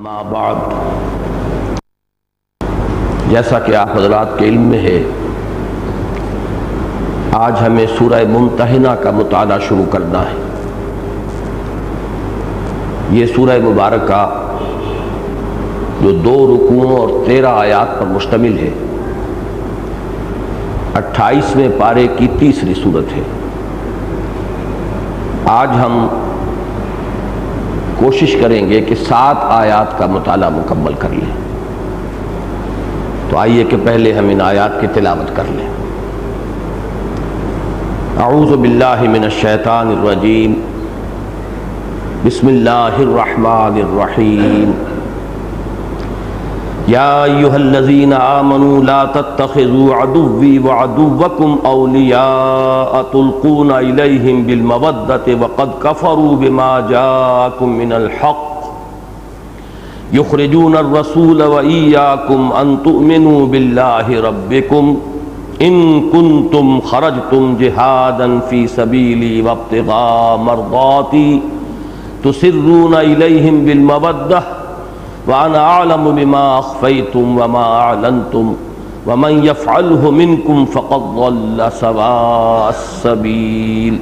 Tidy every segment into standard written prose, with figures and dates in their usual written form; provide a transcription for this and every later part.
ما بعد، جیسا کہ آپ حضرات کے علم میں ہے، آج ہمیں سورہ ممتحنہ کا مطالعہ شروع کرنا ہے۔ یہ سورہ مبارکہ جو 2 رکوعوں اور 13 آیات پر مشتمل ہے، 28ویں پارے کی تیسری سورت ہے۔ آج ہم کوشش کریں گے کہ 7 آیات کا مطالعہ مکمل کر لیں، تو آئیے کہ پہلے ہم ان آیات کی تلاوت کر لیں۔ اعوذ باللہ من الشیطان الرجیم، بسم اللہ الرحمن الرحیم۔ یا ایھا الذین آمنوا لا تتخذوا عدوی وعدوکم اولیاء تلقون الیہم بالمودۃ وقد کفروا بما جاءکم من الحق یخرجون الرسول وإیاکم ان تؤمنوا باللہ ربکم ان کنتم خرجتم جہادا فی سبیلی وابتغاء مرضاتی تسرون الیہم بالمودۃ وَأَنَا أَعْلَمُ بِمَا أَخْفَيْتُمْ وَمَا أَعْلَنْتُمْ وَمَنْ يَفْعَلْهُ مِنْكُمْ فَقَدْ ضَلَّ سَوَاءَ السَّبِيلِ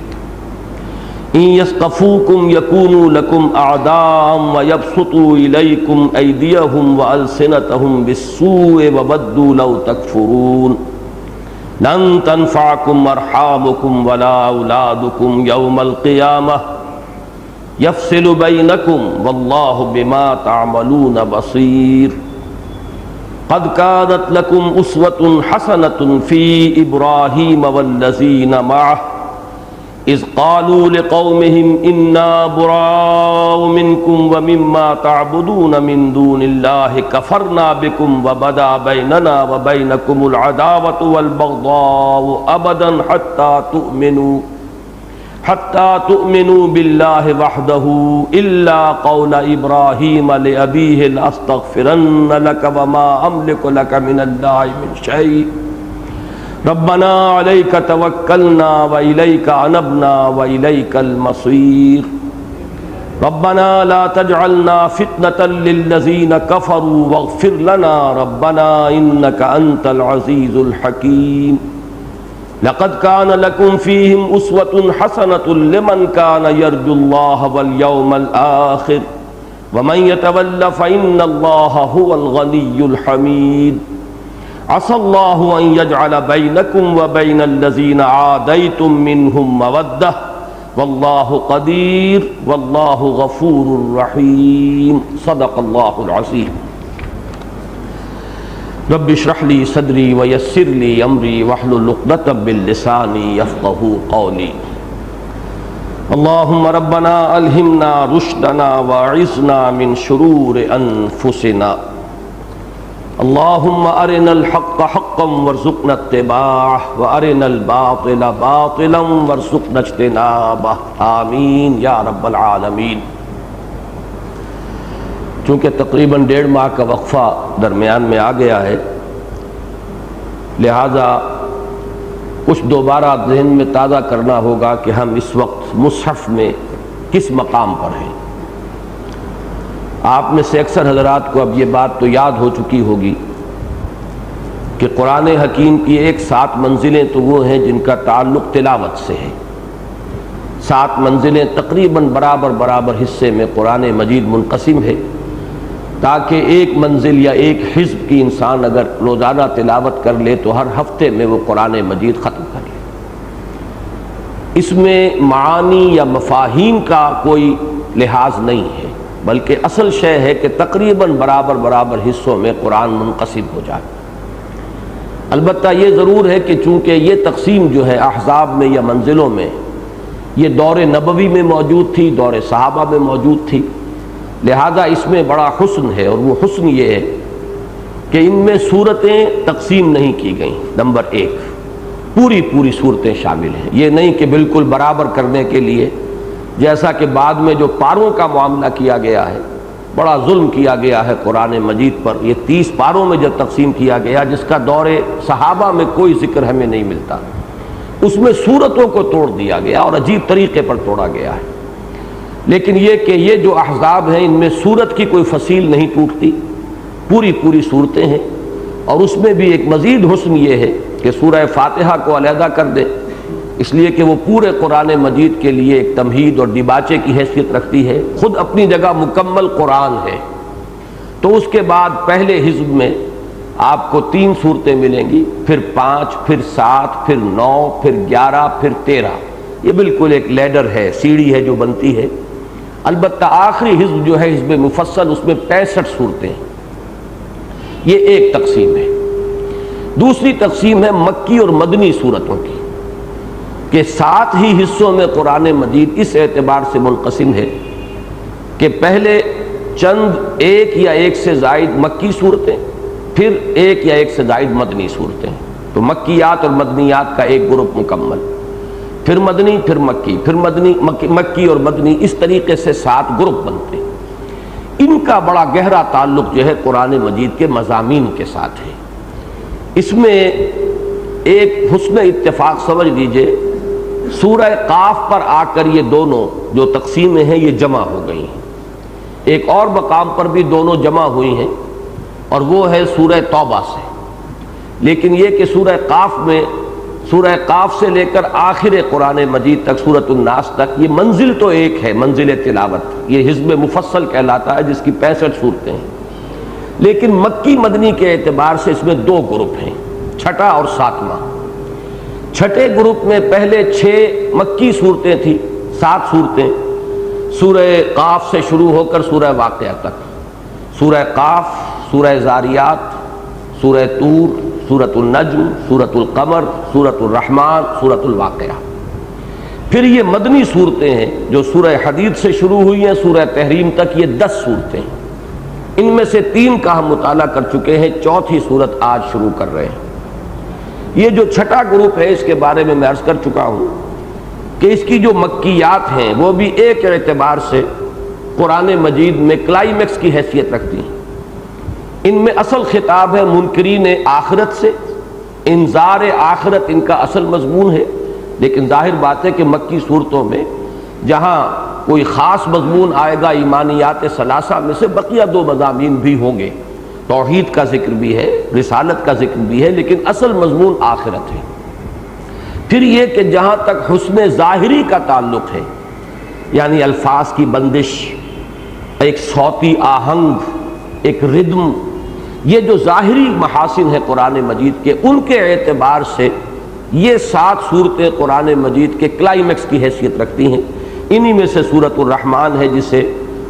إِنْ يَثْقَفُوكُمْ يَكُونُوا لَكُمْ أَعْدَاءً وَيَبْسُطُوا إِلَيْكُمْ أَيْدِيَهُمْ وَأَلْسِنَتَهُمْ بِالسُّوءِ وَوَدُّوا لَوْ تَكْفُرُونَ لَن تَنْفَعَكُمْ أَرْحَامُكُمْ وَلَا أَوْلَادُكُمْ يَوْمَ الْقِيَامَةِ یفصل بینکم واللہ بما تعملون بصیر قد كانت لکم اسوۃ حسنۃ فی ابراہیم والذین معہ اذ قالوا لقومہم انا براء منکم ومما تعبدون من دون اللہ کفرنا بکم وبدا بیننا وبینکم العداوۃ والبغضاء ابدا حتى تؤمنوا بالله وحده إلا قول إبراهيم لأبيه لأستغفرن لك وما أملك لك من الله من شيء ربنا عليك توكلنا وإليك أنبنا وإليك المصير ربنا لا تجعلنا فتنة للذين كفروا واغفر لنا ربنا إنك أنت العزيز الحكيم لقد كان لكم فيهم أسوة حسنة لمن كان يرجو الله واليوم الآخر ومن يتول فإن الله هو الغني الحميد عسى الله أن يجعل بينكم وبين الذين عاديتم منهم مودة والله قدير والله غفور رحيم صدق الله العظيم۔ رب اشرح لي صدري ويسر لي امري واحلل عقدة من لساني يفقهوا قولي۔ اللهم ربنا الهمنا رشدنا واعصمنا من شرور انفسنا۔ اللهم ارنا الحق حقا وارزقنا اتباعه وارنا الباطل باطلا وارزقنا اجتنابه آمین یا رب العالمین۔ چونکہ تقریباً 1.5 ماہ کا وقفہ درمیان میں آ گیا ہے، لہذا کچھ دوبارہ ذہن میں تازہ کرنا ہوگا کہ ہم اس وقت مصحف میں کس مقام پر ہیں۔ آپ میں سے اکثر حضرات کو اب یہ بات تو یاد ہو چکی ہوگی کہ قرآن حکیم کی 7 منزلیں تو وہ ہیں جن کا تعلق تلاوت سے ہے۔ 7 منزلیں تقریباً برابر حصے میں قرآن مجید منقسم ہے، تاکہ ایک منزل یا ایک حزب کی انسان اگر روزانہ تلاوت کر لے تو ہر ہفتے میں وہ قرآن مجید ختم کر لے۔ اس میں معانی یا مفاہیم کا کوئی لحاظ نہیں ہے، بلکہ اصل شے ہے کہ تقریباً برابر حصوں میں قرآن منقسم ہو جائے۔ البتہ یہ ضرور ہے کہ چونکہ یہ تقسیم جو ہے احزاب میں یا منزلوں میں، یہ دور نبوی میں موجود تھی، دور صحابہ میں موجود تھی، لہذا اس میں بڑا حسن ہے، اور وہ حسن یہ ہے کہ ان میں صورتیں تقسیم نہیں کی گئیں۔ نمبر 1، پوری صورتیں شامل ہیں، یہ نہیں کہ بالکل برابر کرنے کے لیے جیسا کہ بعد میں جو پاروں کا معاملہ کیا گیا ہے، بڑا ظلم کیا گیا ہے قرآن مجید پر۔ یہ 30 پاروں میں جب تقسیم کیا گیا، جس کا دور صحابہ میں کوئی ذکر ہمیں نہیں ملتا، اس میں صورتوں کو توڑ دیا گیا اور عجیب طریقے پر توڑا گیا ہے۔ لیکن یہ کہ یہ جو احزاب ہیں ان میں سورت کی کوئی فصیل نہیں ٹوٹتی، پوری پوری صورتیں ہیں، اور اس میں بھی ایک مزید حسن یہ ہے کہ سورہ فاتحہ کو علیحدہ کر دے، اس لیے کہ وہ پورے قرآن مجید کے لیے ایک تمہید اور ڈباچے کی حیثیت رکھتی ہے، خود اپنی جگہ مکمل قرآن ہے۔ تو اس کے بعد پہلے حزب میں آپ کو 3 صورتیں ملیں گی، پھر 5، پھر 7، پھر 9، پھر 11، پھر 13۔ یہ بالکل ایک لیڈر ہے، سیڑھی ہے جو بنتی ہے۔ البتہ آخری حزب جو ہے حزب مفصل، اس میں 65 صورتیں ہیں۔ یہ ایک تقسیم ہے۔ دوسری تقسیم ہے مکی اور مدنی صورتوں کی، کہ 7 ہی حصوں میں قرآن مجید اس اعتبار سے منقسم ہے کہ پہلے چند ایک یا ایک سے زائد مکی صورتیں، پھر ایک یا ایک سے زائد مدنی صورتیں۔ تو مکیات اور مدنیات کا ایک گروپ مکمل، پھر مدنی، پھر مکی، پھر مدنی، مکی اور مدنی، اس طریقے سے 7 گروپ بنتے ہیں۔ ان کا بڑا گہرا تعلق جو ہے قرآن مجید کے مضامین کے ساتھ ہے۔ اس میں ایک حسن اتفاق سمجھ لیجئے، سورہ قاف پر آ کر یہ دونوں جو تقسیمیں ہیں یہ جمع ہو گئی ہیں۔ ایک اور مقام پر بھی دونوں جمع ہوئی ہیں، اور وہ ہے سورہ توبہ سے۔ لیکن یہ کہ سورہ قاف میں، سورہ قاف سے لے کر آخر قرآن مجید تک، سورۃ الناس تک، یہ منزل تو ایک ہے، منزل تلاوت۔ یہ حزب مفصل کہلاتا ہے، جس کی 65 صورتیں ہیں۔ لیکن مکی مدنی کے اعتبار سے اس میں 2 گروپ ہیں، چھٹا اور 7واں۔ چھٹے گروپ میں پہلے 6 مکی صورتیں تھیں، 7 صورتیں، سورہ قاف سے شروع ہو کر سورہ واقعہ تک۔ سورہ قاف، سورہ زاریات، سورہ طور، سورۃ النجم، سورۃ القمر، سورۃ الرحمن، سورۃ الواقعہ۔ پھر یہ مدنی صورتیں ہیں جو سورہ حدید سے شروع ہوئی ہیں سورہ تحریم تک، یہ 10 صورتیں ہیں۔ ان میں سے 3 کا ہم مطالعہ کر چکے ہیں، 4تھی صورت آج شروع کر رہے ہیں۔ یہ جو چھٹا گروپ ہے اس کے بارے میں عرض کر چکا ہوں کہ اس کی جو مکیات ہیں وہ بھی ایک اعتبار سے قرآن مجید میں کلائمیکس کی حیثیت رکھتی ہیں۔ ان میں اصل خطاب ہے منکرین آخرت سے، انذار آخرت ان کا اصل مضمون ہے۔ لیکن ظاہر بات ہے کہ مکی صورتوں میں جہاں کوئی خاص مضمون آئے گا ایمانیات ثلاثہ میں سے، بقیہ 2 مضامین بھی ہوں گے، توحید کا ذکر بھی ہے، رسالت کا ذکر بھی ہے، لیکن اصل مضمون آخرت ہے۔ پھر یہ کہ جہاں تک حسن ظاہری کا تعلق ہے، یعنی الفاظ کی بندش، ایک صوتی آہنگ، ایک ردم، یہ جو ظاہری محاسن ہے قرآن مجید کے، ان کے اعتبار سے یہ 7 صورتیں قرآن مجید کے کلائمیکس کی حیثیت رکھتی ہیں۔ انہی میں سے سورۃ الرحمن ہے جسے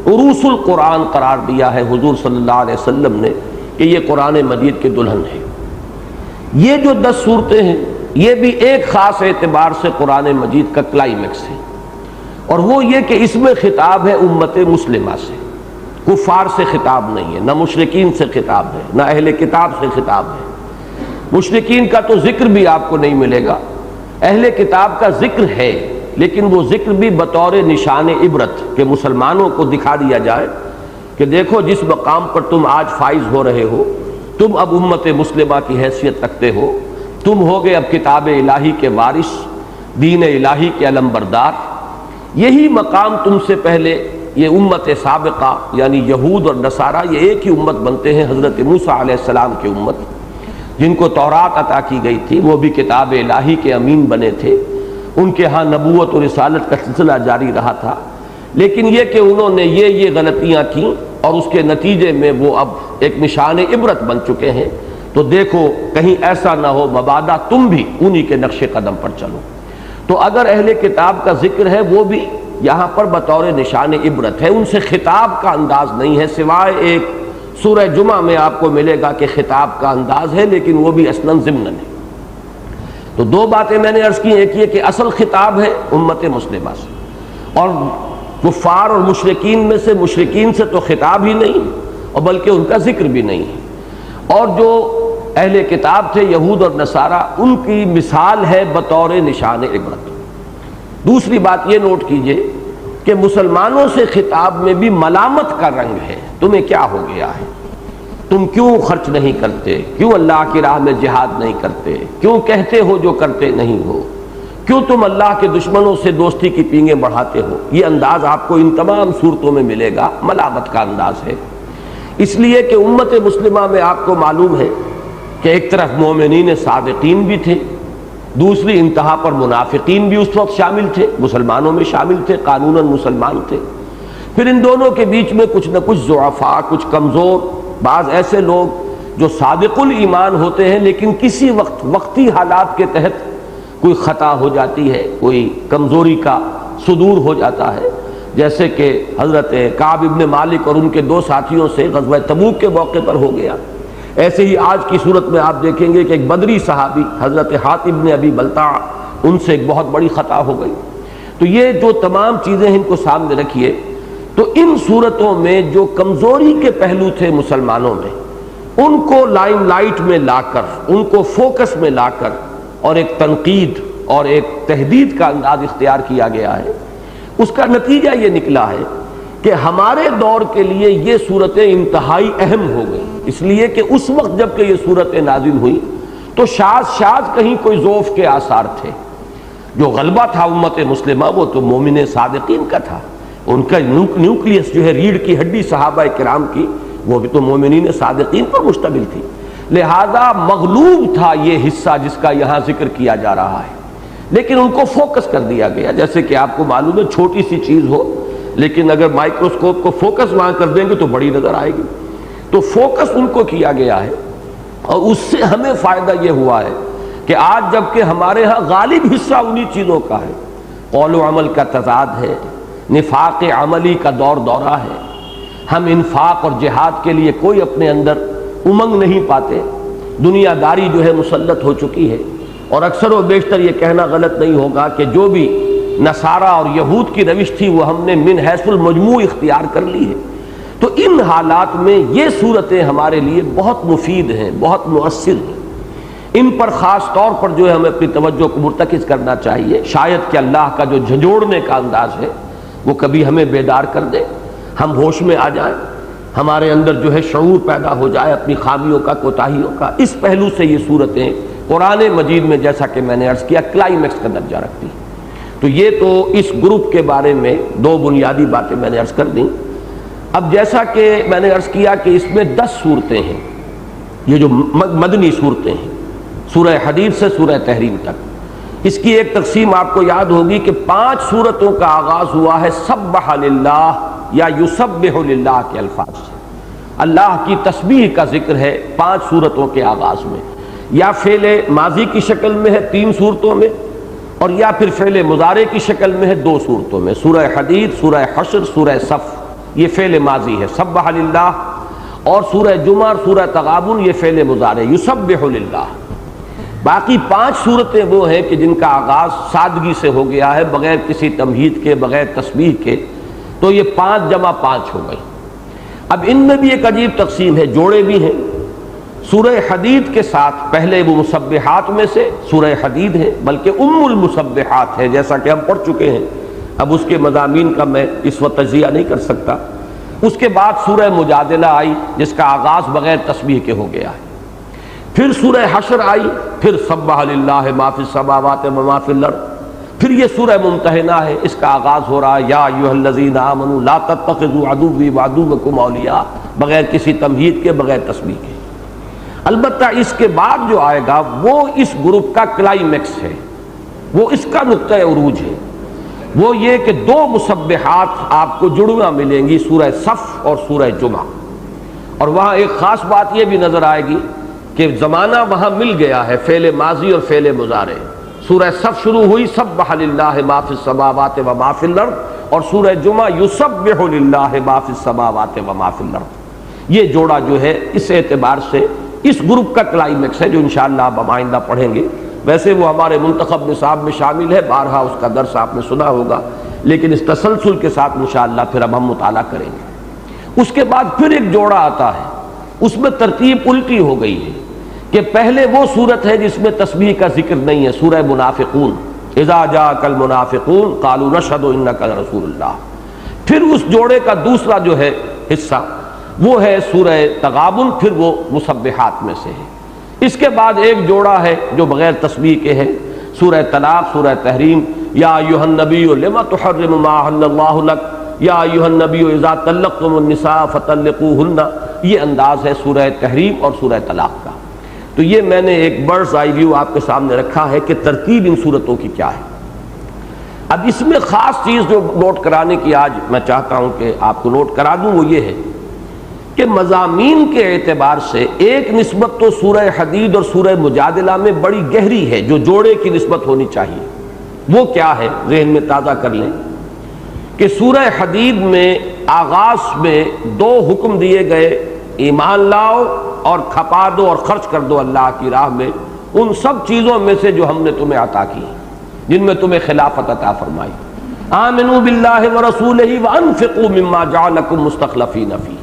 عروس القرآن قرار دیا ہے حضور صلی اللہ علیہ وسلم نے، کہ یہ قرآن مجید کے دلہن ہے۔ یہ جو 10 صورتیں ہیں یہ بھی ایک خاص اعتبار سے قرآن مجید کا کلائمیکس ہے، اور وہ یہ کہ اس میں خطاب ہے امت مسلمہ سے، کفار سے خطاب نہیں ہے، نہ مشرکین سے خطاب ہے، نہ اہل کتاب سے خطاب ہے۔ مشرکین کا تو ذکر بھی آپ کو نہیں ملے گا، اہل کتاب کا ذکر ہے، لیکن وہ ذکر بھی بطور نشان عبرت، کہ مسلمانوں کو دکھا دیا جائے کہ دیکھو جس مقام پر تم آج فائز ہو رہے ہو، تم اب امت مسلمہ کی حیثیت رکھتے ہو، تم ہوگے اب کتاب الہی کے وارث، دین الہی کے علمبردار۔ یہی مقام تم سے پہلے یہ امت سابقہ یعنی یہود اور نصارہ، یہ ایک ہی امت بنتے ہیں، حضرت موسیٰ علیہ السلام کی امت، جن کو تورات عطا کی گئی تھی، وہ بھی کتاب الہی کے امین بنے تھے، ان کے ہاں نبوت اور رسالت کا سلسلہ جاری رہا تھا۔ لیکن یہ کہ انہوں نے یہ غلطیاں کیں اور اس کے نتیجے میں وہ اب ایک نشان عبرت بن چکے ہیں، تو دیکھو کہیں ایسا نہ ہو مبادا تم بھی انہی کے نقش قدم پر چلو۔ تو اگر اہل کتاب کا ذکر ہے وہ بھی یہاں پر بطور نشان عبرت ہے، ان سے خطاب کا انداز نہیں ہے، سوائے ایک سورہ جمعہ میں آپ کو ملے گا کہ خطاب کا انداز ہے، لیکن وہ بھی اصلاً ضمناً ہے۔ تو 2 باتیں میں نے عرض کی، ایک یہ کہ اصل خطاب ہے امت مسلمہ سے، اور کفار اور مشرکین میں سے، مشرکین سے تو خطاب ہی نہیں، اور بلکہ ان کا ذکر بھی نہیں ہے۔ اور جو اہل کتاب تھے یہود اور نصارہ، ان کی مثال ہے بطور نشان عبرت۔ دوسری بات یہ نوٹ کیجئے کہ مسلمانوں سے خطاب میں بھی ملامت کا رنگ ہے، تمہیں کیا ہو گیا ہے، تم کیوں خرچ نہیں کرتے، کیوں اللہ کی راہ میں جہاد نہیں کرتے، کیوں کہتے ہو جو کرتے نہیں ہو، کیوں تم اللہ کے دشمنوں سے دوستی کی پینگیں بڑھاتے ہو؟ یہ انداز آپ کو ان تمام صورتوں میں ملے گا، ملامت کا انداز ہے، اس لیے کہ امت مسلمہ میں آپ کو معلوم ہے کہ ایک طرف مومنین صادقین بھی تھے، دوسری انتہا پر منافقین بھی اس وقت شامل تھے، مسلمانوں میں شامل تھے، قانوناً مسلمان تھے۔ پھر ان دونوں کے بیچ میں کچھ نہ کچھ ضعفاء، کچھ کمزور، بعض ایسے لوگ جو صادق الایمان ہوتے ہیں لیکن کسی وقتی حالات کے تحت کوئی خطا ہو جاتی ہے، کوئی کمزوری کا صدور ہو جاتا ہے، جیسے کہ حضرت کعب ابن مالک اور ان کے دو ساتھیوں سے غزوہ تبوک کے موقع پر ہو گیا۔ ایسے ہی آج کی صورت میں آپ دیکھیں گے کہ ایک بدری صحابی حضرت حاتب بن ابی بلتع، ان سے ایک بہت بڑی خطا ہو گئی۔ تو یہ جو تمام چیزیں ان کو سامنے رکھیے، تو ان صورتوں میں جو کمزوری کے پہلو تھے مسلمانوں میں، ان کو لائم لائٹ میں لا کر، ان کو فوکس میں لا کر اور ایک تنقید اور ایک تحدید کا انداز اختیار کیا گیا ہے۔ اس کا نتیجہ یہ نکلا ہے کہ ہمارے دور کے لیے یہ صورتیں انتہائی اہم ہو گئی، اس لیے کہ اس وقت جب کہ یہ صورتیں نازل ہوئی تو شاذ کہیں کوئی ضعف کے آثار تھے۔ جو غلبہ تھا امت مسلمہ وہ تو مومن صادقین کا تھا، ان کا نیوکلیس جو ہے ریڑھ کی ہڈی صحابہ کرام کی، وہ بھی تو مومنین صادقین پر مشتمل تھی، لہذا مغلوب تھا یہ حصہ جس کا یہاں ذکر کیا جا رہا ہے، لیکن ان کو فوکس کر دیا گیا۔ جیسے کہ آپ کو معلوم ہے چھوٹی سی چیز ہو لیکن اگر مائکروسکوپ کو فوکس وہاں کر دیں گے تو بڑی نظر آئے گی، تو فوکس ان کو کیا گیا ہے، اور اس سے ہمیں فائدہ یہ ہوا ہے کہ آج جب کہ ہمارے ہاں غالب حصہ انہی چیزوں کا ہے، قول و عمل کا تضاد ہے، نفاق عملی کا دورہ ہے، ہم انفاق اور جہاد کے لیے کوئی اپنے اندر امنگ نہیں پاتے، دنیا داری جو ہے مسلط ہو چکی ہے، اور اکثر و بیشتر یہ کہنا غلط نہیں ہوگا کہ جو بھی نصارہ اور یہود کی روش تھی وہ ہم نے من حیث المجموع اختیار کر لی ہے۔ تو ان حالات میں یہ صورتیں ہمارے لیے بہت مفید ہیں، بہت مؤثر ہیں، ان پر خاص طور پر جو ہے ہمیں اپنی توجہ کو مرتکز کرنا چاہیے۔ شاید کہ اللہ کا جو جھنجھوڑنے کا انداز ہے وہ کبھی ہمیں بیدار کر دے، ہم ہوش میں آ جائیں، ہمارے اندر جو ہے شعور پیدا ہو جائے اپنی خامیوں کا، کوتاہیوں کا۔ اس پہلو سے یہ صورتیں قرآن مجید میں جیسا کہ میں نے عرض کیا کلائمیکس کا درجہ رکھتی ہیں۔ تو یہ تو اس گروپ کے بارے میں دو بنیادی باتیں میں نے عرض کر دیں۔ اب جیسا کہ میں نے عرض کیا کہ اس میں 10 صورتیں ہیں، یہ جو مدنی صورتیں ہیں، سورہ حدید سے سورہ تحریم تک۔ اس کی ایک تقسیم آپ کو یاد ہوگی کہ 5 صورتوں کا آغاز ہوا ہے سبح للہ یا یسبح للہ کے الفاظ سے۔ اللہ کی تسبیح کا ذکر ہے 5 صورتوں کے آغاز میں، یا فعل ماضی کی شکل میں ہے 3 صورتوں میں، اور یا پھر فعل مضارع کی شکل میں ہے 2 صورتوں میں، سورہ حدید، سورہ حشر، سورہ صف، یہ فعل ماضی ہے سبح للہ، اور سورہ جمعہ اور سورہ تغابن یہ فعل مضارع یسبح للہ۔ باقی 5 صورتیں وہ ہیں کہ جن کا آغاز سادگی سے ہو گیا ہے، بغیر کسی تمہید کے، بغیر تسبیح کے، تو یہ 5 جمع 5 ہو گئی۔ اب ان میں بھی ایک عجیب تقسیم ہے، جوڑے بھی ہیں۔ سورہ حدید کے ساتھ پہلے وہ مسبحات میں سے سورہ حدید ہے، بلکہ ام المسبحات ہے، جیسا کہ ہم پڑھ چکے ہیں، اب اس کے مضامین کا میں اس وقت تجزیہ نہیں کر سکتا۔ اس کے بعد سورہ مجادلہ آئی جس کا آغاز بغیر تسبیح کے ہو گیا ہے، پھر سورہ حشر آئی، پھر سبح للہ ما فی السماوات و ما فی الارض، پھر یہ سورہ ممتحنہ ہے، اس کا آغاز ہو رہا ہے یا ایھا الذین آمنوا لا تتخذوا عدوی وعدوکم اولیاء، بغیر کسی تمہید کے، بغیر تسبیح کے۔ البتہ اس کے بعد جو آئے گا وہ اس گروپ کا کلائمیکس ہے، وہ اس کا نقطہ عروج ہے، وہ یہ کہ 2 مسبحات آپ کو جڑواں ملیں گی، سورہ صف اور سورہ جمعہ، اور وہاں ایک خاص بات یہ بھی نظر آئے گی کہ زمانہ وہاں مل گیا ہے، فعل ماضی اور فعل مضارع۔ سورہ صف شروع ہوئی سبح للہ ما فی السماوات و ما فی الارض، اور سورہ جمعہ یسبح للہ ما فی السماوات و ما فی الارض۔ یہ جوڑا جو ہے اس اعتبار سے اس گروپ کا کلائمیکس ہے، جو انشاءاللہ اب آئندہ پڑھیں گے۔ ویسے وہ ہمارے منتخب نصاب میں شامل ہے، بارہا اس کا درس آپ نے سنا ہوگا، لیکن اس تسلسل کے ساتھ انشاءاللہ پھر اب ہم مطالعہ کریں گے۔ اس کے بعد پھر ایک جوڑا آتا ہے، اس میں ترتیب الٹی ہو گئی ہے کہ پہلے وہ صورت ہے جس میں تسبیح کا ذکر نہیں ہے، سورہ منافقون، اذا جاءک المنافقون قالوا نشہد انک لرسول اللہ۔ پھر اس جوڑے کا دوسرا جو ہے حصہ وہ ہے سورہ تغابن، پھر وہ مسبحات میں سے ہے۔ اس کے بعد ایک جوڑا ہے جو بغیر تسبیح کے ہے، سورہ طلاق، سورہ تحریم، یا ایھا النبی لما تحرم ما احل اللہ لک، یا ایھا النبی اذا طلقتم النساء فطلقوہن، یہ انداز ہے سورہ تحریم اور سورہ طلاق کا۔ تو یہ میں نے ایک برڈز آئی ویو آپ کے سامنے رکھا ہے کہ ترتیب ان صورتوں کی کیا ہے۔ اب اس میں خاص چیز جو نوٹ کرانے کی آج میں چاہتا ہوں کہ آپ کو نوٹ کرا دوں وہ یہ ہے کہ مضامین کے اعتبار سے ایک نسبت تو سورہ حدید اور سورہ مجادلہ میں بڑی گہری ہے جو جوڑے کی نسبت ہونی چاہیے۔ وہ کیا ہے ذہن میں تازہ کر لیں کہ سورہ حدید میں آغاز میں دو حکم دیے گئے، ایمان لاؤ اور کھپا دو اور خرچ کر دو اللہ کی راہ میں ان سب چیزوں میں سے جو ہم نے تمہیں عطا کی، جن میں تمہیں خلافت عطا فرمائی۔ آمنوا باللہ ورسولہ وانفقوا مما جعلکم مستخلفین فیہ۔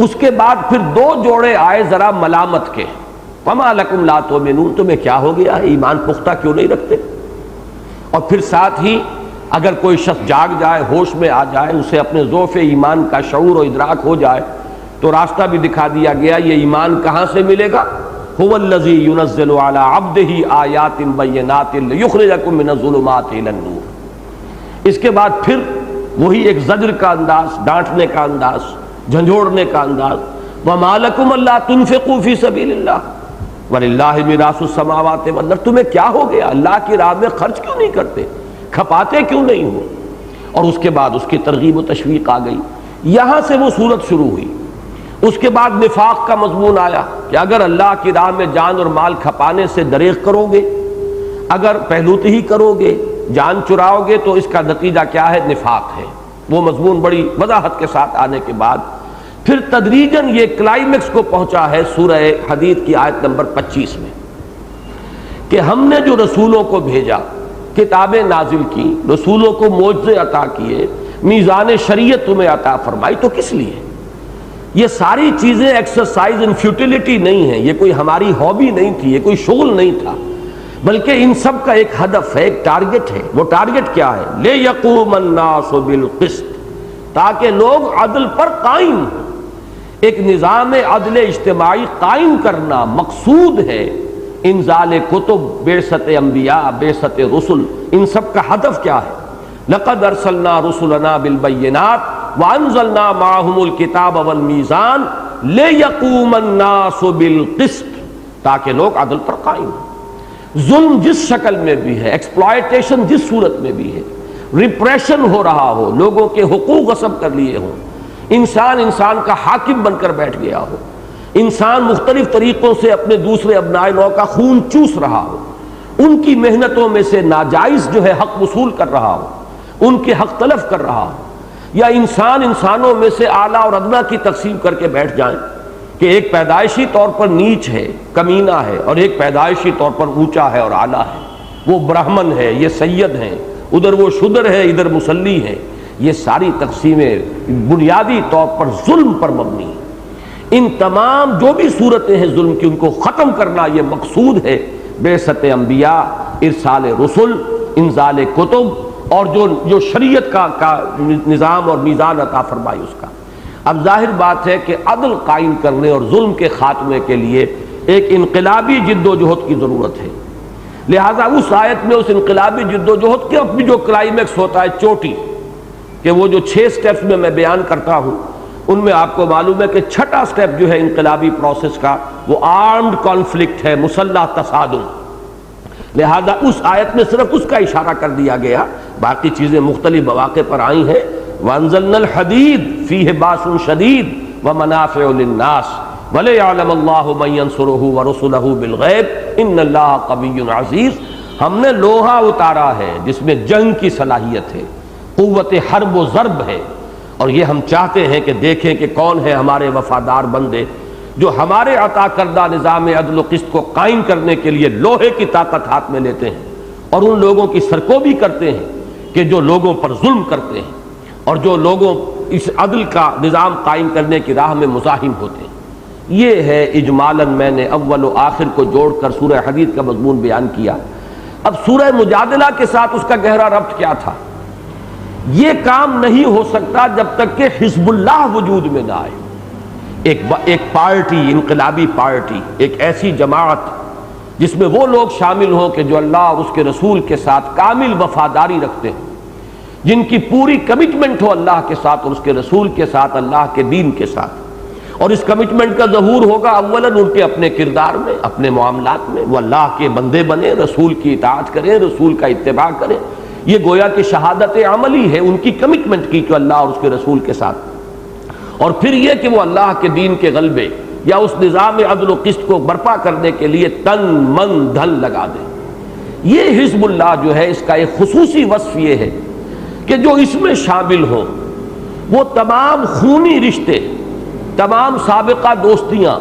اس کے بعد پھر دو جوڑے آئے ذرا ملامت کے، وما لکم لا تؤمنون، تمہیں کیا ہو گیا ہے، ایمان پختہ کیوں نہیں رکھتے؟ اور پھر ساتھ ہی اگر کوئی شخص جاگ جائے، ہوش میں آ جائے، اسے اپنے ضعف ایمان کا شعور و ادراک ہو جائے تو راستہ بھی دکھا دیا گیا، یہ ایمان کہاں سے ملے گا؟ هو الذی ينزل على عبده آیات بینات لیخرجکم من الظلمات الی النور۔ اس کے بعد پھر وہی ایک زجر کا انداز، ڈانٹنے کا انداز، جھنجھوڑنے کا انداز، وما لکم الا تنفقوا فی سبیل اللہ وللہ میراث السماوات والارض، تمہیں کیا ہو گیا، اللہ کی راہ میں خرچ کیوں نہیں کرتے، کھپاتے کیوں نہیں ہو؟ اور اس کے بعد اس کی ترغیب و تشویق آ گئی۔ یہاں سے وہ صورت شروع ہوئی۔ اس کے بعد نفاق کا مضمون آیا کہ اگر اللہ کی راہ میں جان اور مال کھپانے سے دریغ کرو گے، اگر پہلوت ہی کرو گے، جان چراؤ گے تو اس کا نتیجہ کیا ہے؟ نفاق ہے۔ وہ مضمون بڑی وضاحت کے ساتھ آنے کے بعد پھر تدریجاً یہ کلائمیکس کو پہنچا ہے سورہ حدید کی آیت نمبر 25 میں کہ ہم نے جو رسولوں کو بھیجا، کتابیں نازل کی، رسولوں کو معجزے عطا کیے، میزان شریعت تمہیں عطا فرمائی، تو کس لیے؟ یہ ساری چیزیں ایکسرسائز ان فیوٹیلٹی نہیں ہیں، یہ کوئی ہماری ہابی نہیں تھی، یہ کوئی شغل نہیں تھا، بلکہ ان سب کا ایک ہدف ہے، ایک ٹارگٹ ہے۔ وہ ٹارگٹ کیا ہے؟ لِيَقُومَ النَّاسُ بِالْقِسْطِ، تاکہ لوگ عدل پر قائم ہوں۔ ایک نظام عدل اجتماعی قائم کرنا مقصود ہے۔ انزال کتب، بعثت انبیاء، بعثت رسل، ان سب کا ہدف کیا ہے؟ لَقَدْ أَرْسَلْنَا رُسُلَنَا بِالْبَيِّنَاتِ وَأَنزَلْنَا مَعَهُمُ الْكِتَابَ وَالْمِيزَانَ لِيَقُومَ النَّاسُ بِالْقِسْطِ، تاکہ لوگ عدل پر قائم ہوں۔ ظلم جس شکل میں بھی ہے، ایکسپلائٹیشن جس صورت میں بھی ہے، ریپریشن ہو رہا ہو، لوگوں کے حقوق غصب کر لیے ہوں، انسان کا حاکم بن کر بیٹھ گیا ہو، انسان مختلف طریقوں سے اپنے دوسرے ابنائے نو کا خون چوس رہا ہو، ان کی محنتوں میں سے ناجائز جو ہے حق وصول کر رہا ہو، ان کے حق تلف کر رہا ہو، یا انسانوں میں سے اعلیٰ اور ادنیٰ کی تقسیم کر کے بیٹھ جائیں کہ ایک پیدائشی طور پر نیچ ہے، کمینہ ہے، اور ایک پیدائشی طور پر اونچا ہے اور اعلیٰ ہے، وہ برہمن ہے، یہ سید ہیں، ادھر وہ شودر ہے، ادھر مصلی ہے۔ یہ ساری تقسیمیں بنیادی طور پر ظلم پر مبنی ہیں۔ ان تمام جو بھی صورتیں ہیں ظلم کی، ان کو ختم کرنا یہ مقصود ہے بعثت انبیاء، ارسال رسل، انزال کتب، اور جو شریعت کا نظام اور میزان عطا فرمائی اس کا۔ اب ظاہر بات ہے کہ عدل قائم کرنے اور ظلم کے خاتمے کے لیے ایک انقلابی جد و جہد کی ضرورت ہے، لہذا اس آیت میں اس انقلابی جد و جہد کے اپنی جو کلائمیکس ہوتا ہے، چوٹی، کہ وہ جو 6 سٹیپس میں بیان کرتا ہوں، ان میں آپ کو معلوم ہے کہ 6واں سٹیپ جو ہے انقلابی پروسیس کا، وہ آرمڈ کانفلکٹ ہے، مسلح تصادم۔ لہذا اس آیت میں صرف اس کا اشارہ کر دیا گیا، باقی چیزیں مختلف مواقع پر آئی ہیں۔ وَأَنزَلْنَا الْحَدِيدَ فِيهِ بَأْسٌ شَدِيدٌ وَمَنَافِعُ لِلنَّاسِ وَلِيَعْلَمَ اللَّهُ مَن يَنصُرُهُ وَرُسُلَهُ بِالْغَيْبِ إِنَّ اللَّهَ قَوِيٌّ عَزِيزٌ۔ ہم نے لوہا اتارا ہے جس میں جنگ کی صلاحیت ہے، قوت حرب و ضرب ہے، اور یہ ہم چاہتے ہیں کہ دیکھیں کہ کون ہے ہمارے وفادار بندے جو ہمارے عطا کردہ نظام عدل و قسط کو قائم کرنے کے لیے لوہے کی طاقت ہاتھ میں لیتے ہیں، اور ان لوگوں کی سرکوبی کرتے ہیں کہ جو لوگوں پر ظلم کرتے ہیں اور جو لوگوں اس عدل کا نظام قائم کرنے کی راہ میں مزاحم ہوتے ہیں۔ یہ ہے اجمالاً میں نے اول و آخر کو جوڑ کر سورہ حدید کا مضمون بیان کیا۔ اب سورہ مجادلہ کے ساتھ اس کا گہرا ربط کیا تھا؟ یہ کام نہیں ہو سکتا جب تک کہ حزب اللہ وجود میں نہ آئے، ایک پارٹی، انقلابی پارٹی، ایک ایسی جماعت جس میں وہ لوگ شامل ہوں کہ جو اللہ اور اس کے رسول کے ساتھ کامل وفاداری رکھتے ہیں، جن کی پوری کمٹمنٹ ہو اللہ کے ساتھ اور اس کے رسول کے ساتھ، اللہ کے دین کے ساتھ۔ اور اس کمٹمنٹ کا ظہور ہوگا اولاً ان کے اپنے کردار میں، اپنے معاملات میں، وہ اللہ کے بندے بنے، رسول کی اطاعت کریں، رسول کا اتباع کریں۔ یہ گویا کہ شہادت عملی ہے ان کی کمٹمنٹ کی کہ اللہ اور اس کے رسول کے ساتھ۔ اور پھر یہ کہ وہ اللہ کے دین کے غلبے یا اس نظام عدل و قسط کو برپا کرنے کے لیے تن من دھن لگا دیں۔ یہ حزب اللہ جو ہے، اس کا ایک خصوصی وصف یہ ہے کہ جو اس میں شامل ہوں وہ تمام خونی رشتے، تمام سابقہ دوستیاں،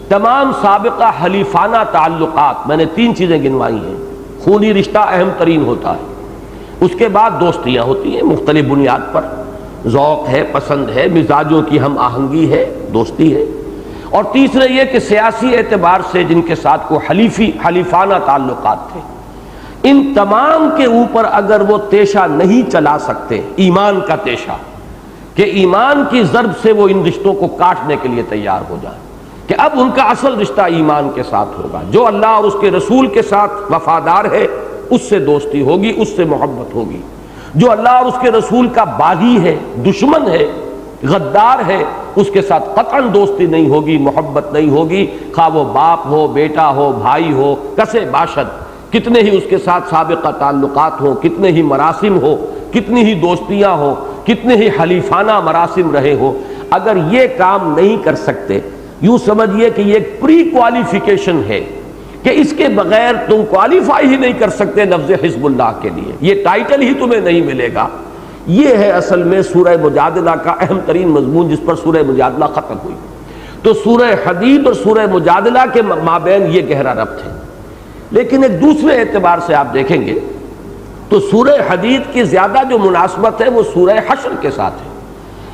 تمام سابقہ حلیفانہ تعلقات، میں نے 3 چیزیں گنوائی ہیں۔ خونی رشتہ اہم ترین ہوتا ہے، اس کے بعد دوستیاں ہوتی ہیں مختلف بنیاد پر، ذوق ہے، پسند ہے، مزاجوں کی ہم آہنگی ہے، دوستی ہے، اور تیسرے یہ کہ سیاسی اعتبار سے جن کے ساتھ کو حلیفانہ تعلقات تھے، ان تمام کے اوپر اگر وہ تیشہ نہیں چلا سکتے، ایمان کا تیشہ، کہ ایمان کی ضرب سے وہ ان رشتوں کو کاٹنے کے لیے تیار ہو جائیں، کہ اب ان کا اصل رشتہ ایمان کے ساتھ ہوگا، جو اللہ اور اس کے رسول کے ساتھ وفادار ہے اس سے دوستی ہوگی، اس سے محبت ہوگی، جو اللہ اور اس کے رسول کا باغی ہے، دشمن ہے، غدار ہے، اس کے ساتھ قطعاً دوستی نہیں ہوگی، محبت نہیں ہوگی، خواہ وہ باپ ہو، بیٹا ہو، بھائی ہو، کسے باشد، کتنے ہی اس کے ساتھ سابقہ تعلقات ہوں، کتنے ہی مراسم ہو، کتنی ہی دوستیاں ہوں، کتنے ہی حلیفانہ مراسم رہے ہو، اگر یہ کام نہیں کر سکتے، یوں سمجھیے کہ یہ ایک پری کوالیفیکیشن ہے کہ اس کے بغیر تم کوالیفائی ہی نہیں کر سکتے لفظ حزب اللہ کے لیے، یہ ٹائٹل ہی تمہیں نہیں ملے گا۔ یہ ہے اصل میں سورہ مجادلہ کا اہم ترین مضمون، جس پر سورہ مجادلہ ختم ہوئی۔ تو سورہ حدید اور سورہ مجادلہ کے مابین یہ گہرا ربط ہے۔ لیکن ایک دوسرے اعتبار سے آپ دیکھیں گے تو سورہ حدید کی زیادہ جو مناسبت ہے وہ سورہ حشر کے ساتھ ہے،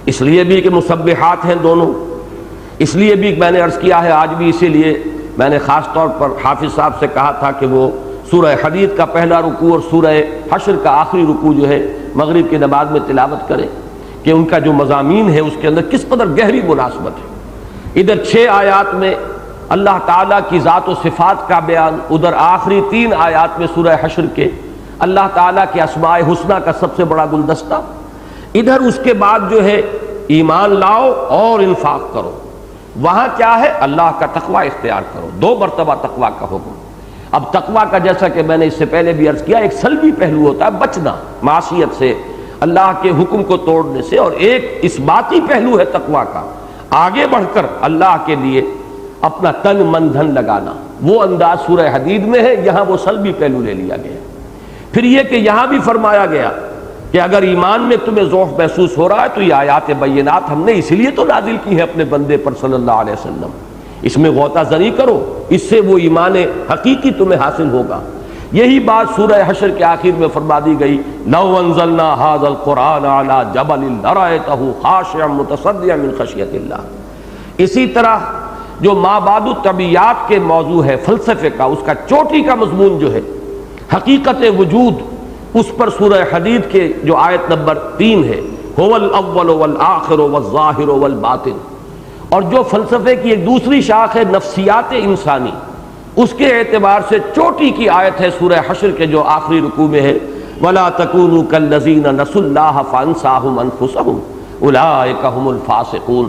اس لیے بھی کہ مسبحات ہیں دونوں، اس لیے بھی میں نے عرض کیا ہے آج بھی، اسی لیے میں نے خاص طور پر حافظ صاحب سے کہا تھا کہ وہ سورہ حدید کا پہلا رکوع اور سورہ حشر کا آخری رکوع جو ہے مغرب کی نماز میں تلاوت کریں، کہ ان کا جو مضامین ہے اس کے اندر کس قدر گہری مناسبت ہے۔ ادھر 6 آیات میں اللہ تعالیٰ کی ذات و صفات کا بیان، ادھر آخری 3 آیات میں سورہ حشر کے اللہ تعالیٰ کے اسماء حسنہ کا سب سے بڑا گلدستہ، ادھر اس کے بعد جو ہے ایمان لاؤ اور انفاق کرو، وہاں کیا ہے اللہ کا تقوی اختیار کرو، 2 مرتبہ تقوی کا حکم۔ اب تقوی کا جیسا کہ میں نے اس سے پہلے بھی عرض کیا، ایک سلبی پہلو ہوتا ہے بچنا معصیت سے، اللہ کے حکم کو توڑنے سے، اور ایک اثباتی پہلو ہے تقوی کا، آگے بڑھ کر اللہ کے لیے اپنا تن من دھن لگانا۔ وہ انداز سورہ حدید میں ہے، یہاں وہ سلبی پہلو لے لیا گیا۔ پھر یہ کہ یہاں بھی فرمایا گیا کہ اگر ایمان میں تمہیں ذوق محسوس ہو رہا ہے تو یہ آیات بینات ہم نے اسی لیے تو نازل کی ہے اپنے بندے پر صلی اللہ علیہ وسلم، اس میں غوطہ زنی کرو، اس سے وہ ایمان حقیقی تمہیں حاصل ہوگا۔ یہی بات سورہ حشر کے آخر میں فرما دی گئی، لو انزلنا ھذا القرآن علی جبل لرأیتہ خاشعا متصدعا من خشیۃ اللہ۔ اسی طرح جو مابعد الطبیعیات کے موضوع ہے فلسفے کا، اس کا چوٹی کا مضمون جو ہے حقیقت وجود، اس پر سورہ حدید کے جو آیت نمبر 3 ہے، هو الاول والآخر والظاہر والباطن، اور جو فلسفے کی ایک دوسری شاخ ہے نفسیات انسانی، اس کے اعتبار سے چوٹی کی آیت ہے سورہ حشر کے جو آخری رکوع میں ہے، وَلَا تَكُونُوا كَالَّذِينَ نَسُوا اللَّهَ فَأَنسَاهُمْ أَنفُسَهُمْ أُولَٰئِكَ هُمُ الْفَاسِقُونَ۔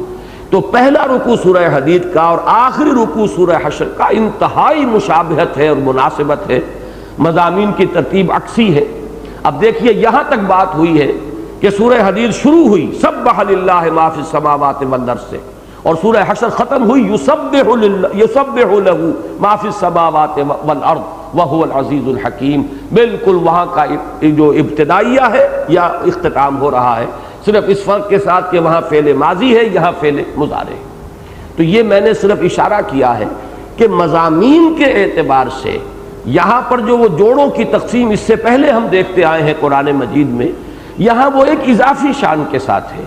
تو پہلا رکوع سورہ حدید کا اور آخری رکوع سورہ حشر کا انتہائی مشابہت ہے اور مناسبت ہے، مضامین کی ترتیب عکسی ہے۔ اب دیکھیے یہاں تک بات ہوئی ہے کہ سورہ حدید شروع ہوئی سبح للہ ما فی السماوات والارض سے، اور سورہ حشر ختم ہوئی یسبح لہ ما فی السماوات والارض وہو العزیز الحکیم۔ بالکل وہاں کا جو ابتدائیہ ہے یا اختتام ہو رہا ہے، صرف اس فرق کے ساتھ کہ وہاں فعل ماضی ہے، یہاں فعل مضارع ہے۔ تو یہ میں نے صرف اشارہ کیا ہے کہ مضامین کے اعتبار سے یہاں پر جو وہ جوڑوں کی تقسیم اس سے پہلے ہم دیکھتے آئے ہیں قرآن مجید میں، یہاں وہ ایک اضافی شان کے ساتھ ہے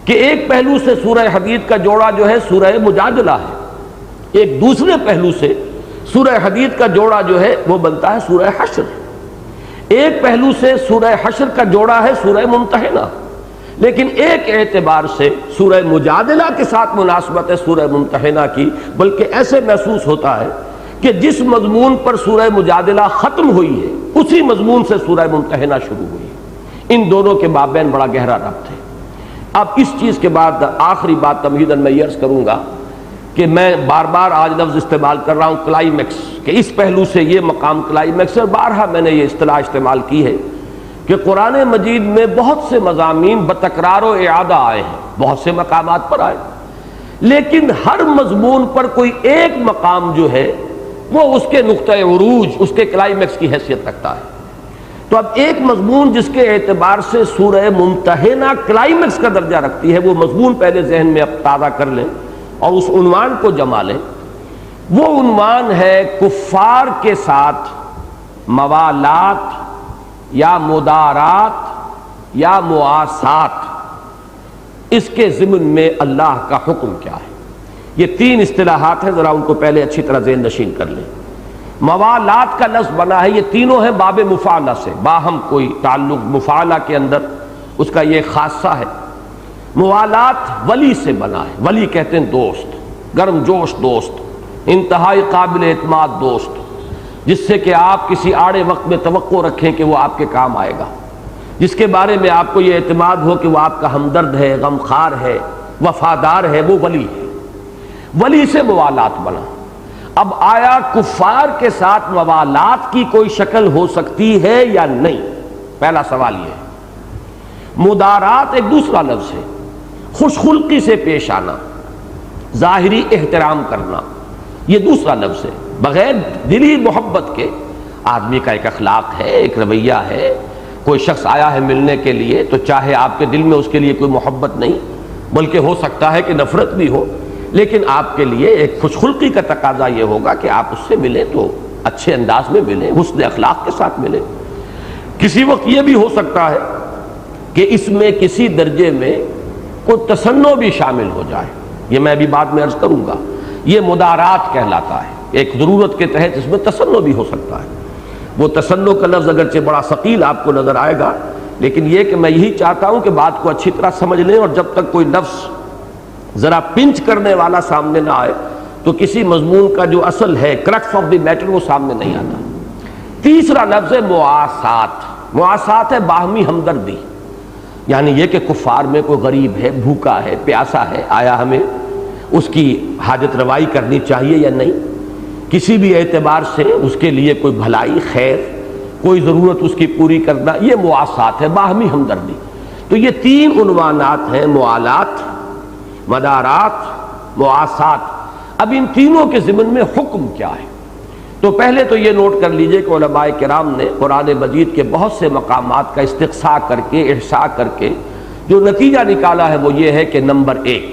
کہ ایک پہلو سے سورہ حدید کا جوڑا جو ہے سورہ مجادلہ ہے، ایک دوسرے پہلو سے سورہ حدید کا جوڑا جو ہے وہ بنتا ہے سورہ حشر، ایک پہلو سے سورہ حشر کا جوڑا ہے سورہ ممتحنہ، لیکن ایک اعتبار سے سورہ مجادلہ کے ساتھ مناسبت ہے سورہ ممتحنہ کی، بلکہ ایسے محسوس ہوتا ہے کہ جس مضمون پر سورہ مجادلہ ختم ہوئی ہے اسی مضمون سے سورہ ممتحنہ شروع ہوئی ہے، ان دونوں کے مابین بڑا گہرا ربط ہے۔ اب اس چیز کے بعد آخری بات تمہیداً میں یہ عرض کروں گا کہ میں بار بار آج لفظ استعمال کر رہا ہوں کلائمیکس، کہ اس پہلو سے یہ مقام کلائمیکس ہے، اور بارہا میں نے یہ اصطلاح استعمال کی ہے کہ قرآن مجید میں بہت سے مضامین بتکرار و اعادہ آئے ہیں، بہت سے مقامات پر آئے، لیکن ہر مضمون پر کوئی ایک مقام جو ہے وہ اس کے نقطہ عروج، اس کے کلائمیکس کی حیثیت رکھتا ہے۔ تو اب ایک مضمون جس کے اعتبار سے سورہ ممتحنہ کلائمیکس کا درجہ رکھتی ہے، وہ مضمون پہلے ذہن میں اب تازہ کر لیں اور اس عنوان کو جما لیں۔ وہ عنوان ہے کفار کے ساتھ موالات یا مدارات یا مواسات، اس کے ضمن میں اللہ کا حکم کیا ہے۔ یہ تین اصطلاحات ہیں، ذرا ان کو پہلے اچھی طرح ذہن نشین کر لیں۔ موالات کا لفظ بنا ہے، یہ تینوں ہیں باب مفعلہ سے، باہم کوئی تعلق مفعلہ کے اندر اس کا یہ خاصہ ہے۔ موالات ولی سے بنا ہے، ولی کہتے ہیں دوست، گرم جوش دوست، انتہائی قابل اعتماد دوست، جس سے کہ آپ کسی آڑے وقت میں توقع رکھیں کہ وہ آپ کے کام آئے گا، جس کے بارے میں آپ کو یہ اعتماد ہو کہ وہ آپ کا ہمدرد ہے، غمخوار ہے، وفادار ہے، وہ ولی ہے۔ ولی سے موالات بنا۔ اب آیا کفار کے ساتھ موالات کی کوئی شکل ہو سکتی ہے یا نہیں؟ پہلا سوال یہ ہے۔ مدارات ایک دوسرا لفظ ہے، خوش خلقی سے پیش آنا، ظاہری احترام کرنا، یہ دوسرا لفظ ہے۔ بغیر دلی محبت کے آدمی کا ایک اخلاق ہے، ایک رویہ ہے۔ کوئی شخص آیا ہے ملنے کے لیے تو چاہے آپ کے دل میں اس کے لیے کوئی محبت نہیں، بلکہ ہو سکتا ہے کہ نفرت بھی ہو، لیکن آپ کے لیے ایک خوش خلقی کا تقاضا یہ ہوگا کہ آپ اس سے ملیں تو اچھے انداز میں ملیں، حسن اخلاق کے ساتھ ملیں۔ کسی وقت یہ بھی ہو سکتا ہے کہ اس میں کسی درجے میں کوئی تصنع بھی شامل ہو جائے، یہ میں بھی بعد میں عرض کروں گا۔ یہ مدارات کہلاتا ہے، ایک ضرورت کے تحت اس میں تصنع بھی ہو سکتا ہے۔ وہ تصنع کا لفظ اگرچہ بڑا ثقیل آپ کو نظر آئے گا، لیکن یہ کہ میں یہی چاہتا ہوں کہ بات کو اچھی طرح سمجھ لیں، اور جب تک کوئی لفظ ذرا پنچ کرنے والا سامنے نہ آئے تو کسی مضمون کا جو اصل ہے، کرکس آف دی میٹر، وہ سامنے نہیں آتا۔ تیسرا لفظ ہے مواسات۔ مواسات ہے باہمی ہمدردی، یعنی یہ کہ کفار میں کوئی غریب ہے، بھوکا ہے، پیاسا ہے، آیا ہمیں اس کی حاجت روائی کرنی چاہیے یا نہیں، کسی بھی اعتبار سے اس کے لیے کوئی بھلائی، خیر، کوئی ضرورت اس کی پوری کرنا، یہ مواسات ہے، باہمی ہمدردی۔ تو یہ تین عنوانات ہیں، موالات، مدارات، مواسات۔ اب ان تینوں کے ضمن میں حکم کیا ہے؟ تو پہلے تو یہ نوٹ کر لیجئے کہ علماء کرام نے قرآن مجید کے بہت سے مقامات کا استقصاء کر کے، احصاء کر کے جو نتیجہ نکالا ہے وہ یہ ہے کہ نمبر ایک،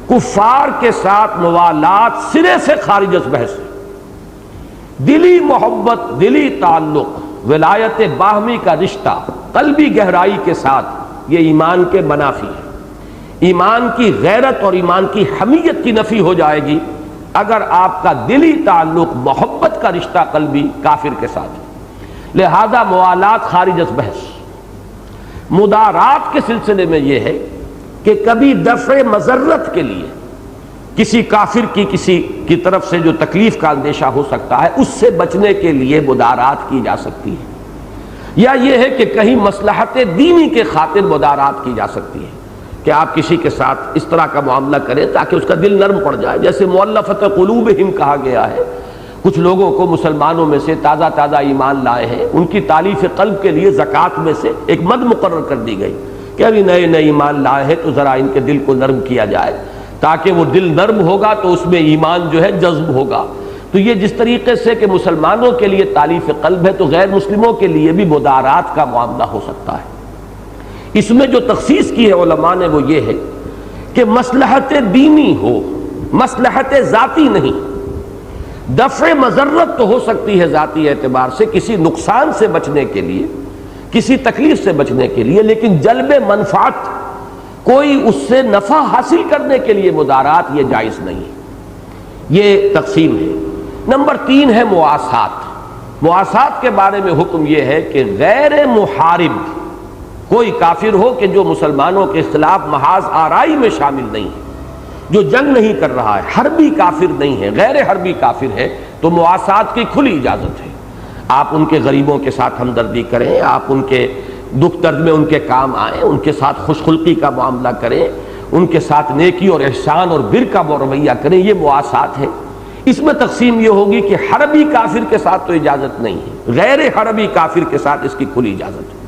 کفار کے ساتھ موالات سرے سے خارج از بحث ہے۔ دلی محبت، دلی تعلق، ولایت باہمی کا رشتہ قلبی گہرائی کے ساتھ، یہ ایمان کے منافی ہے۔ ایمان کی غیرت اور ایمان کی حمیت کی نفی ہو جائے گی اگر آپ کا دلی تعلق، محبت کا رشتہ قلبی کافر کے ساتھ ہے۔ لہذا موالات خارج از بحث۔ مدارات کے سلسلے میں یہ ہے کہ کبھی دفع مضرت کے لیے کسی کافر کی کسی کی طرف سے جو تکلیف کا اندیشہ ہو سکتا ہے، اس سے بچنے کے لیے مدارات کی جا سکتی ہے، یا یہ ہے کہ کہیں مصلحت دینی کے خاطر مدارات کی جا سکتی ہے کہ آپ کسی کے ساتھ اس طرح کا معاملہ کریں تاکہ اس کا دل نرم پڑ جائے، جیسے مؤلفۃ قلوبہم کہا گیا ہے۔ کچھ لوگوں کو مسلمانوں میں سے تازہ ایمان لائے ہیں، ان کی تالیف قلب کے لیے زکوٰۃ میں سے ایک مد مقرر کر دی گئی کہ ابھی نئے ایمان لائے ہیں تو ذرا ان کے دل کو نرم کیا جائے، تاکہ وہ دل نرم ہوگا تو اس میں ایمان جو ہے جذب ہوگا۔ تو یہ جس طریقے سے کہ مسلمانوں کے لیے تالیف قلب ہے تو غیر مسلموں کے لیے بھی مدارات کا معاملہ ہو سکتا ہے۔ اس میں جو تخصیص کی ہے علماء نے وہ یہ ہے کہ مصلحت دینی ہو، مصلحت ذاتی نہیں۔ دفع مضرت تو ہو سکتی ہے ذاتی اعتبار سے، کسی نقصان سے بچنے کے لیے، کسی تکلیف سے بچنے کے لیے، لیکن جلب منفعت، کوئی اس سے نفع حاصل کرنے کے لیے مدارات، یہ جائز نہیں۔ یہ تقسیم ہے۔ نمبر 3 ہے مواسات۔ مواسات کے بارے میں حکم یہ ہے کہ غیر محارب کوئی کافر ہو کہ جو مسلمانوں کے خلاف محاذ آرائی میں شامل نہیں ہے، جو جنگ نہیں کر رہا ہے، حربی کافر نہیں ہے، غیر حربی کافر ہے، تو مواسات کی کھلی اجازت ہے۔ آپ ان کے غریبوں کے ساتھ ہمدردی کریں، آپ ان کے دکھ درد میں ان کے کام آئیں، ان کے ساتھ خوش خلقی کا معاملہ کریں، ان کے ساتھ نیکی اور احسان اور بر کا رویہ کریں، یہ مواسات ہے۔ اس میں تقسیم یہ ہوگی کہ حربی کافر کے ساتھ تو اجازت نہیں ہے، غیر حربی کافر کے ساتھ اس کی کھلی اجازت ہے۔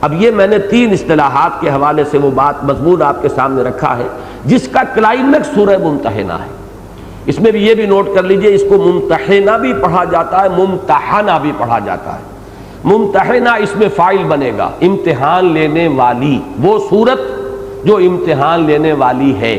اب یہ میں نے 3 اصطلاحات کے حوالے سے وہ بات مضمون آپ کے سامنے رکھا ہے جس کا کلائمیکس سورہ ممتحنہ ہے۔ اس میں بھی یہ بھی نوٹ کر لیجئے، اس کو ممتحنہ بھی پڑھا جاتا ہے، ممتحنہ بھی پڑھا جاتا ہے۔ ممتحنہ اس میں فاعل بنے گا، امتحان لینے والی، وہ صورت جو امتحان لینے والی ہے،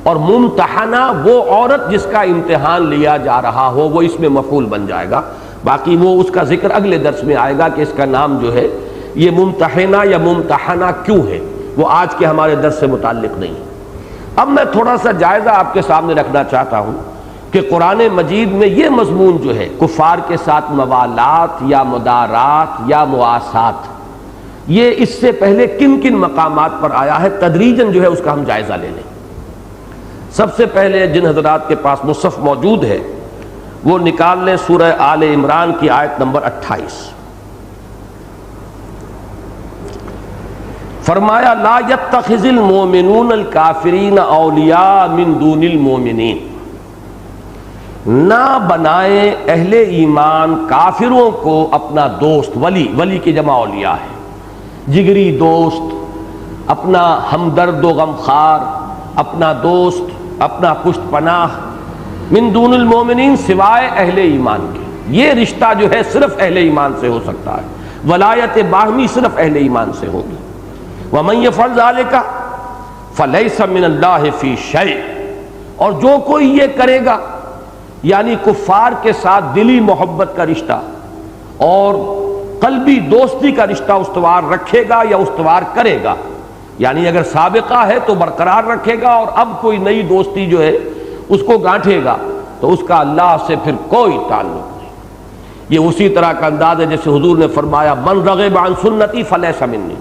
اور ممتحنہ وہ عورت جس کا امتحان لیا جا رہا ہو، وہ اس میں مفعول بن جائے گا۔ باقی وہ اس کا ذکر اگلے درس میں آئے گا کہ اس کا نام جو ہے یہ ممتحنہ یا ممتحنہ کیوں ہے، وہ آج کے ہمارے درس سے متعلق نہیں ہے۔ اب میں تھوڑا سا جائزہ آپ کے سامنے رکھنا چاہتا ہوں کہ قرآن مجید میں یہ مضمون جو ہے کفار کے ساتھ موالات یا مدارات یا مواسات، یہ اس سے پہلے کن کن مقامات پر آیا ہے، تدریجاً جو ہے اس کا ہم جائزہ لے لیں۔ سب سے پہلے جن حضرات کے پاس مصحف موجود ہے وہ نکال لیں سورہ آل عمران کی آیت نمبر 28۔ فرمایا لا يتخذ المؤمنون الکافرین اولیاء من دون المؤمنین، نہ بنائیں اہل ایمان کافروں کو اپنا دوست، ولی کی جمع اولیاء ہے، جگری دوست، اپنا ہمدرد و غمخوار، اپنا دوست، اپنا پشت پناہ، من دون المؤمنین سوائے اہل ایمان کے۔ یہ رشتہ جو ہے صرف اہل ایمان سے ہو سکتا ہے، ولایت باہمی صرف اہل ایمان سے ہوگی۔ وَمَن يَفْعَلْ ذَلِكَ فَلَيْسَ مِنَ اللَّهِ فِي شَيْءٍ، اور جو کوئی یہ کرے گا، یعنی کفار کے ساتھ دلی محبت کا رشتہ اور قلبی دوستی کا رشتہ استوار رکھے گا یا استوار کرے گا، یعنی اگر سابقہ ہے تو برقرار رکھے گا اور اب کوئی نئی دوستی جو ہے اس کو گانٹھے گا، تو اس کا اللہ سے پھر کوئی تعلق نہیں۔ یہ اسی طرح کا انداز ہے جیسے حضور نے فرمایا من رغب عن سنتی فلیس منی،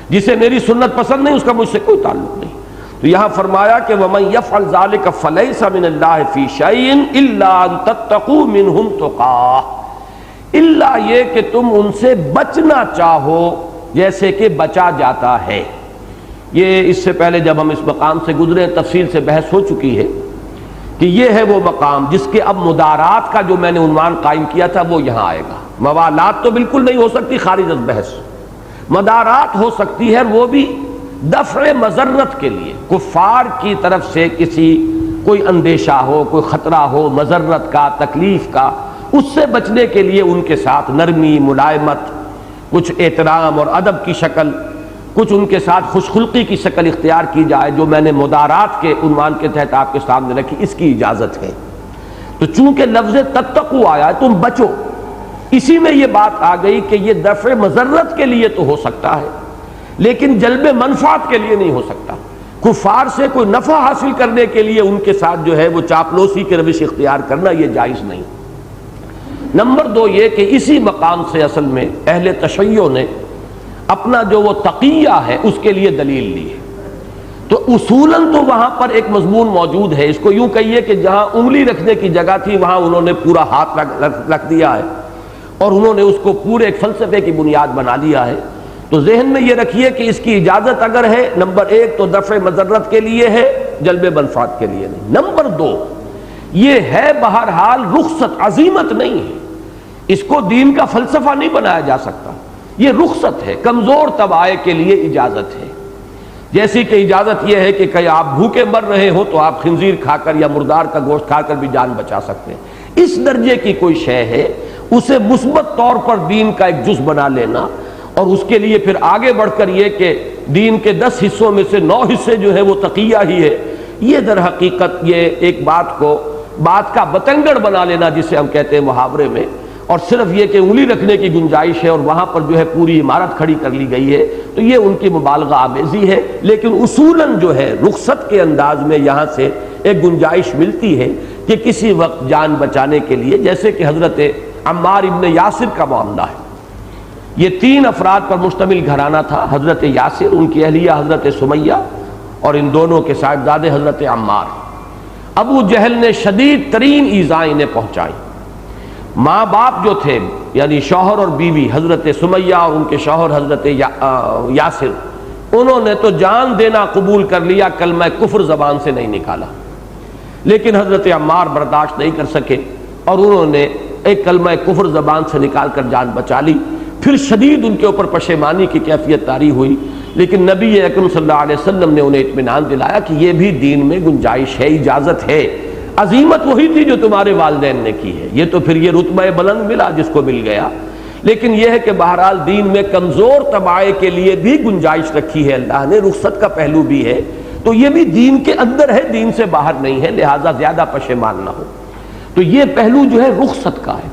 جسے میری سنت پسند نہیں اس کا مجھ سے کوئی تعلق نہیں۔ تو یہاں فرمایا کہ وَمَن يَفْعَلْ ذَلِكَ فَلَيْسَ مِنَ اللَّهِ فِي شَيْءٍ إِلَّا أَن تَتَّقُوا مِنْهُمْ تُقَاةً، الا یہ کہ تم ان سے بچنا چاہو جیسے کہ بچا جاتا ہے۔ یہ اس سے پہلے جب ہم اس مقام سے گزرے تفصیل سے بحث ہو چکی ہے کہ یہ ہے وہ مقام جس کے اب مدارات کا جو میں نے عنوان قائم کیا تھا وہ یہاں آئے گا۔ موالات تو بالکل نہیں ہو سکتی، خارج از بحث، مدارات ہو سکتی ہے، وہ بھی دفع مضرت کے لیے، کفار کی طرف سے کسی کوئی اندیشہ ہو، کوئی خطرہ ہو مضرت کا، تکلیف کا، اس سے بچنے کے لیے ان کے ساتھ نرمی، ملائمت، کچھ احترام اور ادب کی شکل، کچھ ان کے ساتھ خوش خلقی کی شکل اختیار کی جائے، جو میں نے مدارات کے عنوان کے تحت آپ کے سامنے رکھی، اس کی اجازت ہے۔ تو چونکہ لفظ تتقو آیا ہے، تم بچو، اسی میں یہ بات آ گئی کہ یہ دفع مضرت کے لیے تو ہو سکتا ہے لیکن جلب منفعت کے لیے نہیں ہو سکتا۔ کفار سے کوئی نفع حاصل کرنے کے لیے ان کے ساتھ جو ہے وہ چاپلوسی کی روش اختیار کرنا یہ جائز نہیں۔ نمبر 2 یہ کہ اسی مقام سے اصل میں اہل تشیع نے اپنا جو وہ تقیہ ہے اس کے لیے دلیل لی ہے۔ تو اصولاً تو وہاں پر ایک مضمون موجود ہے، اس کو یوں کہیے کہ جہاں انگلی رکھنے کی جگہ تھی وہاں انہوں نے پورا ہاتھ رکھ دیا ہے اور انہوں نے اس کو پورے ایک فلسفے کی بنیاد بنا لیا ہے۔ تو ذہن میں یہ رکھیے کہ اس کی اجازت اگر ہے، نمبر 1 تو دفع مضرت کے لیے ہے، جلب منفعت کے لیے نہیں۔ نمبر 2 یہ ہے بہرحال رخصت، عزیمت نہیں ہے، اس کو دین کا فلسفہ نہیں بنایا جا سکتا، یہ رخصت ہے، کمزور طبائع کے لیے اجازت ہے۔ جیسی کہ اجازت یہ ہے کہ کہیں آپ بھوکے مر رہے ہو تو آپ خنزیر کھا کر یا مردار کا گوشت کھا کر بھی جان بچا سکتے ہیں، اس درجے کی کوئی شے ہے، اسے مثبت طور پر دین کا ایک جز بنا لینا اور اس کے لیے پھر آگے بڑھ کر یہ کہ دین کے 10 حصوں میں سے 9 حصے جو ہے وہ تقیہ ہی ہے، یہ در حقیقت یہ ایک بات کا بتنگڑ بنا لینا جسے ہم کہتے ہیں محاورے میں، اور صرف یہ کہ انگلی رکھنے کی گنجائش ہے اور وہاں پر جو ہے پوری عمارت کھڑی کر لی گئی ہے، تو یہ ان کی مبالغہ آمیزی ہے۔ لیکن اصولاً جو ہے رخصت کے انداز میں یہاں سے ایک گنجائش ملتی ہے کہ کسی وقت جان بچانے کے لیے، جیسے کہ حضرت عمار ابن یاسر کا معاملہ ہے۔ یہ 3 افراد پر مشتمل گھرانہ تھا، حضرت یاسر، ان کی اہلیہ حضرت سمیہ اور ان دونوں کے صاحبزادے حضرت عمار۔ ابو جہل نے شدید ترین ایذائیں انہیں پہنچائی۔ ماں باپ جو تھے یعنی شوہر اور بیوی حضرت سمیہ اور ان کے شوہر حضرت یاسر، انہوں نے تو جان دینا قبول کر لیا، کلمہ کفر زبان سے نہیں نکالا، لیکن حضرت عمار برداشت نہیں کر سکے اور انہوں نے ایک کلمہ کفر زبان سے نکال کر جان بچا لی۔ پھر شدید ان کے اوپر پشیمانی کی کیفیت طاری ہوئی، لیکن نبی اکرم صلی اللہ علیہ وسلم نے انہیں اطمینان دلایا کہ یہ بھی دین میں گنجائش ہے، اجازت ہے، عزیمت وہی تھی جو تمہارے والدین نے کی ہے، یہ تو پھر یہ رتبہ بلند ملا جس کو مل گیا، لیکن یہ ہے کہ بہرحال دین میں کمزور طبقے کے لیے بھی گنجائش رکھی ہے اللہ نے، رخصت کا پہلو بھی ہے، تو یہ بھی دین کے اندر ہے، دین سے باہر نہیں ہے، لہذا زیادہ پشیمان نہ ہو۔ تو یہ پہلو جو ہے رخصت کا ہے،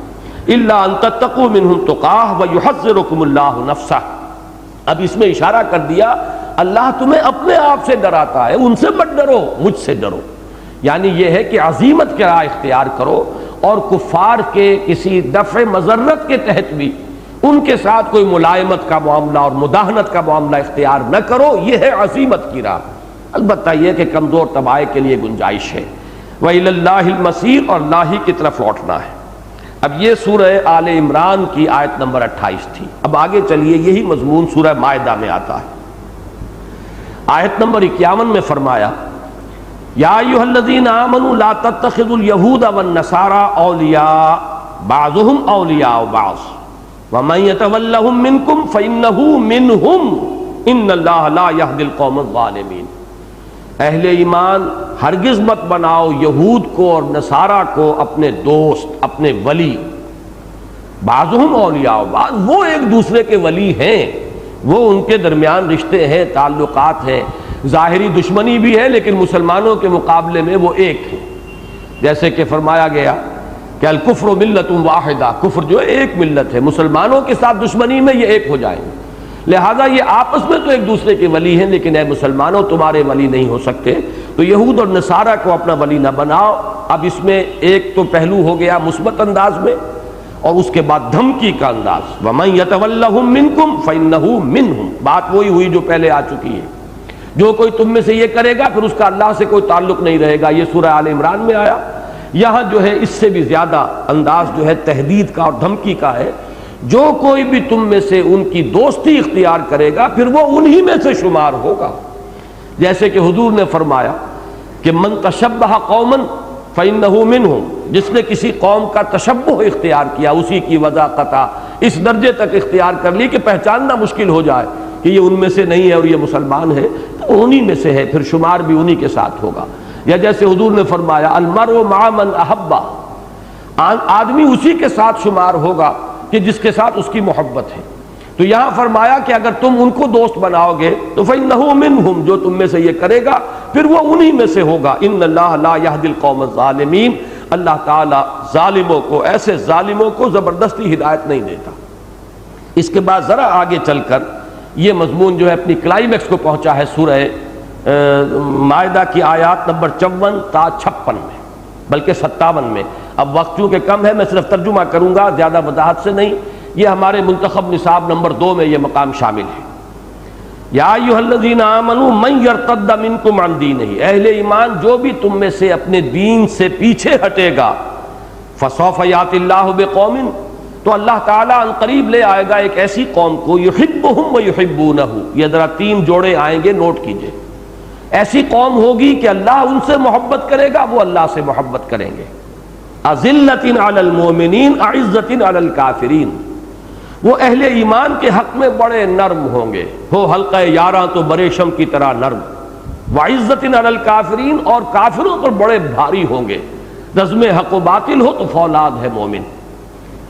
الا ان تتقوا منهم تقاه ويحذركم الله نفسه۔ اب اس میں اشارہ کر دیا اللہ تمہیں اپنے آپ سے ڈراتا ہے، ان سے مت ڈرو، مجھ سے ڈرو، یعنی یہ ہے کہ عزیمت کی راہ اختیار کرو اور کفار کے کسی دفع مضرت کے تحت بھی ان کے ساتھ کوئی ملائمت کا معاملہ اور مداہنت کا معاملہ اختیار نہ کرو، یہ ہے عزیمت کی راہ۔ البتہ یہ کہ کمزور طبقے کے لیے گنجائش ہے۔ وَإِلَى اللَّهِ الْمَصِيرُ، اور اللہ ہی کی طرف لوٹنا ہے۔ اب یہ سورہ آل عمران کی آیت نمبر 28 تھی۔ اب آگے چلیے، یہی مضمون سورہ مائدہ میں آتا ہے۔ آیت نمبر 51 میں فرمایا یا ایھا الذین آمنوا لا تتخذوا اليہود والنصارى اولیاء بعضهم اولیاء بعض ومن يتولهم منکم فإنہ منہم ان اللہ لا یہدی القوم الظالمین۔ اہل ایمان ہرگز مت بناؤ یہود کو اور نصارہ کو اپنے دوست، اپنے ولی۔ بعضهم اولیاء بعض، وہ ایک دوسرے کے ولی ہیں، وہ ان کے درمیان رشتے ہیں، تعلقات ہیں، ظاہری دشمنی بھی ہے لیکن مسلمانوں کے مقابلے میں وہ ایک ہیں۔ جیسے کہ فرمایا گیا کہ الکفر ملت واحدہ، کفر جو ایک ملت ہے، مسلمانوں کے ساتھ دشمنی میں یہ ایک ہو جائیں گے، لہذا یہ آپس میں تو ایک دوسرے کے ولی ہیں لیکن اے مسلمانوں تمہارے ولی نہیں ہو سکتے، تو یہود اور نصارہ کو اپنا ولی نہ بناؤ۔ اب اس میں ایک تو پہلو ہو گیا مثبت انداز میں، اور اس کے بعد دھمکی کا انداز، وَمَن يَتَوَلَّهُم مِّنكُمْ فَإِنَّهُ مِنْهُمْ، بات وہی ہوئی جو پہلے آ چکی ہے، جو کوئی تم میں سے یہ کرے گا پھر اس کا اللہ سے کوئی تعلق نہیں رہے گا۔ یہ سورہ آل عمران میں آیا۔ یہاں جو ہے اس سے بھی زیادہ انداز جو ہے تہدید کا اور دھمکی کا ہے، جو کوئی بھی تم میں سے ان کی دوستی اختیار کرے گا پھر وہ انہی میں سے شمار ہوگا۔ جیسے کہ حضور نے فرمایا کہ من تشبہ قوما فإنہ منہم، جس نے کسی قوم کا تشبہ اختیار کیا، اسی کی وضاحت اس درجے تک اختیار کر لی کہ پہچاننا مشکل ہو جائے کہ یہ ان میں سے نہیں ہے اور یہ مسلمان ہے، تو انہی میں سے ہے، پھر شمار بھی انہی کے ساتھ ہوگا۔ یا جیسے حضور نے فرمایا المرء مع من احب، آدمی اسی کے ساتھ شمار ہوگا کہ جس کے ساتھ اس کی محبت ہے۔ تو یہاں فرمایا کہ اگر تم ان کو دوست بناؤ گے تو فإنہ منہم، جو تم میں سے یہ کرے گا پھر وہ انہی میں سے ہوگا۔ ان اللہ لا یہدی القوم الظالمین، اللہ تعالی ظالموں کو، ایسے ظالموں کو زبردستی ہدایت نہیں دیتا۔ اس کے بعد ذرا آگے چل کر یہ مضمون جو ہے اپنی کلائمیکس کو پہنچا ہے سورہ مائدہ کی آیات نمبر 54 تا 56 میں، بلکہ 57 میں۔ اب وقت چونکہ کم ہے میں صرف ترجمہ کروں گا، زیادہ وضاحت سے نہیں۔ یہ ہمارے منتخب نصاب نمبر 2 میں یہ مقام شامل ہے۔ یا ایھا الذین آمنوا من یرتد منکم عن دینہ، اہل ایمان جو بھی تم میں سے اپنے دین سے پیچھے ہٹے گا، فسوف یأتی اللہ بقوم، تو اللہ تعالیٰ ان قریب لے آئے گا ایک ایسی قوم کو، یحبہم ویحبونہ، یہ ذرا 3 جوڑے آئیں گے، نوٹ کیجئے۔ ایسی قوم ہوگی کہ اللہ ان سے محبت کرے گا، وہ اللہ سے محبت کریں گے۔ اذلۃ علی المؤمنین اعزۃ علی الکافرین، وہ اہل ایمان کے حق میں بڑے نرم ہوں گے، ہو حلقہ یاراں تو بریشم کی طرح نرم، وعزۃ علی الکافرین، اور کافروں پر بڑے بھاری ہوں گے۔ رزم حق و باطل ہو تو فولاد ہے مومن۔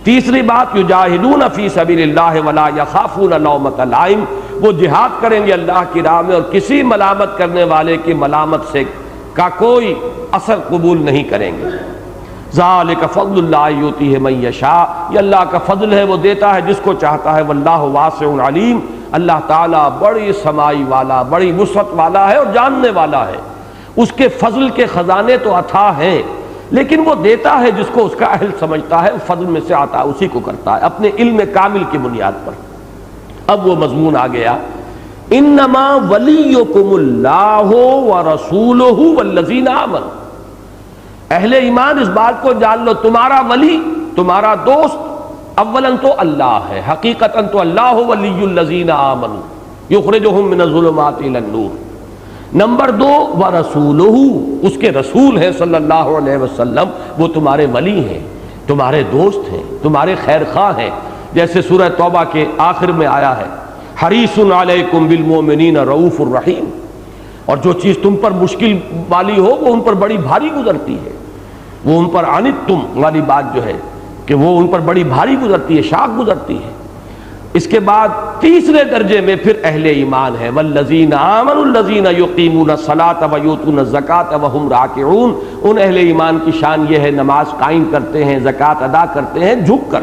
تیسری بات، یجاہدون فی سبیل اللہ ولا یخافون لومۃ لائم، وہ جہاد کریں گے اللہ کی راہ میں اور کسی ملامت کرنے والے کی ملامت سے کا کوئی اثر قبول نہیں کریں گے۔ ذالک فضل اللہ یؤتیہ من یشاء، یہ اللہ کا فضل ہے، وہ دیتا ہے جس کو چاہتا ہے، واللہ واسع علیم، اللہ تعالیٰ بڑی سمائی والا، بڑی وسعت والا ہے اور جاننے والا ہے۔ اس کے فضل کے خزانے تو عطا ہیں لیکن وہ دیتا ہے جس کو اس کا اہل سمجھتا ہے، فضل میں سے عطا اسی کو کرتا ہے اپنے علم کامل کی بنیاد پر۔ اب وہ مضمون آ گیا انما ولیکم اللہ ورسولہ والذین آمنوا، اہل ایمان اس بات کو جان لو، تمہارا ولی، تمہارا دوست اولاً تو اللہ ہے، حقیقتاً تو اللہ ولی الذین آمنوا یخرجہم من الظلمات الی النور۔ نمبر دو، ورسولہ، اس کے رسول ہیں صلی اللہ علیہ وسلم، وہ تمہارے ولی ہیں، تمہارے دوست ہیں، تمہارے خیر خواہ ہیں، جیسے سورہ توبہ کے آخر میں آیا ہے حریص علیکم بالمؤمنین رؤوف الرحیم، اور جو چیز تم پر مشکل والی ہو وہ ان پر بڑی بھاری گزرتی ہے، وہ ان پر عنتم والی بات جو ہے کہ وہ ان پر بڑی بھاری گزرتی ہے، شاق گزرتی ہے۔ اس کے بعد تیسرے درجے میں پھر اہل ایمان ہے، والذین آمنوا الذین یقیمون الصلاۃ ویؤتون الزکاۃ وہم راکعون، ان اہل ایمان کی شان یہ ہے نماز قائم کرتے ہیں، زکوٰۃ ادا کرتے ہیں جھک کر۔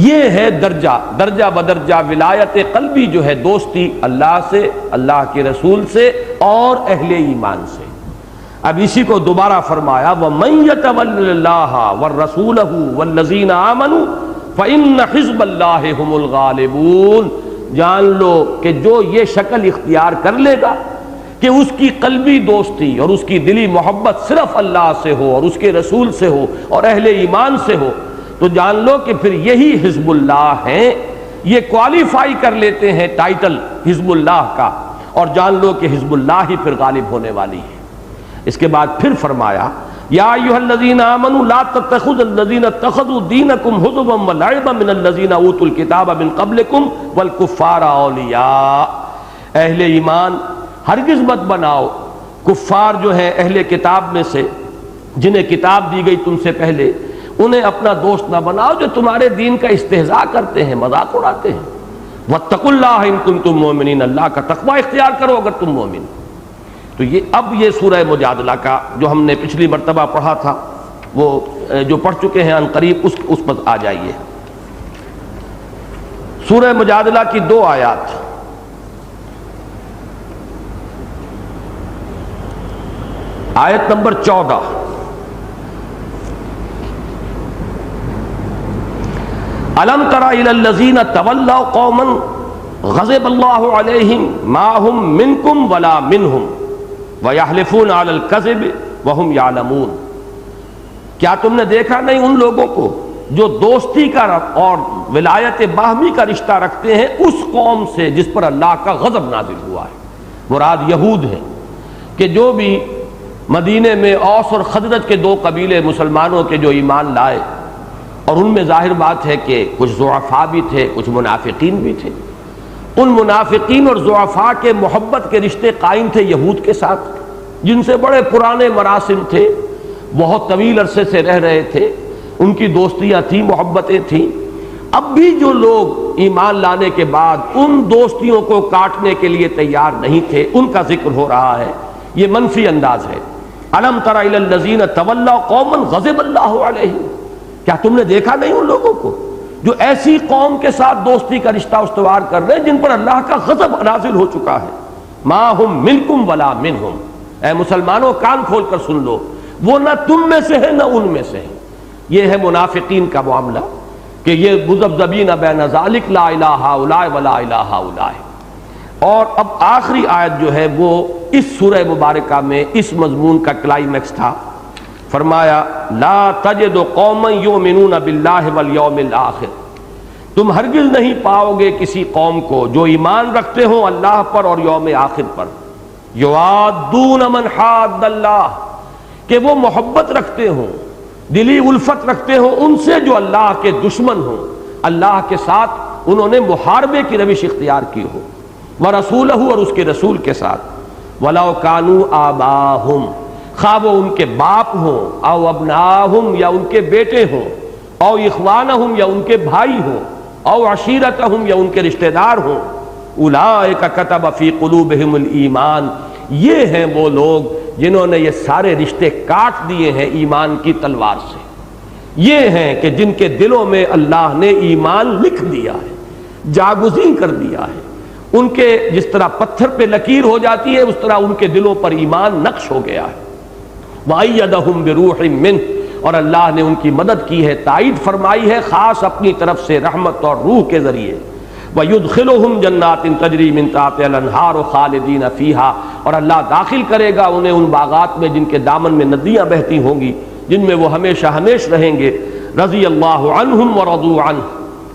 یہ ہے درجہ بدرجہ ولایت قلبی جو ہے، دوستی اللہ سے، اللہ کے رسول سے اور اہل ایمان سے۔ اب اسی کو دوبارہ فرمایا وَمَن يَتَوَلَّ اللَّهَ وَالرَّسُولَهُ وَالَّذِينَ آمَنُوا فَإِنَّ حِزْبَ اللَّهِ هُمُ الْغَالِبُونَ، جان لو کہ جو یہ شکل اختیار کر لے گا کہ اس کی قلبی دوستی اور اس کی دلی محبت صرف اللہ سے ہو اور اس کے رسول سے ہو اور اہل ایمان سے ہو، تو جان لو کہ پھر یہی حزب اللہ ہیں، یہ کوالیفائی کر لیتے ہیں ٹائٹل حزب اللہ کا، اور جان لو کہ حزب اللہ ہی پھر غالب ہونے والی ہے۔ اس کے بعد پھر فرمایا یا ایھا الذین آمنوا لا تتخذوا الذین اتخذوا دینکم ہزوا ولعبا من الذین اوتوا الکتاب من قبلکم والکفار اولیاء، اہل ایمان ہرگز مت بناؤ کفار جو ہیں اہل کتاب میں سے، جنہیں کتاب دی گئی تم سے پہلے، انہیں اپنا دوست نہ بناؤ جو تمہارے دین کا استہزاء کرتے ہیں، مذاق اڑاتے ہیں۔ واتقوا اللہ ان کنتم مؤمنین، اللہ کا تقوی اختیار کرو اگر تم مومن۔ تو یہ سورہ مجادلہ کا جو ہم نے پچھلی مرتبہ پڑھا تھا، وہ جو پڑھ چکے ہیں عنقریب اس پر آ جائیے۔ سورہ مجادلہ کی 2 آیات، آیت نمبر 14، الم تر الی الذین تولوا قوما غضب اللہ علیہم ما هم منکم ولا منہم ویحلفون علی الکذب وہم یعلمون، کیا تم نے دیکھا نہیں ان لوگوں کو جو دوستی کا اور ولایت باہمی کا رشتہ رکھتے ہیں اس قوم سے جس پر اللہ کا غضب نازل ہوا ہے، مراد یہود ہیں، کہ جو بھی مدینے میں اوس اور خزرج کے 2 قبیلے مسلمانوں کے جو ایمان لائے، اور ان میں ظاہر بات ہے کہ کچھ ضعفاء بھی تھے، کچھ منافقین بھی تھے، ان منافقین اور ضعفاء کے محبت کے رشتے قائم تھے یہود کے ساتھ، جن سے بڑے پرانے مراسم تھے، بہت طویل عرصے سے رہ رہے تھے، ان کی دوستیاں تھیں، محبتیں تھیں۔ اب بھی جو لوگ ایمان لانے کے بعد ان دوستیوں کو کاٹنے کے لیے تیار نہیں تھے، ان کا ذکر ہو رہا ہے، یہ منفی انداز ہے۔ الم تر الی الذین تولوا قوما غضب اللہ علیہم، کیا تم نے دیکھا نہیں ان لوگوں کو جو ایسی قوم کے ساتھ دوستی کا رشتہ استوار کر رہے ہیں جن پر اللہ کا غضب نازل ہو چکا ہے؟ ما ہم منکم ولا منہم، اے مسلمانوں کان کھول کر سن لو، وہ نہ تم میں سے ہے نہ ان میں سے ہے۔ یہ ہے منافقین کا معاملہ کہ یہ مذبذبین بین ذالک لا الہ ہؤلاء ولا الہ ہؤلاء۔ اور اب آخری آیت جو ہے وہ اس سورہ مبارکہ میں اس مضمون کا کلائمیکس تھا، فرمایا لا تجد قوما یؤمنون باللہ والیوم الآخر، تم ہرگز نہیں پاؤ گے کسی قوم کو جو ایمان رکھتے ہوں اللہ پر اور یوم آخر پر، یوادون من حاد اللہ، کہ وہ محبت رکھتے ہوں، دلی الفت رکھتے ہوں ان سے جو اللہ کے دشمن ہوں، اللہ کے ساتھ انہوں نے محاربے کی روش اختیار کی ہو، ورسولہ، اور اس کے رسول کے ساتھ، ولو کانوا آباہم، خواہ وہ ان کے باپ ہوں، او ابناہم یا ان کے بیٹے ہوں، او اخوانہم یا ان کے بھائی ہوں، او عشیرتہم یا ان کے رشتہ دار ہوں، اولئک کتب فی قلوبہم الایمان، یہ ہیں وہ لوگ جنہوں نے یہ سارے رشتے کاٹ دیے ہیں ایمان کی تلوار سے، یہ ہیں کہ جن کے دلوں میں اللہ نے ایمان لکھ دیا ہے، جاگزین کر دیا ہے، ان کے جس طرح پتھر پہ لکیر ہو جاتی ہے اس طرح ان کے دلوں پر ایمان نقش ہو گیا ہے۔ وَأَيَّدَهُمْ بِرُوحٍ مِّنْهُ، اور اللہ نے ان کی مدد کی ہے، تائید فرمائی ہے خاص اپنی طرف سے رحمت اور روح کے ذریعے۔ وَيُدْخِلُهُمْ جَنَّاتٍ تَجْرِي مِن تَحْتِهَا الْأَنْهَارُ خَالِدِينَ فِيهَا، اور اللہ داخل کرے گا انہیں ان باغات میں جن کے دامن میں ندیاں بہتی ہوں گی، جن میں وہ ہمیشہ ہمیش رہیں گے۔ رضی اللہ عنہم ورضوا عنہ،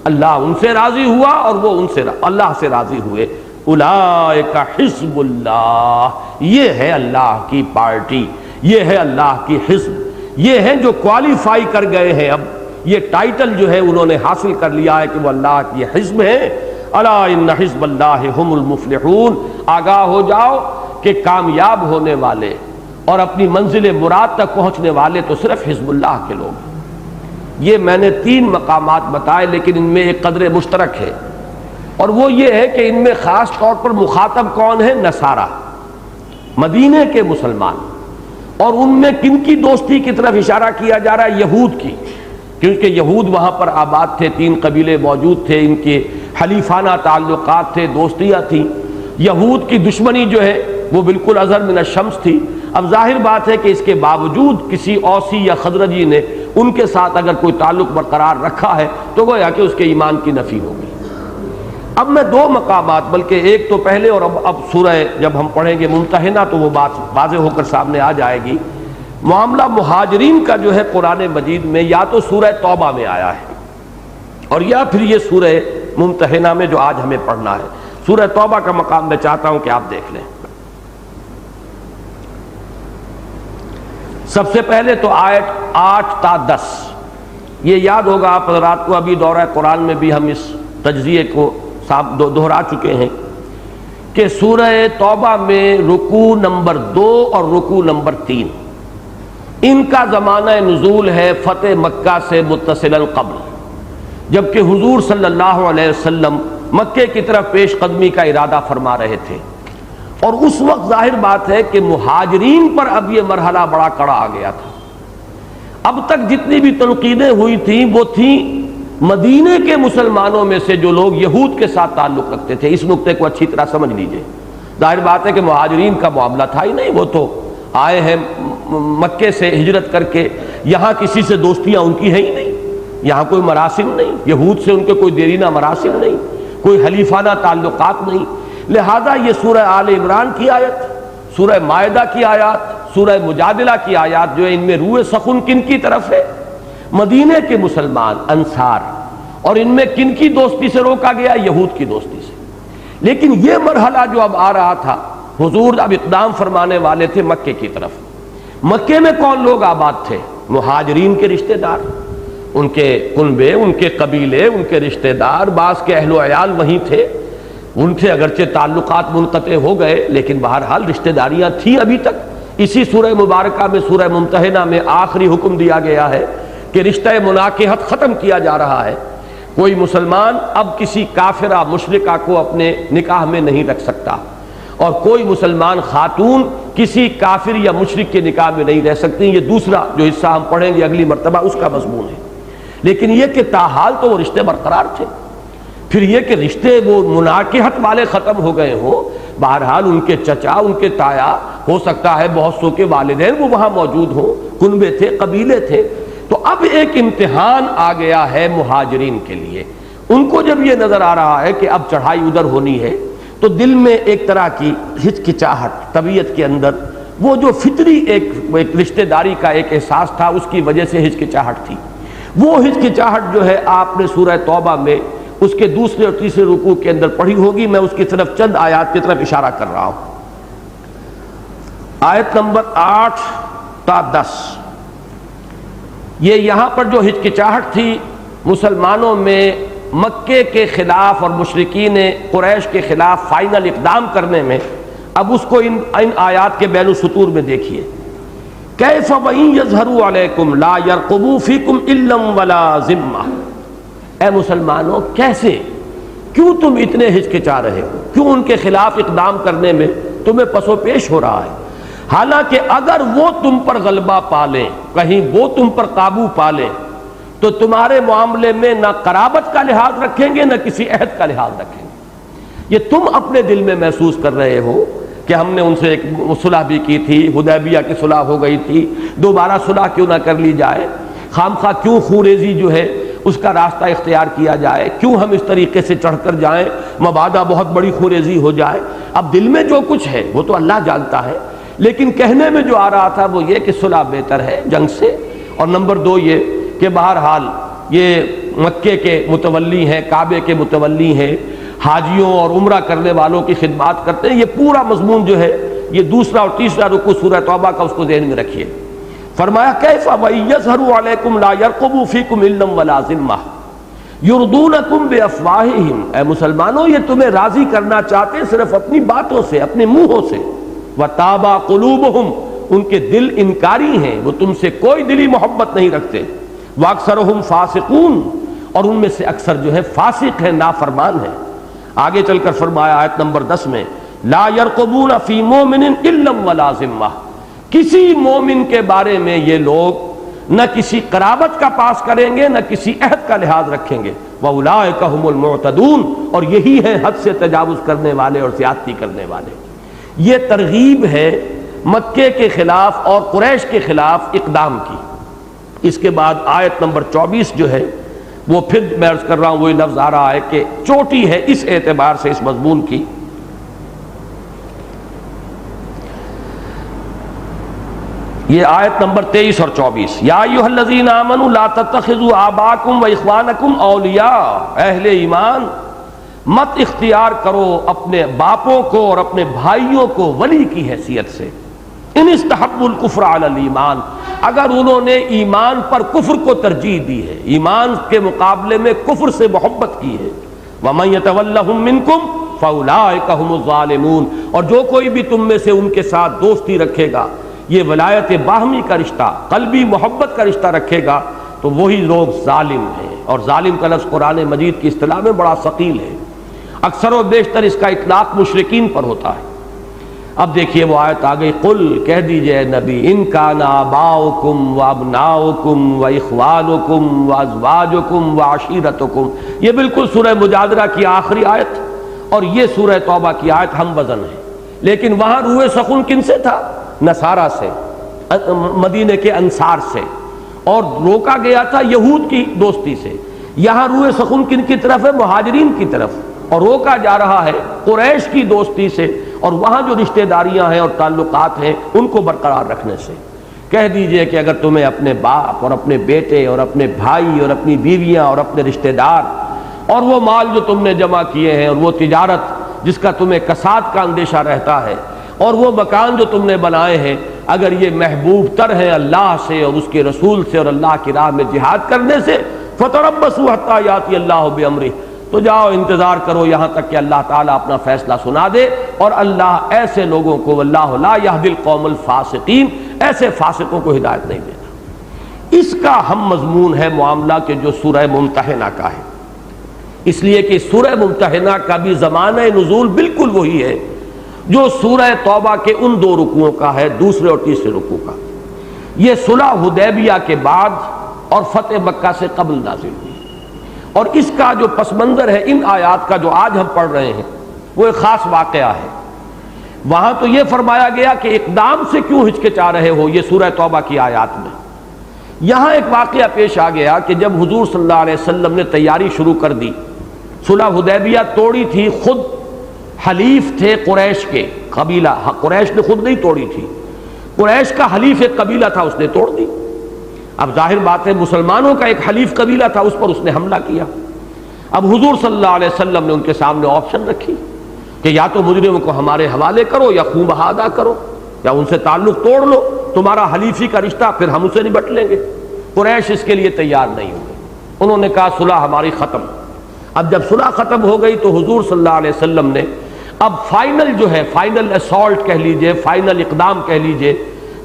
اللہ ان سے راضی ہوا اور وہ ان سے اللہ سے راضی ہوئے۔ اولئک حزب اللہ، یہ ہے اللہ کی پارٹی، یہ ہے اللہ کی حزب، یہ ہیں جو کوالیفائی کر گئے ہیں، اب یہ ٹائٹل جو ہے انہوں نے حاصل کر لیا ہے کہ وہ اللہ کی حزب ہیں۔ الا ان حزب اللہ هم المفلحون، آگاہ ہو جاؤ کہ کامیاب ہونے والے اور اپنی منزل مراد تک پہنچنے والے تو صرف حزب اللہ کے لوگ ہیں۔ یہ میں نے 3 مقامات بتائے، لیکن ان میں ایک قدر مشترک ہے، اور وہ یہ ہے کہ ان میں خاص طور پر مخاطب کون ہے؟ نصارہ، مدینے کے مسلمان، اور ان میں کن کی دوستی کی طرف اشارہ کیا جا رہا ہے؟ یہود کی، کیونکہ یہود وہاں پر آباد تھے، 3 قبیلے موجود تھے، ان کے حلیفانہ تعلقات تھے، دوستیاں تھیں۔ یہود کی دشمنی جو ہے وہ بالکل ازہر من الشمس تھی۔ اب ظاہر بات ہے کہ اس کے باوجود کسی اوسی یا خزرجی نے ان کے ساتھ اگر کوئی تعلق برقرار رکھا ہے تو گویا کہ اس کے ایمان کی نفی ہوگی۔ اب میں 2 مقامات، بلکہ ایک تو پہلے، اور اب سورہ جب ہم پڑھیں گے ممتحنہ تو وہ بات واضح ہو کر سامنے آ جائے گی۔ معاملہ مہاجرین کا جو ہے قرآن مجید میں یا تو سورہ توبہ میں آیا ہے، اور یا پھر یہ سورہ ممتحنہ میں جو آج ہمیں پڑھنا ہے۔ سورہ توبہ کا مقام میں چاہتا ہوں کہ آپ دیکھ لیں۔ سب سے پہلے تو آیت 8 تا 10، یہ یاد ہوگا آپ حضرات کو، ابھی دورہ قرآن میں بھی ہم اس تجزیے کو دہرا چکے ہیں کہ سورہ توبہ میں رکوع نمبر 2 اور رکوع نمبر 3 ان کا زمانہ نزول ہے فتح مکہ سے متصلا قبل، جبکہ حضور صلی اللہ علیہ وسلم مکے کی طرف پیش قدمی کا ارادہ فرما رہے تھے، اور اس وقت ظاہر بات ہے کہ مہاجرین پر اب یہ مرحلہ بڑا کڑا آ گیا تھا۔ اب تک جتنی بھی تنقیدیں ہوئی تھیں وہ تھیں مدینے کے مسلمانوں میں سے جو لوگ یہود کے ساتھ تعلق رکھتے تھے۔ اس نقطے کو اچھی طرح سمجھ لیجئے۔ ظاہر بات ہے کہ مہاجرین کا معاملہ تھا ہی نہیں، وہ تو آئے ہیں مکے سے ہجرت کر کے، یہاں کسی سے دوستیاں ان کی ہیں ہی نہیں، یہاں کوئی مراسم نہیں، یہود سے ان کے کوئی دیرینہ مراسم نہیں، کوئی حلیفانہ تعلقات نہیں۔ لہذا یہ سورہ آل عمران کی آیت، سورہ مائدہ کی آیات، سورہ مجادلہ کی آیات جو ہے، ان میں روح سخن کن کی طرف ہے؟ مدینے کے مسلمان انصار، اور ان میں کن کی دوستی سے روکا گیا؟ یہود کی دوستی سے۔ لیکن یہ مرحلہ جو اب آ رہا تھا، حضور اب اقدام فرمانے والے تھے مکے کی طرف۔ مکے میں کون لوگ آباد تھے؟ مہاجرین کے رشتہ دار، ان کے کنبے، ان کے قبیلے، ان کے رشتہ دار، بعض کے اہل و عیال وہیں تھے، ان سے اگرچہ تعلقات منقطع ہو گئے لیکن بہرحال رشتہ داریاں تھیں ابھی تک۔ اسی سورہ مبارکہ میں، سورہ ممتحنہ میں آخری حکم دیا گیا ہے کہ رشتہ مناکحت ختم کیا جا رہا ہے۔ کوئی مسلمان اب کسی کافرہ مشرکہ کو اپنے نکاح میں نہیں رکھ سکتا، اور کوئی مسلمان خاتون کسی کافر یا مشرک کے نکاح میں نہیں رہ سکتی۔ یہ دوسرا جو حصہ ہم پڑھیں گے اگلی مرتبہ اس کا مضمون ہے۔ لیکن یہ کہ تاحال تو وہ رشتے برقرار تھے، پھر یہ کہ رشتے وہ مناکحت والے ختم ہو گئے ہوں، بہرحال ان کے چچا، ان کے تایا، ہو سکتا ہے بہت سو کے والدین وہ وہاں موجود ہوں، کنبے تھے، قبیلے تھے۔ تو اب ایک امتحان آ گیا ہے مہاجرین کے لیے۔ ان کو جب یہ نظر آ رہا ہے کہ اب چڑھائی ادھر ہونی ہے، تو دل میں ایک طرح کی ہچکچاہٹ، طبیعت کے اندر وہ جو فطری ایک رشتہ داری کا ایک احساس تھا، اس کی وجہ سے ہچکچاہٹ تھی۔ وہ ہچکچاہٹ جو ہے آپ نے سورہ توبہ میں اس کے دوسرے اور تیسرے رکوع کے اندر پڑھی ہوگی۔ میں اس کی طرف چند آیات کی طرف اشارہ کر رہا ہوں۔ آیت نمبر 8 تا 10، یہ یہاں پر جو ہچکچاہٹ تھی مسلمانوں میں مکے کے خلاف اور مشرکین قریش کے خلاف فائنل اقدام کرنے میں، اب اس کو ان آیات کے بین السطور میں دیکھیے۔ کیف وَإِن يَظْهَرُوا عَلَيْكُمْ لَا يَرْقُبُوا فِيكُمْ إِلًّا وَلَا ذِمَّةً، اے مسلمانوں کیسے، کیوں تم اتنے ہچکچا رہے ہو، کیوں ان کے خلاف اقدام کرنے میں تمہیں پس و پیش ہو رہا ہے؟ حالانکہ اگر وہ تم پر غلبہ پالیں، کہیں وہ تم پر قابو پالیں، تو تمہارے معاملے میں نہ قرابت کا لحاظ رکھیں گے، نہ کسی عہد کا لحاظ رکھیں گے۔ یہ تم اپنے دل میں محسوس کر رہے ہو کہ ہم نے ان سے ایک صلح بھی کی تھی، حدیبیہ کی صلح ہو گئی تھی، دوبارہ صلح کیوں نہ کر لی جائے، خام خواہ کیوں خوریزی جو ہے اس کا راستہ اختیار کیا جائے، کیوں ہم اس طریقے سے چڑھ کر جائیں، مبادا بہت بڑی خوریزی ہو جائے۔ اب دل میں جو کچھ ہے وہ تو اللہ جانتا ہے، لیکن کہنے میں جو آ رہا تھا وہ یہ کہ صلح بہتر ہے جنگ سے، اور نمبر دو یہ کہ بہرحال یہ مکے کے متولی ہیں، کعبے کے متولی ہیں، حاجیوں اور عمرہ کرنے والوں کی خدمات کرتے ہیں۔ یہ پورا مضمون جو ہے یہ دوسرا اور تیسرا رکوع سورہ توبہ کا، اس کو ذہن میں رکھیے۔ فرمایا کیف وَإِن يَظْهَرُوا عَلَيْكُمْ لَا يَرْقُبُوا فِيكُمْ إِلًّا وَلَا ذِمَّةً يُرْضُونَكُمْ بِأَفْوَاهِهِمْ، اے مسلمانوں یہ تمہیں راضی کرنا چاہتے صرف اپنی باتوں سے، اپنے منہوں سے، وَتَابَ قُلُوبُهُمْ، ان کے دل انکاری ہیں، وہ تم سے کوئی دلی محبت نہیں رکھتے، وَأَكْثَرُهُمْ فَاسِقُونَ، اور ان میں سے اکثر جو ہے فاسق ہیں، نافرمان ہیں۔ آگے چل کر فرمایا آیت نمبر 10 میں لا يرقبون فی مومن الا ولا ذمہ، کسی مومن کے بارے میں یہ لوگ نہ کسی قرابت کا پاس کریں گے نہ کسی عہد کا لحاظ رکھیں گے، واولئک هم المعتدون، اور یہی ہیں حد سے تجاوز کرنے والے اور زیادتی کرنے والے۔ یہ ترغیب ہے مکے کے خلاف اور قریش کے خلاف اقدام کی۔ اس کے بعد آیت نمبر 24 جو ہے وہ پھر میں عرض کر رہا ہوں وہی لفظ آ رہا ہے کہ چوٹی ہے اس اعتبار سے اس مضمون کی۔ یہ آیت نمبر 23 اور 24، یا ایھا الذین آمنوا لا تتخذوا آباءکم واخوانکم اولیاء، اہل ایمان مت اختیار کرو اپنے باپوں کو اور اپنے بھائیوں کو ولی کی حیثیت سے، ان استحبوا الکفر علی الایمان، اگر انہوں نے ایمان پر کفر کو ترجیح دی ہے، ایمان کے مقابلے میں کفر سے محبت کی ہے، ومن یتولہم منکم فاولئک ھم الظالمون، اور جو کوئی بھی تم میں سے ان کے ساتھ دوستی رکھے گا، یہ ولایت باہمی کا رشتہ، قلبی محبت کا رشتہ رکھے گا، تو وہی لوگ ظالم ہیں۔ اور ظالم کا لفظ قرآن مجید کی اصطلاح میں بڑا ثقیل ہے، اکثر و بیشتر اس کا اطلاق مشرکین پر ہوتا ہے۔ اب دیکھیے وہ آیت آ گئی، قل کہہ دیجئے نبی، ان کان آباؤکم وابناؤکم واخوانکم وازواجکم وعشیرتکم، یہ بالکل سورہ مجادلہ کی آخری آیت اور یہ سورہ توبہ کی آیت ہم وزن ہے، لیکن وہاں روح سخن کن سے تھا؟ نصارہ سے، مدینے کے انصار سے، اور روکا گیا تھا یہود کی دوستی سے۔ یہاں روح سخن کن کی طرف ہے؟ مہاجرین کی طرف، اور روکا جا رہا ہے قریش کی دوستی سے، اور وہاں جو رشتہ داریاں ہیں اور تعلقات ہیں ان کو برقرار رکھنے سے۔ کہہ دیجئے کہ اگر تمہیں اپنے باپ اور اپنے بیٹے اور اپنے بھائی اور اپنی بیویاں اور اپنے رشتہ دار اور وہ مال جو تم نے جمع کیے ہیں اور وہ تجارت جس کا تمہیں کساد کا اندیشہ رہتا ہے اور وہ مکان جو تم نے بنائے ہیں، اگر یہ محبوب تر ہیں اللہ سے اور اس کے رسول سے اور اللہ کی راہ میں جہاد کرنے سے، فَتَرَبَّصُوا حَتَّىٰ يَأْتِيَ اللَّهُ بِأَمْرِهِ، تو جاؤ انتظار کرو یہاں تک کہ اللہ تعالیٰ اپنا فیصلہ سنا دے، اور اللہ ایسے لوگوں کو وَاللَّهُ لَا يَهْدِي الْقَوْمَ الْفَاسِقِينَ، ایسے فاسقوں کو ہدایت نہیں دیتا۔ اس کا ہم مضمون ہے معاملہ کہ جو سورہ ممتحنہ کا ہے، اس لیے کہ سورہ ممتحنہ کا بھی زمانہ نزول بالکل وہی ہے جو سورہ توبہ کے ان دو رکوعوں کا ہے، دوسرے اور تیسرے رکوع کا۔ یہ صلح حدیبیہ کے بعد اور فتح مکہ سے قبل نازل ہوئی، اور اس کا جو پس منظر ہے ان آیات کا جو آج ہم پڑھ رہے ہیں وہ ایک خاص واقعہ ہے۔ وہاں تو یہ فرمایا گیا کہ اقدام سے کیوں ہچکچا رہے ہو، یہ سورہ توبہ کی آیات میں۔ یہاں ایک واقعہ پیش آ گیا کہ جب حضور صلی اللہ علیہ وسلم نے تیاری شروع کر دی، صلح حدیبیہ توڑی تھی، خود حلیف تھے قریش کے قبیلہ، قریش نے خود نہیں توڑی تھی، قریش کا حلیف ایک قبیلہ تھا، اس نے توڑ دی۔ اب ظاہر بات ہے مسلمانوں کا ایک حلیف قبیلہ تھا، اس پر اس نے حملہ کیا۔ اب حضور صلی اللہ علیہ وسلم نے ان کے سامنے آپشن رکھی کہ یا تو مجرموں کو ہمارے حوالے کرو یا خون بہا ادا کرو یا ان سے تعلق توڑ لو، تمہارا حلیفی کا رشتہ پھر ہم اسے نبٹ لیں گے۔ قریش اس کے لیے تیار نہیں ہوئے، انہوں نے کہا صلح ہماری ختم۔ اب جب صلح ختم ہو گئی تو حضور صلی اللہ علیہ وسلم نے اب فائنل جو ہے، فائنل اسالٹ کہہ لیجئے، فائنل اقدام کہہ لیجئے،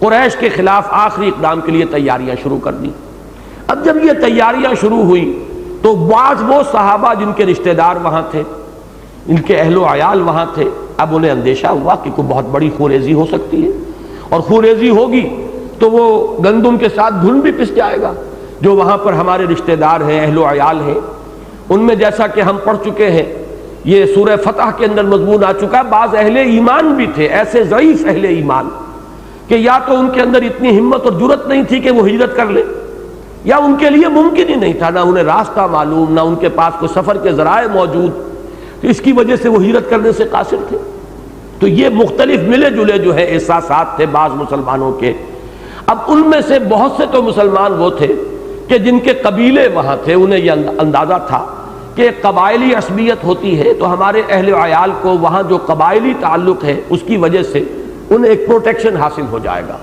قریش کے خلاف آخری اقدام کے لیے تیاریاں شروع کر دی۔ اب جب یہ تیاریاں شروع ہوئی تو بعض وہ صحابہ جن کے رشتہ دار وہاں تھے، ان کے اہل و عیال وہاں تھے، اب انہیں اندیشہ ہوا کہ کوئی بہت بڑی خوریزی ہو سکتی ہے، اور خوریزی ہوگی تو وہ گندم کے ساتھ گھن بھی پس جائے گا۔ جو وہاں پر ہمارے رشتہ دار ہیں، اہل و عیال ہیں، ان میں جیسا کہ ہم پڑھ چکے ہیں، یہ سورہ فتح کے اندر مضمون آ چکا، بعض اہل ایمان بھی تھے، ایسے ضعیف اہل ایمان کہ یا تو ان کے اندر اتنی ہمت اور جرت نہیں تھی کہ وہ ہجرت کر لیں، یا ان کے لیے ممکن ہی نہیں تھا، نہ انہیں راستہ معلوم، نہ ان کے پاس کوئی سفر کے ذرائع موجود، تو اس کی وجہ سے وہ ہجرت کرنے سے قاصر تھے۔ تو یہ مختلف ملے جلے جو ہے احساسات تھے بعض مسلمانوں کے۔ اب ان میں سے بہت سے تو مسلمان وہ تھے کہ جن کے قبیلے وہاں تھے، انہیں یہ اندازہ تھا کہ قبائلی عصبیت ہوتی ہے تو ہمارے اہل عیال کو وہاں جو قبائلی تعلق ہے اس کی وجہ سے انہیں ایک پروٹیکشن حاصل ہو جائے گا۔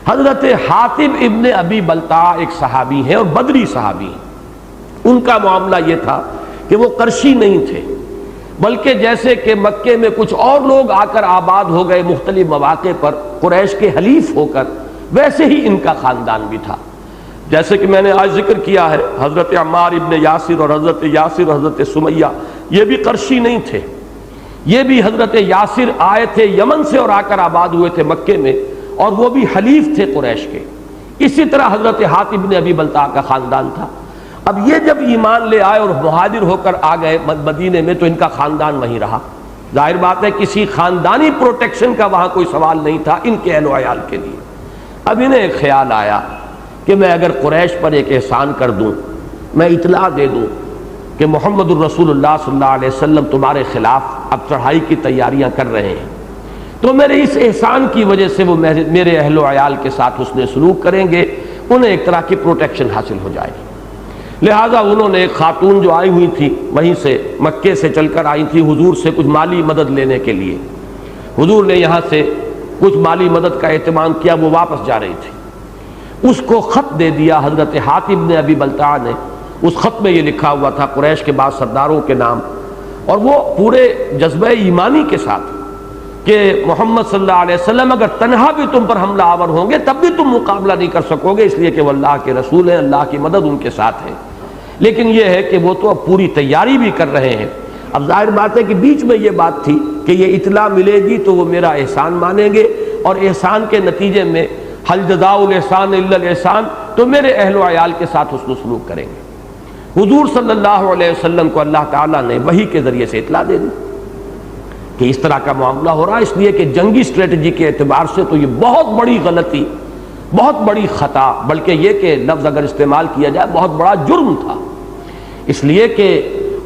حضرت حاتب ابن ابی بلتع ایک صحابی ہیں اور بدری صحابی ہیں۔ ان کا معاملہ یہ تھا کہ وہ قرشی نہیں تھے، بلکہ جیسے کہ مکے میں کچھ اور لوگ آ کر آباد ہو گئے مختلف مواقع پر قریش کے حلیف ہو کر، ویسے ہی ان کا خاندان بھی تھا۔ جیسے کہ میں نے آج ذکر کیا ہے، حضرت عمار ابن یاسر اور حضرت سمیہ یہ بھی قرشی نہیں تھے، یہ بھی حضرت یاسر آئے تھے یمن سے اور آ کر آباد ہوئے تھے مکے میں، اور وہ بھی حلیف تھے قریش کے۔ اسی طرح حضرت حاتب ابن ابی بلتع کا خاندان تھا۔ اب یہ جب ایمان لے آئے اور مہاجر ہو کر آ گئے مدینے میں تو ان کا خاندان وہیں رہا۔ ظاہر بات ہے کسی خاندانی پروٹیکشن کا وہاں کوئی سوال نہیں تھا ان کے اہل و عیال کے لیے۔ اب انہیں ایک خیال آیا کہ میں اگر قریش پر ایک احسان کر دوں، میں اطلاع دے دوں کہ محمد الرسول اللہ صلی اللہ علیہ وسلم تمہارے خلاف اب چڑھائی کی تیاریاں کر رہے ہیں، تو میرے اس احسان کی وجہ سے وہ میرے اہل و عیال کے ساتھ حسن سلوک کریں گے، انہیں ایک طرح کی پروٹیکشن حاصل ہو جائے گی۔ لہٰذا انہوں نے ایک خاتون جو آئی ہوئی تھی وہیں سے مکے سے چل کر آئی تھی حضور سے کچھ مالی مدد لینے کے لیے، حضور نے یہاں سے کچھ مالی مدد کا اہتمام کیا، وہ واپس جا رہی تھی، اس کو خط دے دیا حضرت حاتب نے ابی بلتع نے۔ اس خط میں یہ لکھا ہوا تھا قریش کے بعض سرداروں کے نام، اور وہ پورے جذبہ ایمانی کے ساتھ کہ محمد صلی اللہ علیہ وسلم اگر تنہا بھی تم پر حملہ آور ہوں گے تب بھی تم مقابلہ نہیں کر سکو گے، اس لیے کہ وہ اللہ کے رسول ہیں، اللہ کی مدد ان کے ساتھ ہے۔ لیکن یہ ہے کہ وہ تو اب پوری تیاری بھی کر رہے ہیں۔ اب ظاہر بات ہے کہ بیچ میں یہ بات تھی کہ یہ اطلاع ملے گی تو وہ میرا احسان مانیں گے، اور احسان کے نتیجے میں حل جزاء الاحسان الا الاحسان، تو میرے اہل و عیال کے ساتھ حسن سلوک کریں گے۔ حضور صلی اللہ علیہ وسلم کو اللہ تعالیٰ نے وحی کے ذریعے سے اطلاع دے دی کہ اس طرح کا معاملہ ہو رہا ہے، اس لیے کہ جنگی اسٹریٹجی کے اعتبار سے تو یہ بہت بڑی غلطی، بہت بڑی خطا، بلکہ یہ کہ لفظ اگر استعمال کیا جائے بہت بڑا جرم تھا، اس لیے کہ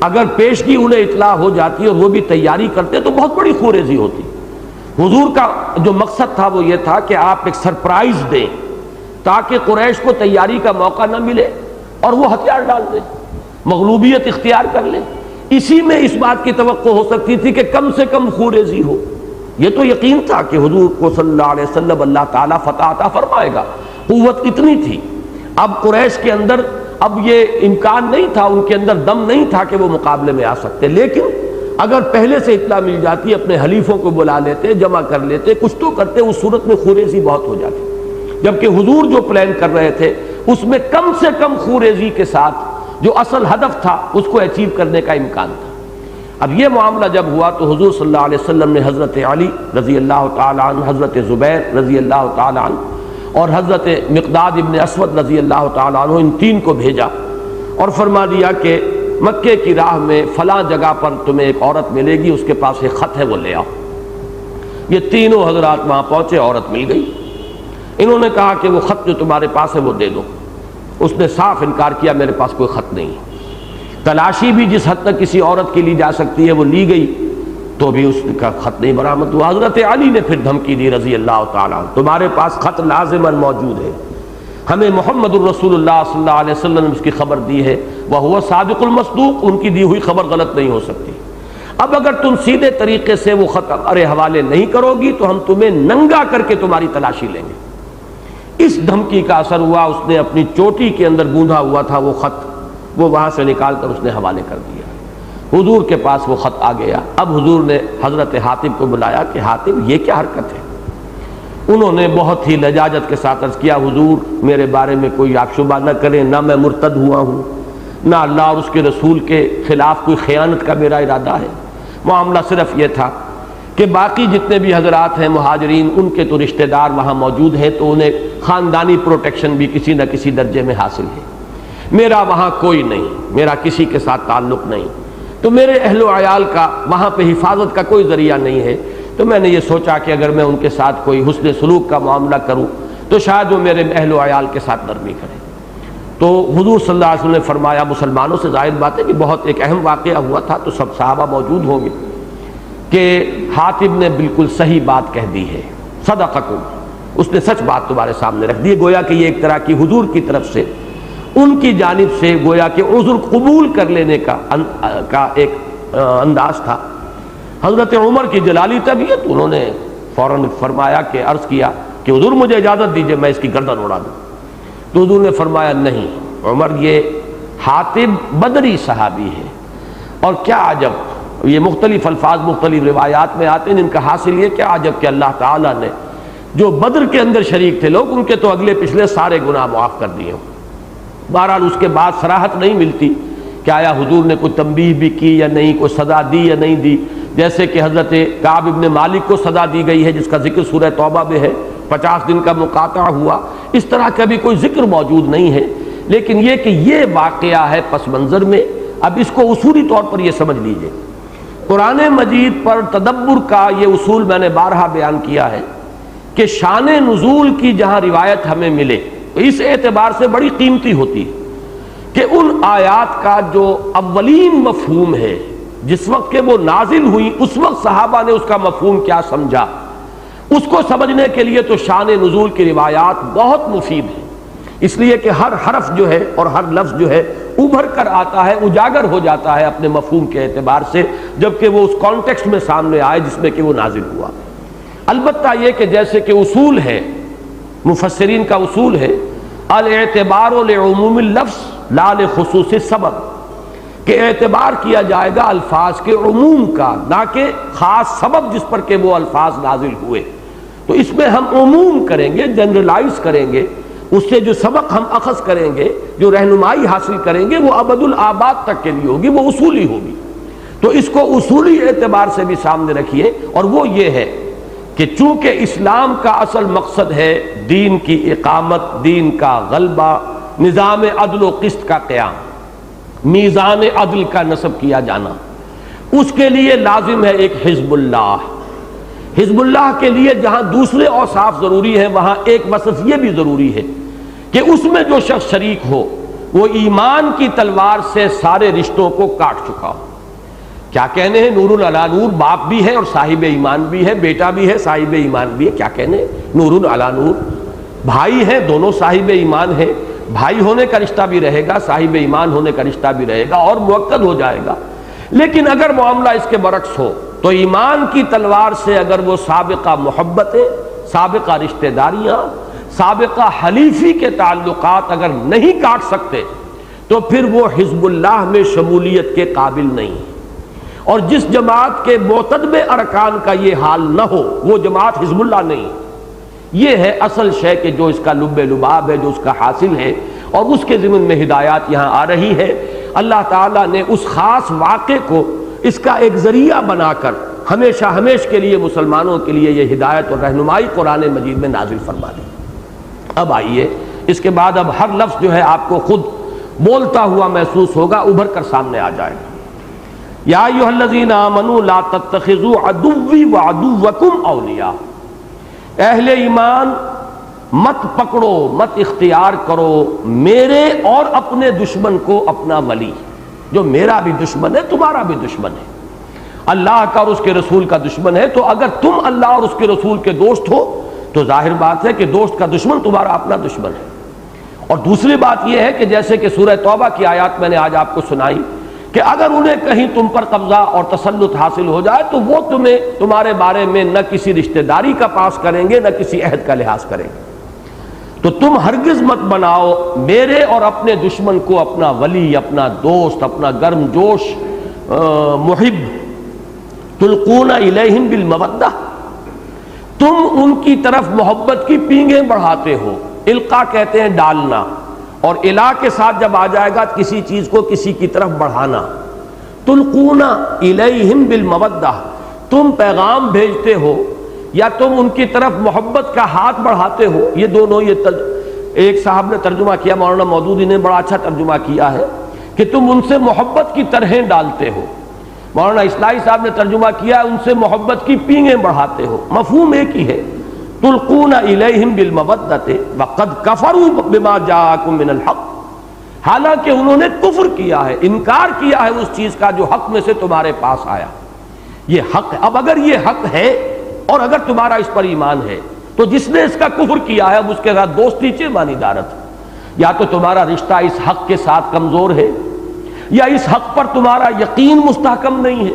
اگر پیشگی انہیں اطلاع ہو جاتی اور وہ بھی تیاری کرتے تو بہت بڑی خوریزی ہوتی۔ حضور کا جو مقصد تھا وہ یہ تھا کہ آپ ایک سرپرائز دیں تاکہ قریش کو تیاری کا موقع نہ ملے اور وہ ہتھیار ڈال دیں، مغلوبیت اختیار کر لیں۔ اسی میں اس بات کی توقع ہو سکتی تھی کہ کم سے کم خوریزی ہو۔ یہ تو یقین تھا کہ حضور کو صلی اللہ علیہ وسلم اللہ تعالیٰ فتح عطا فرمائے گا، قوت اتنی تھی۔ اب قریش کے اندر اب یہ امکان نہیں تھا، ان کے اندر دم نہیں تھا کہ وہ مقابلے میں آ سکتے، لیکن اگر پہلے سے اطلاع مل جاتی، اپنے حلیفوں کو بلا لیتے، جمع کر لیتے، کچھ تو کرتے، اس صورت میں خوریزی بہت ہو جاتی۔ جبکہ حضور جو پلان کر رہے تھے اس میں کم سے کم خوریزی کے ساتھ جو اصل ہدف تھا اس کو اچیو کرنے کا امکان تھا۔ اب یہ معاملہ جب ہوا تو حضور صلی اللہ علیہ وسلم نے حضرت علی رضی اللہ تعالیٰ عنہ، حضرت زبیر رضی اللہ تعالیٰ عنہ اور حضرت مقداد ابن اسود رضی اللہ تعالیٰ عنہ، ان تین کو بھیجا اور فرما دیا کہ مکے کی راہ میں فلاں جگہ پر تمہیں ایک عورت ملے گی، اس کے پاس ایک خط ہے، وہ لے آؤ۔ یہ تینوں حضرات وہاں پہنچے، عورت مل گئی۔ انہوں نے کہا کہ وہ خط جو تمہارے پاس ہے وہ دے دو۔ اس نے صاف انکار کیا، میرے پاس کوئی خط نہیں۔ تلاشی بھی جس حد تک کسی عورت کے لی جا سکتی ہے وہ لی گئی تو بھی اس کا خط نہیں برآمد ہوا۔ حضرت علی نے پھر دھمکی دی رضی اللہ تعالیٰ عنہ، تمہارے پاس خط لازماً موجود ہے، ہمیں محمد الرسول اللہ صلی اللہ علیہ وسلم نے اس کی خبر دی ہے، وہو صادق المصدوق، ان کی دی ہوئی خبر غلط نہیں ہو سکتی۔ اب اگر تم سیدھے طریقے سے وہ خط ہمارے حوالے نہیں کرو گی تو ہم تمہیں ننگا کر کے تمہاری تلاشی لیں گے۔ اس دھمکی کا اثر ہوا، اس نے اپنی چوٹی کے اندر گوندھا ہوا تھا وہ خط، وہ وہاں سے نکال کر اس نے حوالے کر دیا۔ حضور کے پاس وہ خط آ گیا۔ اب حضور نے حضرت حاتب کو بلایا کہ حاتب یہ کیا حرکت ہے؟ انہوں نے بہت ہی لجاجت کے ساتھ عرض کیا، حضور میرے بارے میں کوئی آپ شبہ نہ کریں، نہ میں مرتد ہوا ہوں، نہ اللہ اور اس کے رسول کے خلاف کوئی خیانت کا میرا ارادہ ہے۔ معاملہ صرف یہ تھا کہ باقی جتنے بھی حضرات ہیں مہاجرین، ان کے تو رشتہ دار وہاں موجود ہیں تو انہیں خاندانی پروٹیکشن بھی کسی نہ کسی درجے میں حاصل ہے، میرا وہاں کوئی نہیں، میرا کسی کے ساتھ تعلق نہیں، تو میرے اہل و عیال کا وہاں پہ حفاظت کا کوئی ذریعہ نہیں ہے، تو میں نے یہ سوچا کہ اگر میں ان کے ساتھ کوئی حسن سلوک کا معاملہ کروں تو شاید وہ میرے اہل و عیال کے ساتھ نرمی کریں۔ تو حضور صلی اللہ علیہ وسلم نے فرمایا، مسلمانوں سے ظاہر بات ہے کہ بہت ایک اہم واقعہ ہوا تھا تو سب صحابہ موجود ہوں گے، کہ حاتب نے بالکل صحیح بات کہہ دی ہے، صدقکم، اس نے سچ بات تمہارے سامنے رکھ دی. گویا کہ یہ ایک طرح کی حضور کی طرف سے ان کی جانب سے گویا کہ عذر قبول کر لینے کا ایک انداز تھا. حضرت عمر کی جلالی طبیعت، انہوں نے فوراً فرمایا کہ عرض کیا کہ حضور مجھے اجازت دیجئے میں اس کی گردن اڑا دوں. تو حضور نے فرمایا نہیں عمر، یہ حاتب بدری صحابی ہے. اور کیا عجب، یہ مختلف الفاظ مختلف روایات میں آتے ہیں، ان کا حاصل یہ کیا عجب کہ اللہ تعالیٰ نے جو بدر کے اندر شریک تھے لوگ، ان کے تو اگلے پچھلے سارے گناہ معاف کر دیے. بہرحال اس کے بعد صراحت نہیں ملتی کہ آیا حضور نے کوئی تنبیہ بھی کی یا نہیں، کوئی سزا دی یا نہیں دی. جیسے کہ حضرت کعب ابن مالک کو سزا دی گئی ہے جس کا ذکر سورہ توبہ میں ہے، 50 دن کا مقاطعہ ہوا، اس طرح کا بھی کوئی ذکر موجود نہیں ہے. لیکن یہ کہ یہ واقعہ ہے پس منظر میں. اب اس کو اصولی طور پر یہ سمجھ لیجئے، قرآن مجید پر تدبر کا یہ اصول میں نے بارہا بیان کیا ہے کہ شان نزول کی جہاں روایت ہمیں ملے تو اس اعتبار سے بڑی قیمتی ہوتی ہے کہ ان آیات کا جو اولین مفہوم ہے، جس وقت کہ وہ نازل ہوئی اس وقت صحابہ نے اس کا مفہوم کیا سمجھا، اس کو سمجھنے کے لیے تو شان نزول کی روایات بہت مفید ہیں. اس لیے کہ ہر حرف جو ہے اور ہر لفظ جو ہے ابھر کر آتا ہے، اجاگر ہو جاتا ہے اپنے مفہوم کے اعتبار سے، جبکہ وہ اس کانٹیکسٹ میں سامنے آئے جس میں کہ وہ نازل ہوا. البتہ یہ کہ جیسے کہ اصول ہے، مفسرین کا اصول ہے، الاعتبار لعموم اللفظ لا لخصوص السبب، کہ اعتبار کیا جائے گا الفاظ کے عموم کا، نہ کہ خاص سبب جس پر کہ وہ الفاظ نازل ہوئے. تو اس میں ہم عموم کریں گے، جنرلائز کریں گے، اس سے جو سبق ہم اخذ کریں گے، جو رہنمائی حاصل کریں گے، وہ ابد الآباد تک کے لیے ہوگی، وہ اصولی ہوگی. تو اس کو اصولی اعتبار سے بھی سامنے رکھیے، اور وہ یہ ہے کہ چونکہ اسلام کا اصل مقصد ہے دین کی اقامت، دین کا غلبہ، نظام عدل و قسط کا قیام، میزان عدل کا نصب کیا جانا، اس کے لیے لازم ہے ایک حزب اللہ. حزب اللہ کے لیے جہاں دوسرے اوصاف ضروری ہیں وہاں ایک وصف یہ بھی ضروری ہے کہ اس میں جو شخص شریک ہو وہ ایمان کی تلوار سے سارے رشتوں کو کاٹ چکا ہو. کیا کہنے ہیں، نور علی نور، باپ بھی ہے اور صاحب ایمان بھی ہے، بیٹا بھی ہے صاحب ایمان بھی ہے. کیا کہنے ہیں، نور علی نور، بھائی ہیں دونوں صاحب ایمان ہیں، بھائی ہونے کا رشتہ بھی رہے گا، صاحب ایمان ہونے کا رشتہ بھی رہے گا اور مؤکد ہو جائے گا. لیکن اگر معاملہ اس کے برعکس ہو تو ایمان کی تلوار سے اگر وہ سابقہ محبتیں، سابقہ رشتہ داریاں، سابقہ حلیفی کے تعلقات اگر نہیں کاٹ سکتے تو پھر وہ حزب اللہ میں شمولیت کے قابل نہیں. اور جس جماعت کے معتدب ارکان کا یہ حال نہ ہو وہ جماعت حزب اللہ نہیں. یہ ہے اصل شے کہ جو اس کا لب لباب ہے، جو اس کا حاصل ہے، اور اس کے ضمن میں ہدایات یہاں آ رہی ہے. اللہ تعالیٰ نے اس خاص واقعے کو اس کا ایک ذریعہ بنا کر ہمیشہ ہمیش کے لیے مسلمانوں کے لیے یہ ہدایت اور رہنمائی قرآن مجید میں نازل فرما دی. اب آئیے اس کے بعد اب ہر لفظ جو ہے آپ کو خود بولتا ہوا محسوس ہوگا، ابھر کر سامنے آ جائے گا. یا ایھا الذین آمنوا لا تتخذوا عدوی وعدوکم اولیاء، اہل ایمان مت پکڑو، مت اختیار کرو میرے اور اپنے دشمن کو اپنا ولی. جو میرا بھی دشمن ہے تمہارا بھی دشمن ہے، اللہ کا اور اس کے رسول کا دشمن ہے. تو اگر تم اللہ اور اس کے رسول کے دوست ہو تو ظاہر بات ہے کہ دوست کا دشمن تمہارا اپنا دشمن ہے. اور دوسری بات یہ ہے کہ جیسے کہ سورہ توبہ کی آیات میں نے آج آپ کو سنائی کہ اگر انہیں کہیں تم پر قبضہ اور تسلط حاصل ہو جائے تو وہ تمہارے بارے میں نہ کسی رشتہ داری کا پاس کریں گے نہ کسی عہد کا لحاظ کریں گے. تو تم ہرگز مت بناؤ میرے اور اپنے دشمن کو اپنا ولی، اپنا دوست، اپنا گرم جوش محب. تلقون الیہم بالمودہ، تم ان کی طرف محبت کی پینگیں بڑھاتے ہو. القا کہتے ہیں ڈالنا، اور الہ کے ساتھ جب آ جائے گا کسی چیز کو کسی کی طرف بڑھانا. تلقون الیہم بالمودہ، تم پیغام بھیجتے ہو یا تم ان کی طرف محبت کا ہاتھ بڑھاتے ہو. یہ دونوں ایک صاحب نے ترجمہ کیا، مولانا مودودی نے بڑا اچھا ترجمہ کیا ہے کہ تم ان سے محبت کی طرحیں ڈالتے ہو. مولانا اصلاحی صاحب نے ترجمہ کیا ان سے محبت کی پینگیں بڑھاتے ہو. مفہوم ایک ہی ہے، تلقون الیہم بالمودۃ وقد کفروا بما جاءکم من الحق. حالانکہ انہوں نے کفر کیا ہے، انکار کیا ہے اس چیز کا جو حق میں سے تمہارے پاس آیا۔ یہ حق ہے۔ اب اگر یہ حق ہے اور اگر تمہارا اس پر ایمان ہے تو جس نے اس کا کفر کیا ہے اب اس کے ساتھ دوستی چے مانی دارت، یا تو تمہارا رشتہ اس حق کے ساتھ کمزور ہے یا اس حق پر تمہارا یقین مستحکم نہیں ہے۔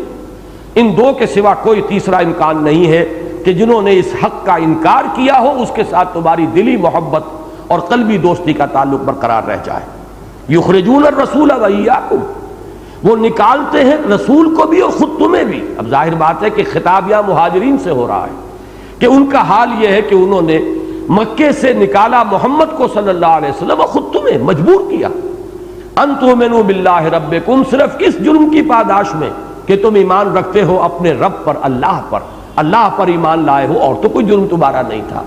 ان دو کے سوا کوئی تیسرا امکان نہیں ہے کہ جنہوں نے اس حق کا انکار کیا ہو اس کے ساتھ تمہاری دلی محبت اور قلبی دوستی کا تعلق برقرار رہ جائے۔ یخرجون الرسول وایاکم، وہ نکالتے ہیں رسول کو بھی اور خود تمہیں بھی۔ اب ظاہر بات ہے کہ خطاب یا مہاجرین سے ہو رہا ہے کہ ان کا حال یہ ہے کہ انہوں نے مکے سے نکالا محمد کو صلی اللہ علیہ وسلم اور خود تمہیں مجبور کیا ان تؤمنوا باللہ ربکم، صرف اس جرم کی پاداش میں کہ تم ایمان رکھتے ہو اپنے رب پر، اللہ پر ایمان لائے ہو، اور تو کوئی جرم تمہارا نہیں تھا۔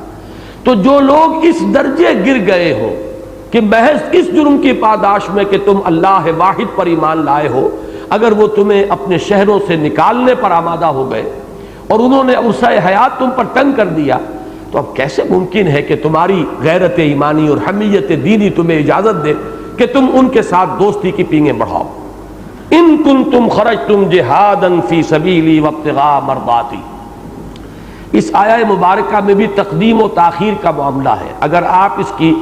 تو جو لوگ اس درجے گر گئے ہو کہ محض اس جرم کی پاداش میں کہ تم اللہ واحد پر ایمان لائے ہو، اگر وہ تمہیں اپنے شہروں سے نکالنے پر آمادہ ہو گئے اور انہوں نے عرصہ حیات تم پر تنگ کر دیا، تو اب کیسے ممکن ہے کہ تمہاری غیرت ایمانی اور حمیت دینی تمہیں اجازت دے کہ تم ان کے ساتھ دوستی کی پینگیں بڑھاؤ؟ ان کنتم خرجتم جہادا فی سبیلی وابتغاء مرضاتی۔ اس آیہ مبارکہ میں بھی تقدیم و تاخیر کا معاملہ ہے۔ اگر آپ اس کی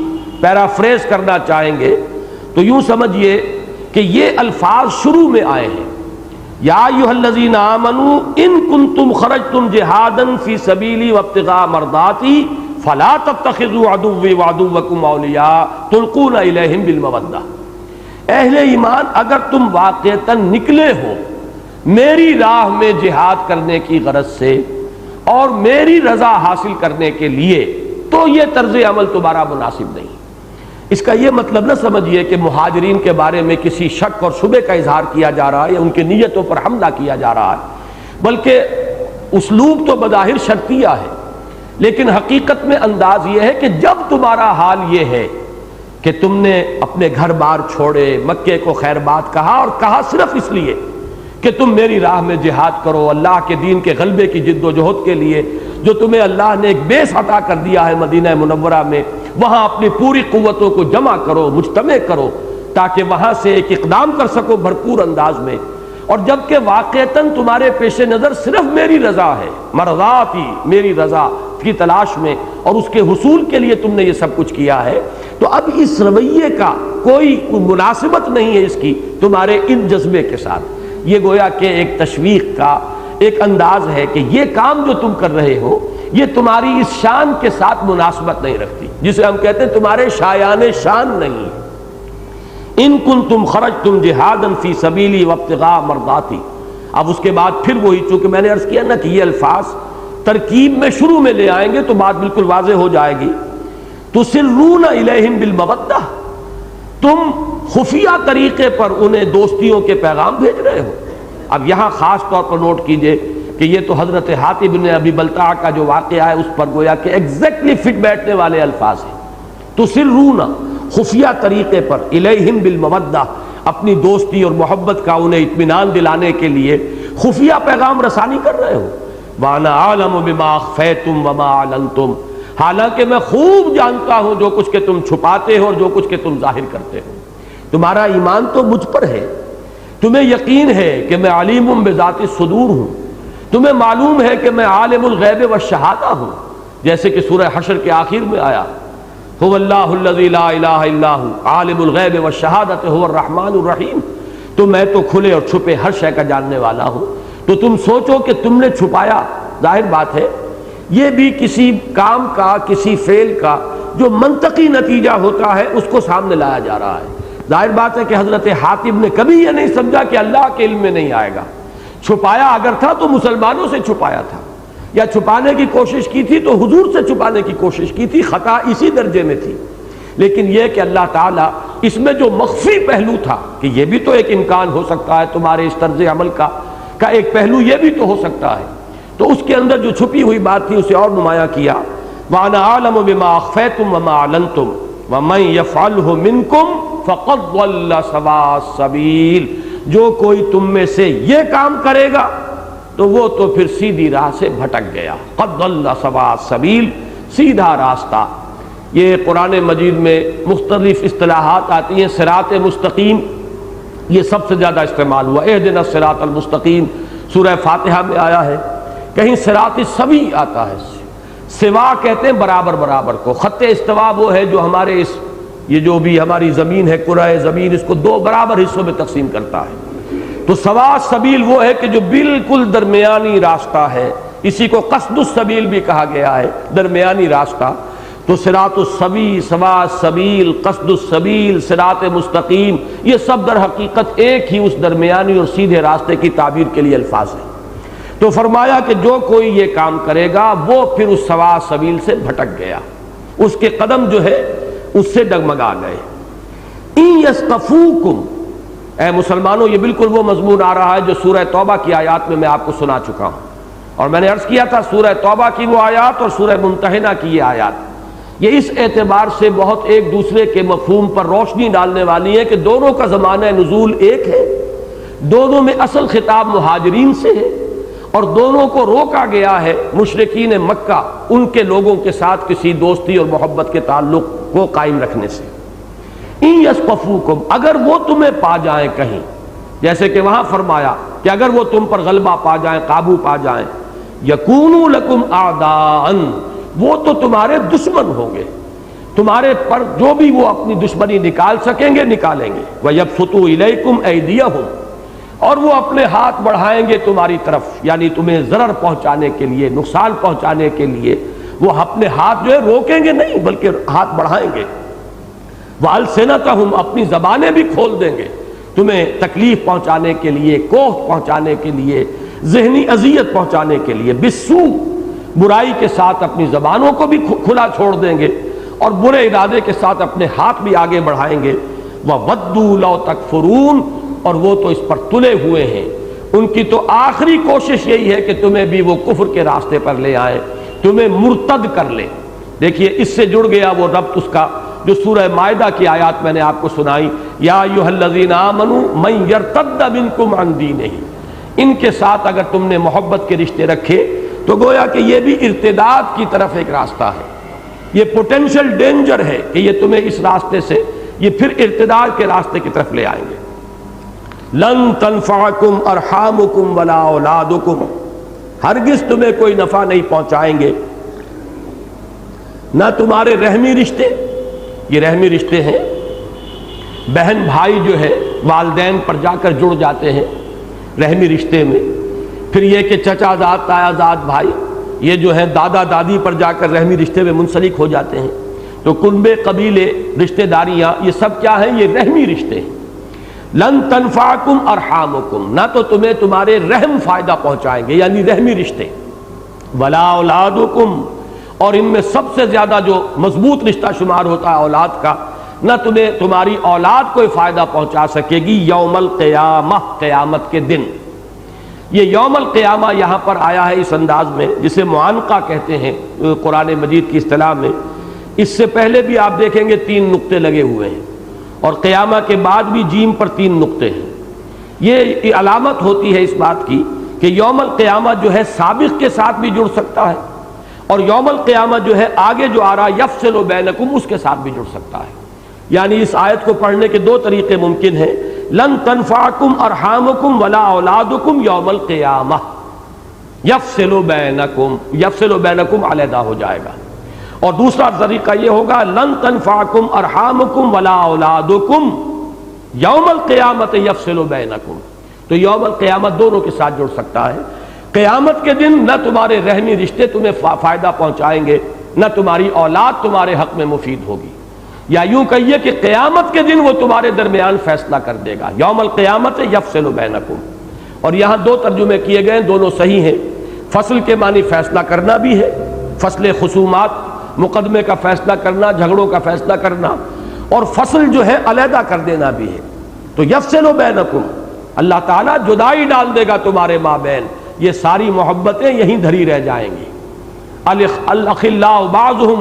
پیرافریز کرنا چاہیں گے تو یوں سمجھیے کہ یہ الفاظ شروع میں آئے ہیں، یا ایھا الذین آمنوا ان کنتم خرجتم جہادا فی سبیلی وابتغاء مرضاتی فلا تتخذوا عدوی وعدوکم اولیاء تلقون الیہم بالمودہ۔ اہل ایمان، اگر تم واقعتاً نکلے ہو میری راہ میں جہاد کرنے کی غرض سے اور میری رضا حاصل کرنے کے لیے، تو یہ طرز عمل تمہارا مناسب نہیں۔ اس کا یہ مطلب نہ سمجھیے کہ مہاجرین کے بارے میں کسی شک اور شبہ کا اظہار کیا جا رہا ہے یا ان کی نیتوں پر حملہ کیا جا رہا ہے، بلکہ اسلوب تو بظاہر شرطیہ ہے، لیکن حقیقت میں انداز یہ ہے کہ جب تمہارا حال یہ ہے کہ تم نے اپنے گھر بار چھوڑے، مکے کو خیر بات کہا، اور کہا صرف اس لیے کہ تم میری راہ میں جہاد کرو، اللہ کے دین کے غلبے کی جد و جہد کے لیے جو تمہیں اللہ نے ایک بیس عطا کر دیا ہے مدینہ منورہ میں، وہاں اپنی پوری قوتوں کو جمع کرو، مجتمع کرو، تاکہ وہاں سے ایک اقدام کر سکو بھرپور انداز میں۔ اور جبکہ واقعتاً تمہارے پیش نظر صرف میری رضا ہے، مرضاتی، میری رضا کی تلاش میں اور اس کے حصول کے لیے تم نے یہ سب کچھ کیا ہے، تو اب اس رویے کا کوئی مناسبت نہیں ہے اس کی تمہارے ان جذبے کے ساتھ۔ یہ گویا کہ ایک تشویق کا ایک انداز ہے کہ یہ کام جو تم کر رہے ہو یہ تمہاری اس شان کے ساتھ مناسبت نہیں رکھتی، جسے ہم کہتے ہیں تمہارے شایان شان نہیں۔ ان کنتم خرجتم جہادا فی سبیلی وابتغاء مرضاتی۔ اب اس کے بعد پھر وہی، چونکہ میں نے عرض کیا نا کہ یہ الفاظ ترکیب میں شروع میں لے آئیں گے تو بات بالکل واضح ہو جائے گی۔ تسرون الیہم بالمودہ، تم خفیہ طریقے پر انہیں دوستیوں کے پیغام بھیج رہے ہو۔ اب یہاں خاص طور پر نوٹ کیجئے کہ یہ تو حضرت حاطب بن ابی بلتع کا جو واقعہ ہے اس پر گویا کہ ایگزیکٹلی فٹ بیٹھنے والے الفاظ ہیں۔ تسرون، خفیہ طریقے پر، الیہم بالمودہ، اپنی دوستی اور محبت کا انہیں اطمینان دلانے کے لیے خفیہ پیغام رسانی کر رہے ہو۔ وانا اعلم بما اخفیتم وما اعلنتم، حالانکہ میں خوب جانتا ہوں جو کچھ کہ تم چھپاتے ہو اور جو کچھ کہ تم ظاہر کرتے ہو۔ تمہارا ایمان تو مجھ پر ہے، تمہیں یقین ہے کہ میں علیم بذات الصدور ہوں، تمہیں معلوم ہے کہ میں عالم الغیب والشہادہ ہوں، جیسے کہ سورہ حشر کے آخر میں آیا هو اللہ الذی لا الہ الا هو عالم الغیب والشہادۃ هو الرحمن الرحیم، تو میں تو کھلے اور چھپے ہر شے کا جاننے والا ہوں۔ تو تم سوچو کہ تم نے چھپایا، ظاہر بات ہے یہ بھی کسی کام کا، کسی فعل کا جو منطقی نتیجہ ہوتا ہے اس کو سامنے لایا جا رہا ہے۔ ظاہر بات ہے کہ حضرت حاتب نے کبھی یہ نہیں سمجھا کہ اللہ کے علم میں نہیں آئے گا۔ چھپایا اگر تھا تو مسلمانوں سے چھپایا تھا، یا چھپانے کی کوشش کی تھی تو حضور سے چھپانے کی کوشش کی تھی، خطا اسی درجے میں تھی۔ لیکن یہ کہ اللہ تعالیٰ اس میں جو مخفی پہلو تھا کہ یہ بھی تو ایک امکان ہو سکتا ہے تمہارے اس طرز عمل کا ایک پہلو یہ بھی تو ہو سکتا ہے، تو اس کے اندر جو چھپی ہوئی بات تھی اسے اور نمایاں کیا۔ وَأَنَا أَعْلَمُ بِمَا أَخْفَيْتُمْ وَمَا أَعْلَنْتُمْ وَمَنْ يَفْعَلْهُ مِنْكُمْ فَقَدْ ضَلَّ سَوَاءَ السَّبِيلِ، جو کوئی تم میں سے یہ کام کرے گا تو وہ تو پھر سیدھی راہ سے بھٹک گیا۔ قَدْ ضَلَّ سَوَاءَ السَّبِيلِ، سیدھا راستہ یہ قرآن مجید میں مختلف اصطلاحات آتی ہیں. صراط مستقیم یہ سب سے زیادہ استعمال ہوا. اہدنا الصراط المستقیم سورہ فاتحہ میں آیا ہے. کہیں صراط سوی آتا ہے. سوا کہتے ہیں برابر برابر کو. خط استوا وہ ہے جو ہمارے یہ جو بھی ہماری زمین ہے، کرہ زمین، اس کو دو برابر حصوں میں تقسیم کرتا ہے. تو سوا سبیل وہ ہے کہ جو بالکل درمیانی راستہ ہے. اسی کو قصد السبیل بھی کہا گیا ہے، درمیانی راستہ. تو صراط السوی، سوا سبیل، قصد السبیل، صراط مستقیم، یہ سب در حقیقت ایک ہی اس درمیانی اور سیدھے راستے کی تعبیر کے لیے الفاظ ہیں. تو فرمایا کہ جو کوئی یہ کام کرے گا وہ پھر اس سوا سبیل سے بھٹک گیا، اس کے قدم جو ہے اس سے ڈگمگا گئے. ان یثقفوکم، اے مسلمانوں یہ بالکل وہ مضمون آ رہا ہے جو سورہ توبہ کی آیات میں آپ کو سنا چکا ہوں. اور میں نے عرض کیا تھا سورہ توبہ کی وہ آیات اور سورہ ممتحنہ کی یہ آیات یہ اس اعتبار سے بہت ایک دوسرے کے مفہوم پر روشنی ڈالنے والی ہے کہ دونوں کا زمانہ نزول ایک ہے، دونوں میں اصل خطاب مہاجرین سے ہے، اور دونوں کو روکا گیا ہے مشرکین مکہ ان کے لوگوں کے ساتھ کسی دوستی اور محبت کے تعلق کو قائم رکھنے سے. ان یثقفوکم، اگر وہ تمہیں پا جائیں کہیں، جیسے کہ وہاں فرمایا کہ اگر وہ تم پر غلبہ پا جائیں، قابو پا جائیں، یکونوا لکم اعداء، وہ تو تمہارے دشمن ہوں گے، تمہارے پر جو بھی وہ اپنی دشمنی نکال سکیں گے نکالیں گے. وَيَبْسُطُوا إِلَيْكُمْ أَيْدِيَهُمْ، اور وہ اپنے ہاتھ بڑھائیں گے تمہاری طرف، یعنی تمہیں ضرر پہنچانے کے لیے، نقصان پہنچانے کے لیے. وہ اپنے ہاتھ جو ہے روکیں گے نہیں بلکہ ہاتھ بڑھائیں گے. وَأَلْسِنَتَهُمْ، اپنی زبانیں بھی کھول دیں گے تمہیں تکلیف پہنچانے کے لیے، کوہ پہنچانے کے لیے، ذہنی اذیت پہنچانے کے لیے. بالسوء، برائی کے ساتھ اپنی زبانوں کو بھی کھلا چھوڑ دیں گے اور برے ارادے کے ساتھ اپنے ہاتھ بھی آگے بڑھائیں گے. وَوَدُّوا لَوْ تَكْفُرُونَ، اور وہ تو اس پر تلے ہوئے ہیں، ان کی تو آخری کوشش یہی ہے کہ تمہیں بھی وہ کفر کے راستے پر لے آئیں، تمہیں مرتد کر لیں. دیکھیے اس سے جڑ گیا وہ ربط اس کا جو سورہ مائدہ کی آیات میں نے آپ کو سنائی. یا ایھا الذین آمنوا من یرتد منکم عن دینہ، ان کے ساتھ اگر تم نے محبت کے رشتے رکھے تو گویا کہ یہ بھی ارتداد کی طرف ایک راستہ ہے، یہ پوٹینشل ڈینجر ہے کہ یہ تمہیں اس راستے سے یہ پھر ارتداد کے راستے کی طرف لے آئیں گے. لن تنفعکم ارحامکم ولا اولادکم، ہرگز تمہیں کوئی نفع نہیں پہنچائیں گے، نہ تمہارے رحمی رشتے. یہ رحمی رشتے ہیں، بہن بھائی جو ہے والدین پر جا کر جڑ جاتے ہیں رحمی رشتے میں. پھر یہ کہ چچا زاد تایا زاد بھائی یہ جو ہے دادا دادی پر جا کر رحمی رشتے میں منسلک ہو جاتے ہیں. تو کنبے، قبیلے، رشتہ داریاں، یہ سب کیا ہیں؟ یہ رحمی رشتے ہیں. لن تنفعکم ارحامکم، نہ تو تمہیں تمہارے رحم فائدہ پہنچائیں گے یعنی رحمی رشتے. ولا اولادکم، اور ان میں سب سے زیادہ جو مضبوط رشتہ شمار ہوتا ہے اولاد کا، نہ تمہیں تمہاری اولاد کوئی فائدہ پہنچا سکے گی یوم القیامہ، قیامت کے دن. یہ یوم القیامہ یہاں پر آیا ہے اس انداز میں جسے معانقہ کہتے ہیں قرآن مجید کی اصطلاح میں. اس سے پہلے بھی آپ دیکھیں گے 3 نقطے لگے ہوئے ہیں، اور قیامہ کے بعد بھی جیم پر 3 نقطے ہیں. یہ علامت ہوتی ہے اس بات کی کہ یوم القیامہ جو ہے سابق کے ساتھ بھی جڑ سکتا ہے، اور یوم القیامہ جو ہے آگے جو آ رہا یفصل بینکم اس کے ساتھ بھی جڑ سکتا ہے. یعنی اس آیت کو پڑھنے کے 2 طریقے ممکن ہیں. لن تنفعکم ارحامکم ولا اولادکم یوم القیامہ، یفصل بینکم، یفصل بینکم علیحدہ ہو جائے گا. اور دوسرا طریقہ یہ ہوگا لن تنفعکم ارحامکم ولا اولادکم یوم القیامت یفصل بینکم. تو یوم القیامت دونوں کے ساتھ جڑ سکتا ہے. قیامت کے دن نہ تمہارے رحمی رشتے تمہیں فائدہ پہنچائیں گے، نہ تمہاری اولاد تمہارے حق میں مفید ہوگی. یا یوں کہیے کہ قیامت کے دن وہ تمہارے درمیان فیصلہ کر دے گا. یوم القیامت یفصل بینکم. اور یہاں 2 ترجمے کیے گئے، دونوں صحیح ہیں. فصل کے معنی فیصلہ کرنا بھی ہے، فصل خصومات، مقدمے کا فیصلہ کرنا، جھگڑوں کا فیصلہ کرنا، اور فصل جو ہے علیحدہ کر دینا بھی ہے. تو یفصل بینکم، اللہ تعالیٰ جدائی ڈال دے گا تمہارے مابین. یہ ساری محبتیں یہیں دھری رہ جائیں گی. الاخلاء بعضهم،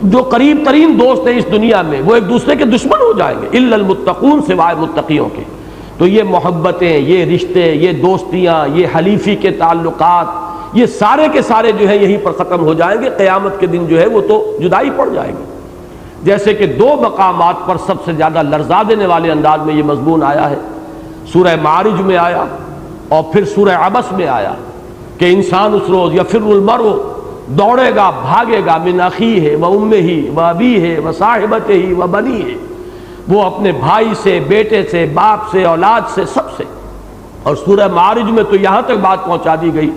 جو قریب ترین دوست ہیں اس دنیا میں وہ ایک دوسرے کے دشمن ہو جائیں گے، الا المتقون، سوائے متقیوں کے. تو یہ محبتیں، یہ رشتے، یہ دوستیاں، یہ حلیفی کے تعلقات، یہ سارے کے سارے جو ہے یہیں پر ختم ہو جائیں گے. قیامت کے دن جو ہے وہ تو جدائی پڑ جائے گی. جیسے کہ دو مقامات پر سب سے زیادہ لرزا دینے والے انداز میں یہ مضمون آیا ہے. سورہ معارج میں آیا اور پھر سورہ عبس میں آیا کہ انسان اس روز یفر المرء دوڑے گا بھاگے گا من اخیہ و امہ و ابیہ و صاحبتہ و بنیہ، وہ اپنے بھائی سے، بیٹے سے، باپ سے، اولاد سے، سب سے. اور سورہ معارج میں تو یہاں تک بات پہنچا دی گئی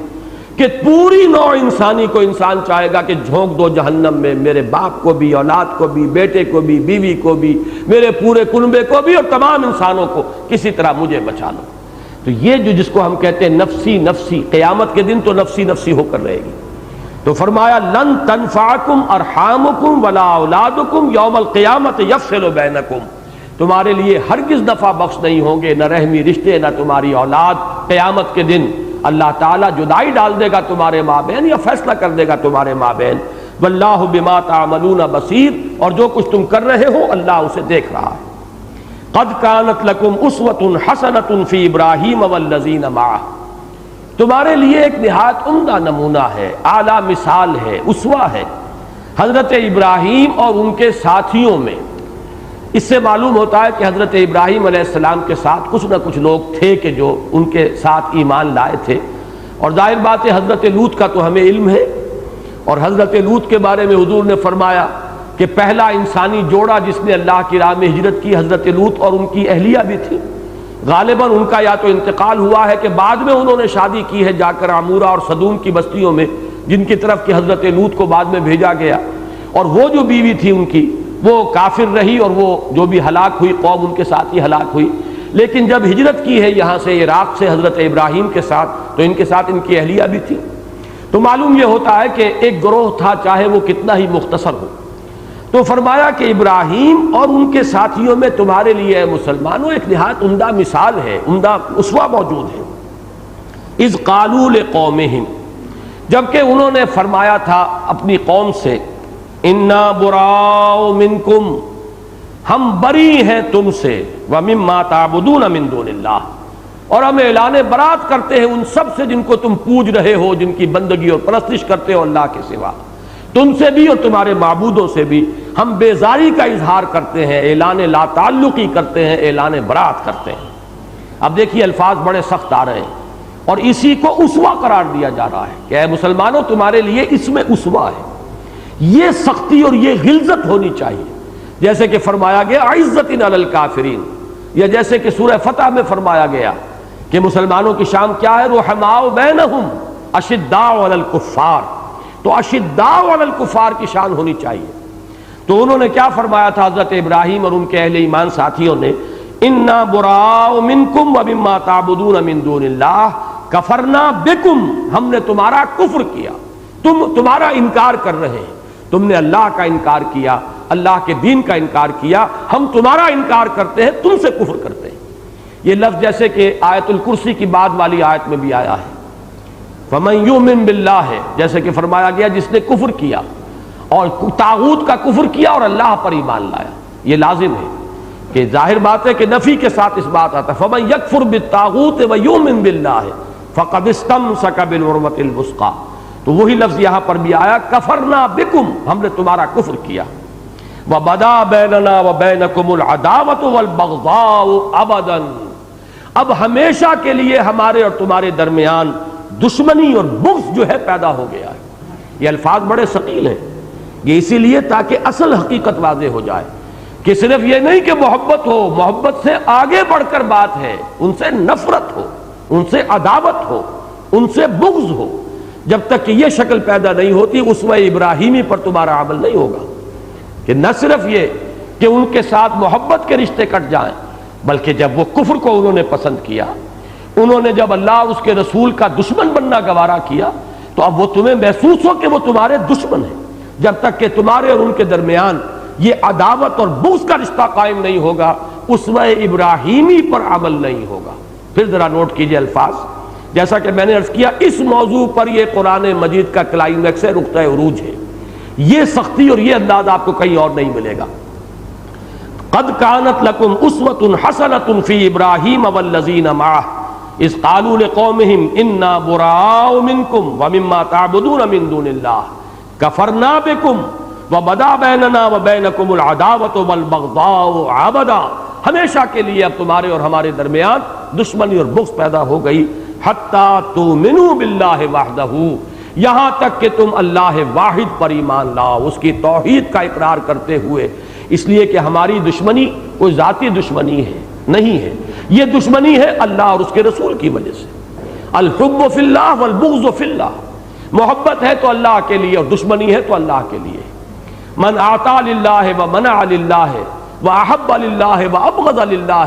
کہ پوری نوع انسانی کو انسان چاہے گا کہ جھونک دو جہنم میں، میرے باپ کو بھی، اولاد کو بھی، بیٹے کو بھی، بیوی کو بھی، میرے پورے کنبے کو بھی، اور تمام انسانوں کو کسی طرح مجھے بچا لو. تو یہ جو جس کو ہم کہتے ہیں نفسی نفسی، قیامت کے دن تو نفسی نفسی ہو کر رہے گی. تو فرمایا لن تنفعکم ارحامکم ولا اولادکم یوم القیامت یفصل بینکم، تمہارے لیے ہرگز نفع بخش نہیں ہوں گے، نہ رحمی رشتے نہ تمہاری اولاد. قیامت کے دن اللہ تعالیٰ جدائی ڈال دے گا تمہارے مابین، یا فیصلہ کر دے گا تمہارے مابین. واللہ بما تعملون بصیر، اور جو کچھ تم کر رہے ہو اللہ اسے دیکھ رہا ہے. قد کانت لکم اسوۃ حسنۃ فی ابراہیم والذین معہ، تمہارے لیے ایک نہایت عمدہ نمونہ ہے، اعلیٰ مثال ہے، اسوہ ہے حضرت ابراہیم اور ان کے ساتھیوں میں. اس سے معلوم ہوتا ہے کہ حضرت ابراہیم علیہ السلام کے ساتھ کچھ نہ کچھ لوگ تھے کہ جو ان کے ساتھ ایمان لائے تھے. اور ظاہر بات ہے حضرت لوط کا تو ہمیں علم ہے، اور حضرت لوط کے بارے میں حضور نے فرمایا کہ پہلا انسانی جوڑا جس نے اللہ کی راہ میں ہجرت کی حضرت لوط اور ان کی اہلیہ بھی تھی. غالباً ان کا یا تو انتقال ہوا ہے کہ بعد میں انہوں نے شادی کی ہے جا کر عمورہ اور صدوم کی بستیوں میں، جن کی طرف کہ حضرت لوط کو بعد میں بھیجا گیا. اور وہ جو بیوی تھی ان کی وہ کافر رہی، اور وہ جو بھی ہلاک ہوئی قوم ان کے ساتھ ہی ہلاک ہوئی. لیکن جب ہجرت کی ہے یہاں سے عراق سے حضرت ابراہیم کے ساتھ، تو ان کے ساتھ ان کی اہلیہ بھی تھی. تو معلوم یہ ہوتا ہے کہ ایک گروہ تھا چاہے وہ کتنا ہی مختصر ہو. تو فرمایا کہ ابراہیم اور ان کے ساتھیوں میں تمہارے لیے مسلمانوں ایک نہایت عمدہ مثال ہے، عمدہ اسوہ موجود ہے. اذ قالوا لقومہم، جبکہ انہوں نے فرمایا تھا اپنی قوم سے، انا براء منکم، ہم بری ہیں تم سے، ومما تعبدون من دون اللہ، اور ہم اعلان برات کرتے ہیں ان سب سے جن کو تم پوج رہے ہو، جن کی بندگی اور پرستش کرتے ہو اللہ کے سوا. تم سے بھی اور تمہارے معبودوں سے بھی ہم بیزاری کا اظہار کرتے ہیں، اعلان لا تعلقی کرتے ہیں، اعلان برات کرتے ہیں. اب دیکھیے الفاظ بڑے سخت آ رہے ہیں، اور اسی کو اسوہ قرار دیا جا رہا ہے کہ اے مسلمانوں تمہارے لیے اس میں اسوہ ہے. یہ سختی اور یہ غلظت ہونی چاہیے، جیسے کہ فرمایا گیا عزت علی الکافرین، یا جیسے کہ سورہ فتح میں فرمایا گیا کہ مسلمانوں کی شان کیا ہے، رحماء بینہم اشداء علی الکفار. تو اشداء علی الکفار کی شان ہونی چاہیے. تو انہوں نے کیا فرمایا تھا حضرت ابراہیم اور ان کے اہل ایمان ساتھیوں نے، انا براء منکم ومما تعبدون من دون اللہ کفرنا بکم، ہم نے تمہارا کفر کیا، تمہارا انکار کر رہے ہیں، تم نے اللہ کا انکار کیا، اللہ کے دین کا انکار کیا، ہم تمہارا انکار کرتے ہیں، تم سے کفر کرتے ہیں. یہ لفظ جیسے کہ آیت الکرسی کی بعد والی آیت میں بھی آیا ہے، فَمَن يُؤْمِن بِاللَّهِ ہے، جیسے کہ فرمایا گیا جس نے کفر کیا اور طاغوت کا کفر کیا اور اللہ پر ایمان لایا. یہ لازم ہے کہ ظاہر بات ہے کہ نفی کے ساتھ اس بات آتا ہے، فَمَن يَكْفُرْ بِالطَّاغُوتِ وَيُؤْمِن بِاللَّهِ فَقَدِ اسْتَمْسَكَ بِالْعُرْوَةِ الْوُثْقَىٰ. تو وہی لفظ یہاں پر بھی آیا، کفرنا بکم، ہم نے تمہارا کفر کیا. وَبَدَا بَيْنَنَا وَبَيْنَكُمُ الْعَدَاوَةُ وَالْبَغْضَاءُ أَبَدًا، اب ہمیشہ کے لیے ہمارے اور تمہارے درمیان دشمنی اور بغض جو ہے پیدا ہو گیا ہے. یہ الفاظ بڑے ثقیل ہیں، یہ اسی لیے تاکہ اصل حقیقت واضح ہو جائے کہ صرف یہ نہیں کہ محبت ہو، محبت سے آگے بڑھ کر بات ہے، ان سے نفرت ہو، ان سے عداوت ہو، ان سے بغض ہو. جب تک کہ یہ شکل پیدا نہیں ہوتی اسوہ ابراہیمی پر تمہارا عمل نہیں ہوگا. کہ نہ صرف یہ کہ ان کے ساتھ محبت کے رشتے کٹ جائیں، بلکہ جب وہ کفر کو انہوں نے پسند کیا، انہوں نے جب اللہ اور اس کے رسول کا دشمن بننا گوارا کیا، تو اب وہ تمہیں محسوس ہو کہ وہ تمہارے دشمن ہیں. جب تک کہ تمہارے اور ان کے درمیان یہ عداوت اور بغض کا رشتہ قائم نہیں ہوگا، اسوہ ابراہیمی پر عمل نہیں ہوگا. پھر ذرا نوٹ کیجئے الفاظ، جیسا کہ میں نے عرض کیا اس موضوع پر یہ قرآن مجید کا کلائمیکس ہے، نقطہ عروج ہے. یہ سختی اور یہ انداز آپ کو کہیں اور نہیں ملے گا. قد کانت لکم اسوۃ حسنۃ فی ابراہیم والذین معہ، اذ قالوا لقومهم انا براء منکم ومما تعبدون من دون اللہ کفرنا بکم وبدا بیننا وبینکم العداوۃ والبغضاء ابدا، ہمیشہ کے لیے اب تمہارے اور ہمارے درمیان دشمنی اور بغض پیدا ہو گئی، حتی تؤمنوا باللہ وحدہ، یہاں تک کہ تم اللہ واحد پر ایمان لاؤ، اس کی توحید کا اقرار کرتے ہوئے۔ اس لیے کہ ہماری دشمنی کوئی ذاتی دشمنی ہے نہیں ہے، یہ دشمنی ہے اللہ اور اس کے رسول کی وجہ سے۔ الحب فی اللہ والبغض فی اللہ، محبت ہے تو اللہ کے لیے اور دشمنی ہے تو اللہ کے لیے۔ من اعطى للہ ومنع للہ واحب للہ وابغض للہ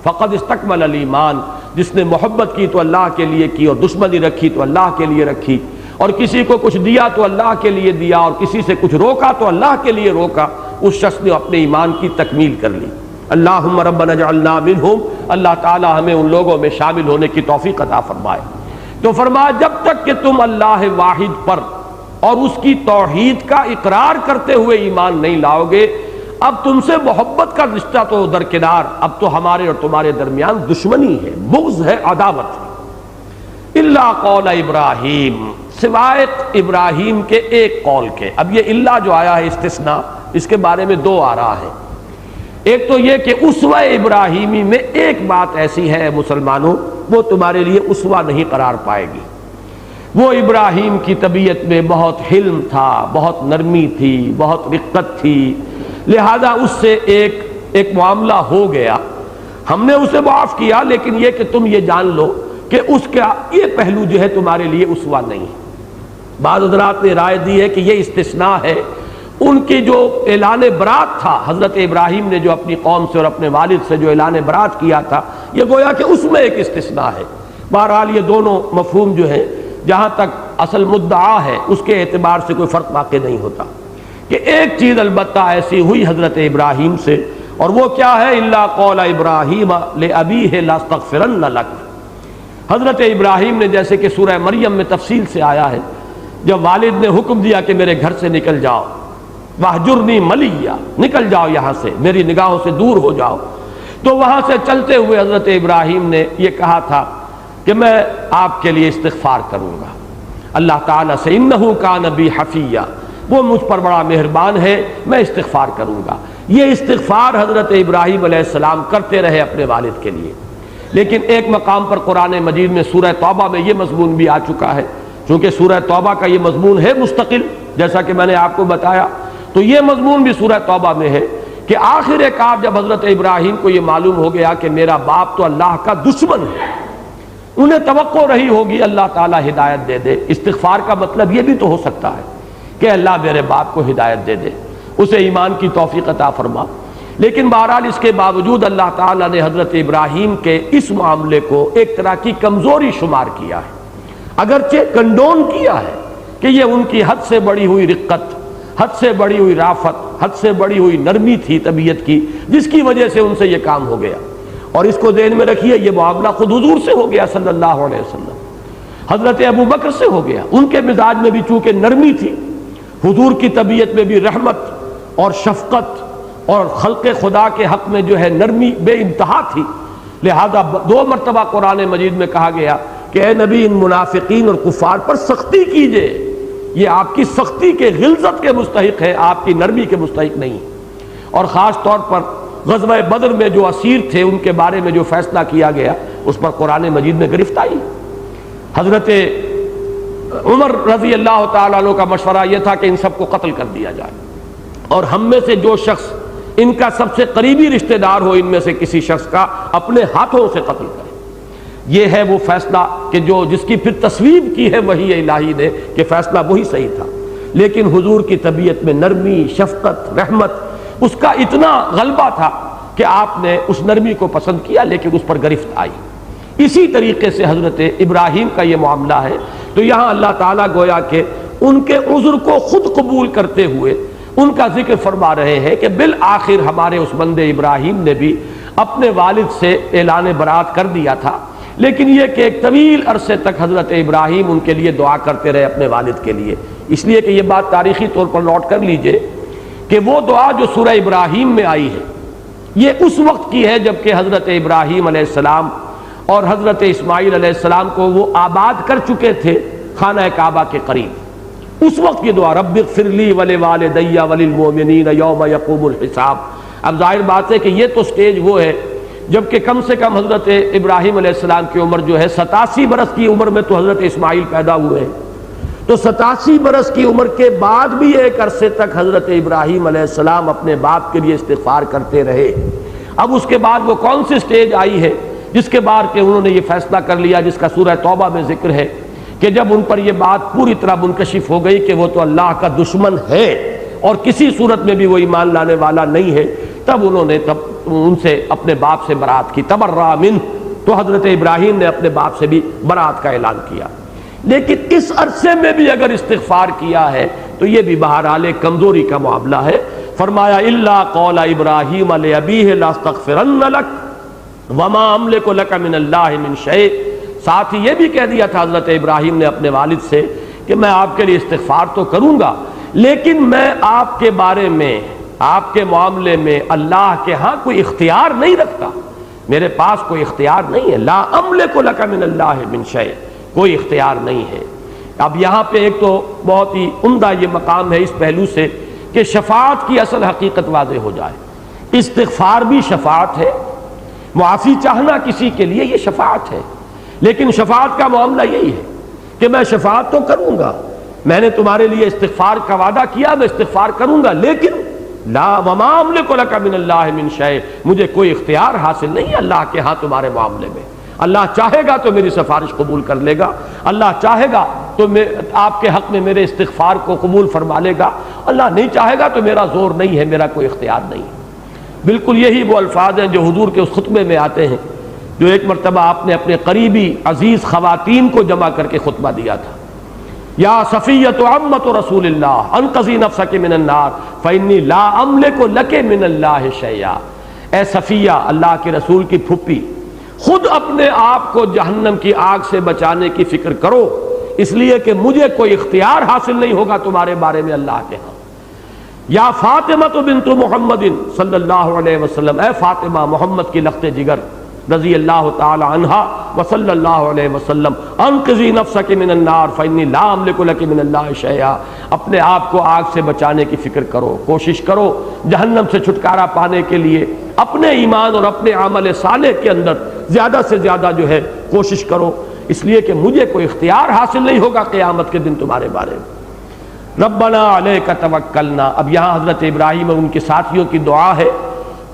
فقد استکمل الایمان، جس نے محبت کی تو اللہ کے لیے کی اور دشمنی رکھی تو اللہ کے لیے رکھی، اور کسی کو کچھ دیا تو اللہ کے لیے دیا اور کسی سے کچھ روکا تو اللہ کے لیے روکا، اس شخص نے اپنے ایمان کی تکمیل کر لی۔ اللہم ربنا اجعلنا منہم، اللہ تعالی ہمیں ان لوگوں میں شامل ہونے کی توفیق عطا فرمائے۔ تو فرمایا جب تک کہ تم اللہ واحد پر اور اس کی توحید کا اقرار کرتے ہوئے ایمان نہیں لاؤ گے، اب تم سے محبت کا رشتہ تو درکنار، اب تو ہمارے اور تمہارے درمیان دشمنی ہے، بغض ہے، عداوت ہے۔ الا قول ابراہیم، سوائے ابراہیم کے ایک قول کے۔ اب یہ الا جو آیا ہے استثناء، اس کے بارے میں دو آراء ہیں۔ ایک تو یہ کہ اسوہ ابراہیمی میں ایک بات ایسی ہے مسلمانوں، وہ تمہارے لیے اسوہ نہیں قرار پائے گی۔ وہ ابراہیم کی طبیعت میں بہت حلم تھا، بہت نرمی تھی، بہت رقت تھی، لہذا اس سے ایک معاملہ ہو گیا، ہم نے اسے معاف کیا، لیکن یہ کہ تم یہ جان لو کہ اس کا یہ پہلو جو ہے تمہارے لیے اسوہ نہیں ہے۔ بعض حضرات نے رائے دی ہے کہ یہ استثناء ہے ان کی جو اعلان برات تھا، حضرت ابراہیم نے جو اپنی قوم سے اور اپنے والد سے جو اعلان برات کیا تھا، یہ گویا کہ اس میں ایک استثناء ہے۔ بہرحال یہ دونوں مفہوم جو ہیں جہاں تک اصل مدعا ہے اس کے اعتبار سے کوئی فرق واقع نہیں ہوتا، کہ ایک چیز البتہ ایسی ہوئی حضرت ابراہیم سے، اور وہ کیا ہے؟ الا قول ابراہیم لابیہ لاستغفرن لک۔ حضرت ابراہیم نے، جیسے کہ سورہ مریم میں تفصیل سے آیا ہے، جب والد نے حکم دیا کہ میرے گھر سے نکل جاؤ، واہجرنی ملیہ، نکل جاؤ یہاں سے، میری نگاہوں سے دور ہو جاؤ، تو وہاں سے چلتے ہوئے حضرت ابراہیم نے یہ کہا تھا کہ میں آپ کے لیے استغفار کروں گا اللہ تعالیٰ سے، انہ کان بی حفیہ، وہ مجھ پر بڑا مہربان ہے، میں استغفار کروں گا۔ یہ استغفار حضرت ابراہیم علیہ السلام کرتے رہے اپنے والد کے لیے، لیکن ایک مقام پر قرآن مجید میں سورہ توبہ میں یہ مضمون بھی آ چکا ہے، چونکہ سورہ توبہ کا یہ مضمون ہے مستقل، جیسا کہ میں نے آپ کو بتایا، تو یہ مضمون بھی سورہ توبہ میں ہے کہ آخر کار جب حضرت ابراہیم کو یہ معلوم ہو گیا کہ میرا باپ تو اللہ کا دشمن ہے، انہیں توقع رہی ہوگی اللہ تعالیٰ ہدایت دے دے۔ استغفار کا مطلب یہ بھی تو ہو سکتا ہے کہ اللہ میرے باپ کو ہدایت دے دے، اسے ایمان کی توفیق عطا فرما، لیکن بہرحال اس کے باوجود اللہ تعالیٰ نے حضرت ابراہیم کے اس معاملے کو ایک طرح کی کمزوری شمار کیا ہے، اگرچہ کنڈون کیا ہے کہ یہ ان کی حد سے بڑی ہوئی رقت، حد سے بڑی ہوئی رافت، حد سے بڑی ہوئی نرمی تھی طبیعت کی، جس کی وجہ سے ان سے یہ کام ہو گیا۔ اور اس کو ذہن میں رکھیے، یہ معاملہ خود حضور سے ہو گیا صلی اللہ علیہ وسلم، حضرت ابو بکر سے ہو گیا، ان کے مزاج میں بھی چونکہ نرمی تھی، حضور کی طبیعت میں بھی رحمت اور شفقت اور خلق خدا کے حق میں جو ہے نرمی بے انتہا تھی، لہذا 2 مرتبہ قرآن مجید میں کہا گیا کہ اے نبی ان منافقین اور کفار پر سختی کیجئے، یہ آپ کی سختی کے غلظت کے مستحق ہے، آپ کی نرمی کے مستحق نہیں۔ اور خاص طور پر غزوہ بدر میں جو اسیر تھے ان کے بارے میں جو فیصلہ کیا گیا، اس پر قرآن مجید میں گرفت آئی۔ حضرت عمر رضی اللہ تعالیٰ عنہ کا مشورہ یہ تھا کہ ان سب کو قتل کر دیا جائے، اور ہم میں سے جو شخص ان کا سب سے قریبی رشتہ دار ہو، ان میں سے کسی شخص کا اپنے ہاتھوں سے قتل کرے۔ یہ ہے وہ فیصلہ کہ جس کی پھر تصویب کی ہے وحی الہی نے کہ فیصلہ وہی صحیح تھا، لیکن حضور کی طبیعت میں نرمی، شفقت، رحمت، اس کا اتنا غلبہ تھا کہ آپ نے اس نرمی کو پسند کیا، لیکن اس پر گرفت آئی۔ اسی طریقے سے حضرت ابراہیم کا یہ معاملہ ہے، تو یہاں اللہ تعالیٰ گویا کہ ان کے عذر کو خود قبول کرتے ہوئے ان کا ذکر فرما رہے ہیں کہ بالآخر ہمارے اس بندے ابراہیم نے بھی اپنے والد سے اعلان برات کر دیا تھا، لیکن یہ کہ ایک طویل عرصے تک حضرت ابراہیم ان کے لیے دعا کرتے رہے اپنے والد کے لیے، اس لیے کہ یہ بات تاریخی طور پر نوٹ کر لیجئے کہ وہ دعا جو سورہ ابراہیم میں آئی ہے یہ اس وقت کی ہے جب کہ حضرت ابراہیم علیہ السلام اور حضرت اسماعیل علیہ السلام کو وہ آباد کر چکے تھے خانہ کعبہ کے قریب، اس وقت یہ دعا رب اغفر لی ولوالدی وللمؤمنین یوم یقوم الحساب۔ اب ظاہر بات ہے کہ یہ تو سٹیج وہ ہے جبکہ کم سے کم حضرت ابراہیم علیہ السلام کی عمر جو ہے 87 برس کی عمر میں تو حضرت اسماعیل پیدا ہوئے ہیں، تو 87 برس کی عمر کے بعد بھی ایک عرصے تک حضرت ابراہیم علیہ السلام اپنے باپ کے لیے استغفار کرتے رہے۔ اب اس کے بعد وہ کون سی سٹیج آئی ہے جس کے بعد کہ انہوں نے یہ فیصلہ کر لیا جس کا سورہ توبہ میں ذکر ہے کہ جب ان پر یہ بات پوری طرح منکشف ہو گئی کہ وہ تو اللہ کا دشمن ہے اور کسی صورت میں بھی وہ ایمان لانے والا نہیں ہے، تب انہوں نے ان سے اپنے باپ سے برات کی، تبرأ منہ، تو حضرت ابراہیم نے اپنے باپ سے بھی برات کا اعلان کیا۔ لیکن اس عرصے میں بھی اگر استغفار کیا ہے تو یہ بھی بہرحال کمزوری کا معاملہ ہے۔ فرمایا الا قول ابراہیم لابیہ لاستغفرن لک وما املک لک من اللہ من شیء، ساتھ ہی یہ بھی کہہ دیا تھا حضرت ابراہیم نے اپنے والد سے کہ میں آپ کے لیے استغفار تو کروں گا لیکن میں آپ کے بارے میں، آپ کے معاملے میں اللہ کے ہاں کوئی اختیار نہیں رکھتا، میرے پاس کوئی اختیار نہیں ہے، لا املک لک من اللہ من شیء، کوئی اختیار نہیں ہے۔ اب یہاں پہ ایک تو بہت ہی عمدہ یہ مقام ہے اس پہلو سے کہ شفاعت کی اصل حقیقت واضح ہو جائے۔ استغفار بھی شفاعت ہے، معافی چاہنا کسی کے لیے یہ شفاعت ہے، لیکن شفاعت کا معاملہ یہی ہے کہ میں شفاعت تو کروں گا، میں نے تمہارے لیے استغفار کا وعدہ کیا، میں استغفار کروں گا، لیکن لا وما املک لک من اللہ من شیء، مجھے کوئی اختیار حاصل نہیں ہے اللہ کے ہاں تمہارے معاملے میں۔ اللہ چاہے گا تو میری سفارش قبول کر لے گا، اللہ چاہے گا تو آپ کے حق میں میرے استغفار کو قبول فرما لے گا، اللہ نہیں چاہے گا تو میرا زور نہیں ہے، میرا کوئی اختیار نہیں ہے۔ بالکل یہی وہ الفاظ ہیں جو حضور کے اس خطبے میں آتے ہیں جو ایک مرتبہ آپ نے اپنے قریبی عزیز خواتین کو جمع کر کے خطبہ دیا تھا۔ یا صفیۃ عمۃ رسول اللہ انقذی نفسک من النار فانی لا املک لک من اللہ شیئا، اے صفیہ اللہ کے رسول کی پھپھی، خود اپنے آپ کو جہنم کی آگ سے بچانے کی فکر کرو، اس لیے کہ مجھے کوئی اختیار حاصل نہیں ہوگا تمہارے بارے میں اللہ کے ہاں۔ یا فاطمہ بنت محمد صلی اللہ علیہ وسلم، اے فاطمہ محمد کی لخت جگر رضی اللہ تعالی عنہا وصلی اللہ علیہ وسلم، انقذی نفسک من النار فانی لا املک لک من اللہ شیئا، اپنے آپ کو آگ سے بچانے کی فکر کرو، کوشش کرو جہنم سے چھٹکارا پانے کے لیے اپنے ایمان اور اپنے عمل صالح کے اندر زیادہ سے زیادہ جو ہے کوشش کرو، اس لیے کہ مجھے کوئی اختیار حاصل نہیں ہوگا قیامت کے دن تمہارے بارے میں۔ ربنا علیک توکلنا، اب یہاں حضرت ابراہیم اور ان کے ساتھیوں کی دعا ہے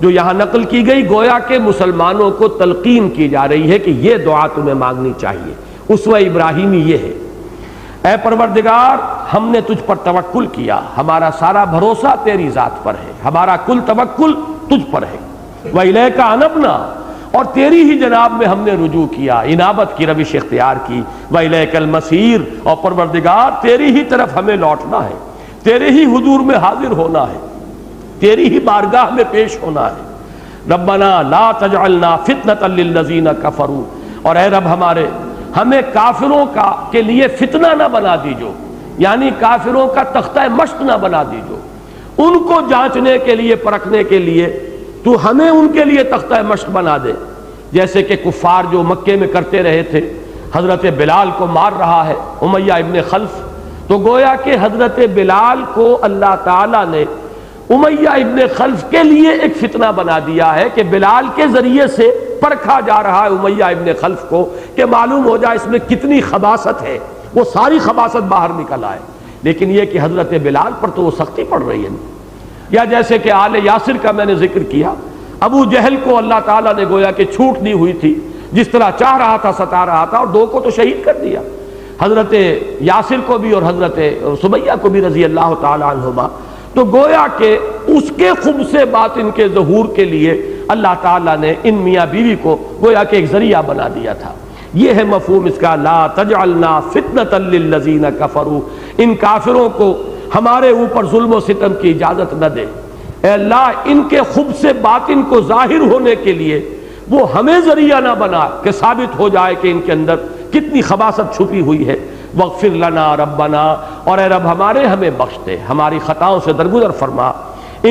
جو یہاں نقل کی گئی، گویا کہ مسلمانوں کو تلقین کی جا رہی ہے کہ یہ دعا تمہیں مانگنی چاہیے۔ اسوہ ابراہیمی یہ ہے، اے پروردگار ہم نے تجھ پر توکل کیا، ہمارا سارا بھروسہ تیری ذات پر ہے، ہمارا کل توکل تجھ پر ہے، وَإِلَيْكَ أَنَبْنَا، اور تیری ہی جناب میں ہم نے رجوع کیا، انابت کی روش اختیار کی، وَإِلَيْكَ الْمَصِيرُ، اور پروردگار تیری ہی طرف ہمیں لوٹنا ہے، تیرے ہی حضور میں حاضر ہونا ہے، تیری ہی بارگاہ میں پیش ہونا ہے۔ ربنا لا تجعلنا فتنة للذین کفروا، اور اے رب ہمارے ہمیں کافروں کے لیے فتنہ نہ بنا دیجو، یعنی کافروں کا تختہ مشق نہ بنا دیجو، ان کو جانچنے کے لیے پرکھنے کے لیے تو ہمیں ان کے لیے تختہ مشق بنا دے، جیسے کہ کفار جو مکے میں کرتے رہے تھے، حضرت بلال کو مار رہا ہے امیہ ابن خلف، تو گویا کہ حضرت بلال کو اللہ تعالیٰ نے امیہ ابن خلف کے لیے ایک فتنہ بنا دیا ہے کہ بلال کے ذریعے سے پرکھا جا رہا ہے امیہ ابن خلف کو کہ معلوم ہو جائے اس میں کتنی خباثت ہے، وہ ساری خباثت باہر نکل آئے، لیکن یہ کہ حضرت بلال پر تو وہ سختی پڑ رہی ہے۔ یا جیسے کہ آل یاسر کا میں نے ذکر کیا، ابو جہل کو اللہ تعالیٰ نے گویا کہ چھوٹ دی ہوئی تھی، جس طرح چاہ رہا تھا ستا رہا تھا، اور دو کو تو شہید کر دیا، حضرت یاسر کو بھی اور حضرت سمیہ کو بھی رضی اللہ تعالیٰ عنہما۔ تو گویا کہ اس کے خبث باطن کے ظہور کے لیے اللہ تعالیٰ نے ان میاں بیوی کو گویا کہ ایک ذریعہ بنا دیا تھا۔ یہ ہے مفہوم اس کا، لا تجعلنا فتنة للذین کفروا، ان کافروں کو ہمارے اوپر ظلم و ستم کی اجازت نہ دے، اے اللہ ان کے خبث باطن کو ظاہر ہونے کے لیے وہ ہمیں ذریعہ نہ بنا کہ ثابت ہو جائے کہ ان کے اندر کتنی خباثت چھپی ہوئی ہے۔ وغفر لنا ربنا، اور اے رب ہمارے ہمیں بخش دے، ہماری خطاؤں سے درگزر فرما،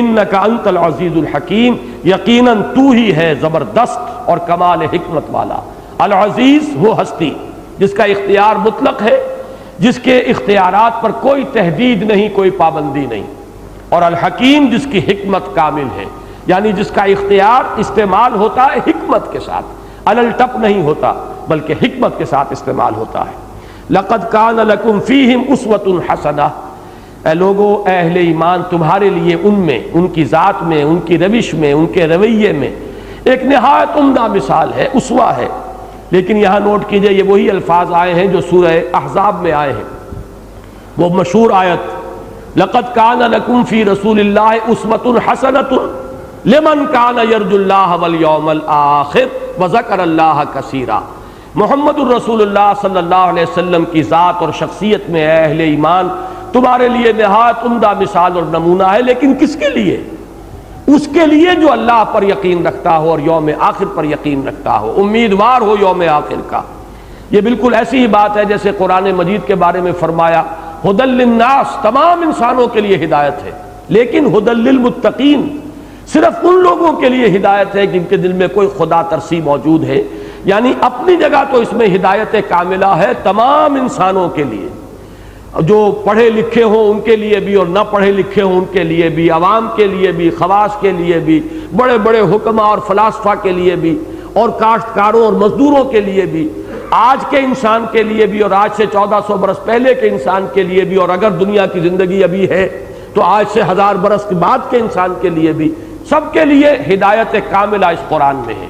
انک انت العزیز الحکیم، یقیناً تو ہی ہے زبردست اور کمال حکمت والا، العزیز وہ ہستی جس کا اختیار مطلق ہے، جس کے اختیارات پر کوئی تحدید نہیں، کوئی پابندی نہیں، اور الحکیم جس کی حکمت کامل ہے، یعنی جس کا اختیار استعمال ہوتا ہے حکمت کے ساتھ، الٹپ نہیں ہوتا بلکہ حکمت کے ساتھ استعمال ہوتا ہے۔ لقد کان لکم فیہم اسوۃ حسنہ، اے لوگو، اے اہل ایمان، تمہارے لیے ان میں، ان کی ذات میں، ان کی روش میں، ان کے رویے میں ایک نہایت عمدہ مثال ہے، اسوہ ہے۔ لیکن یہاں نوٹ کیجئے یہ وہی الفاظ آئے ہیں جو سورہ احزاب میں آئے ہیں، وہ مشہور آیت لقد کان لکم فی رسول اللہ اسوۃ حسنۃ لمن کان یرجو اللہ والیوم الآخر وذکر اللہ کثیرا۔ محمد الرسول اللہ صلی اللہ علیہ وسلم کی ذات اور شخصیت میں اے اہل ایمان تمہارے لیے نہایت عمدہ مثال اور نمونہ ہے، لیکن کس کے لیے؟ اس کے لیے جو اللہ پر یقین رکھتا ہو اور یوم آخر پر یقین رکھتا ہو، امیدوار ہو یوم آخر کا۔ یہ بالکل ایسی ہی بات ہے جیسے قرآن مجید کے بارے میں فرمایا ھدی للناس، تمام انسانوں کے لیے ہدایت ہے، لیکن ھدی للمتقین، صرف ان لوگوں کے لیے ہدایت ہے جن کے دل میں کوئی خدا ترسی موجود ہے۔ یعنی اپنی جگہ تو اس میں ہدایت کاملہ ہے تمام انسانوں کے لیے، جو پڑھے لکھے ہوں ان کے لیے بھی اور نہ پڑھے لکھے ہوں ان کے لیے بھی، عوام کے لیے بھی، خواص کے لیے بھی، بڑے بڑے حکماء اور فلاسفہ کے لیے بھی، اور کاشتکاروں اور مزدوروں کے لیے بھی، آج کے انسان کے لیے بھی اور آج سے 1400 برس پہلے کے انسان کے لیے بھی، اور اگر دنیا کی زندگی ابھی ہے تو آج سے 1000 برس کے بعد کے انسان کے لیے بھی، سب کے لیے ہدایت کاملہ اس قرآن میں ہے۔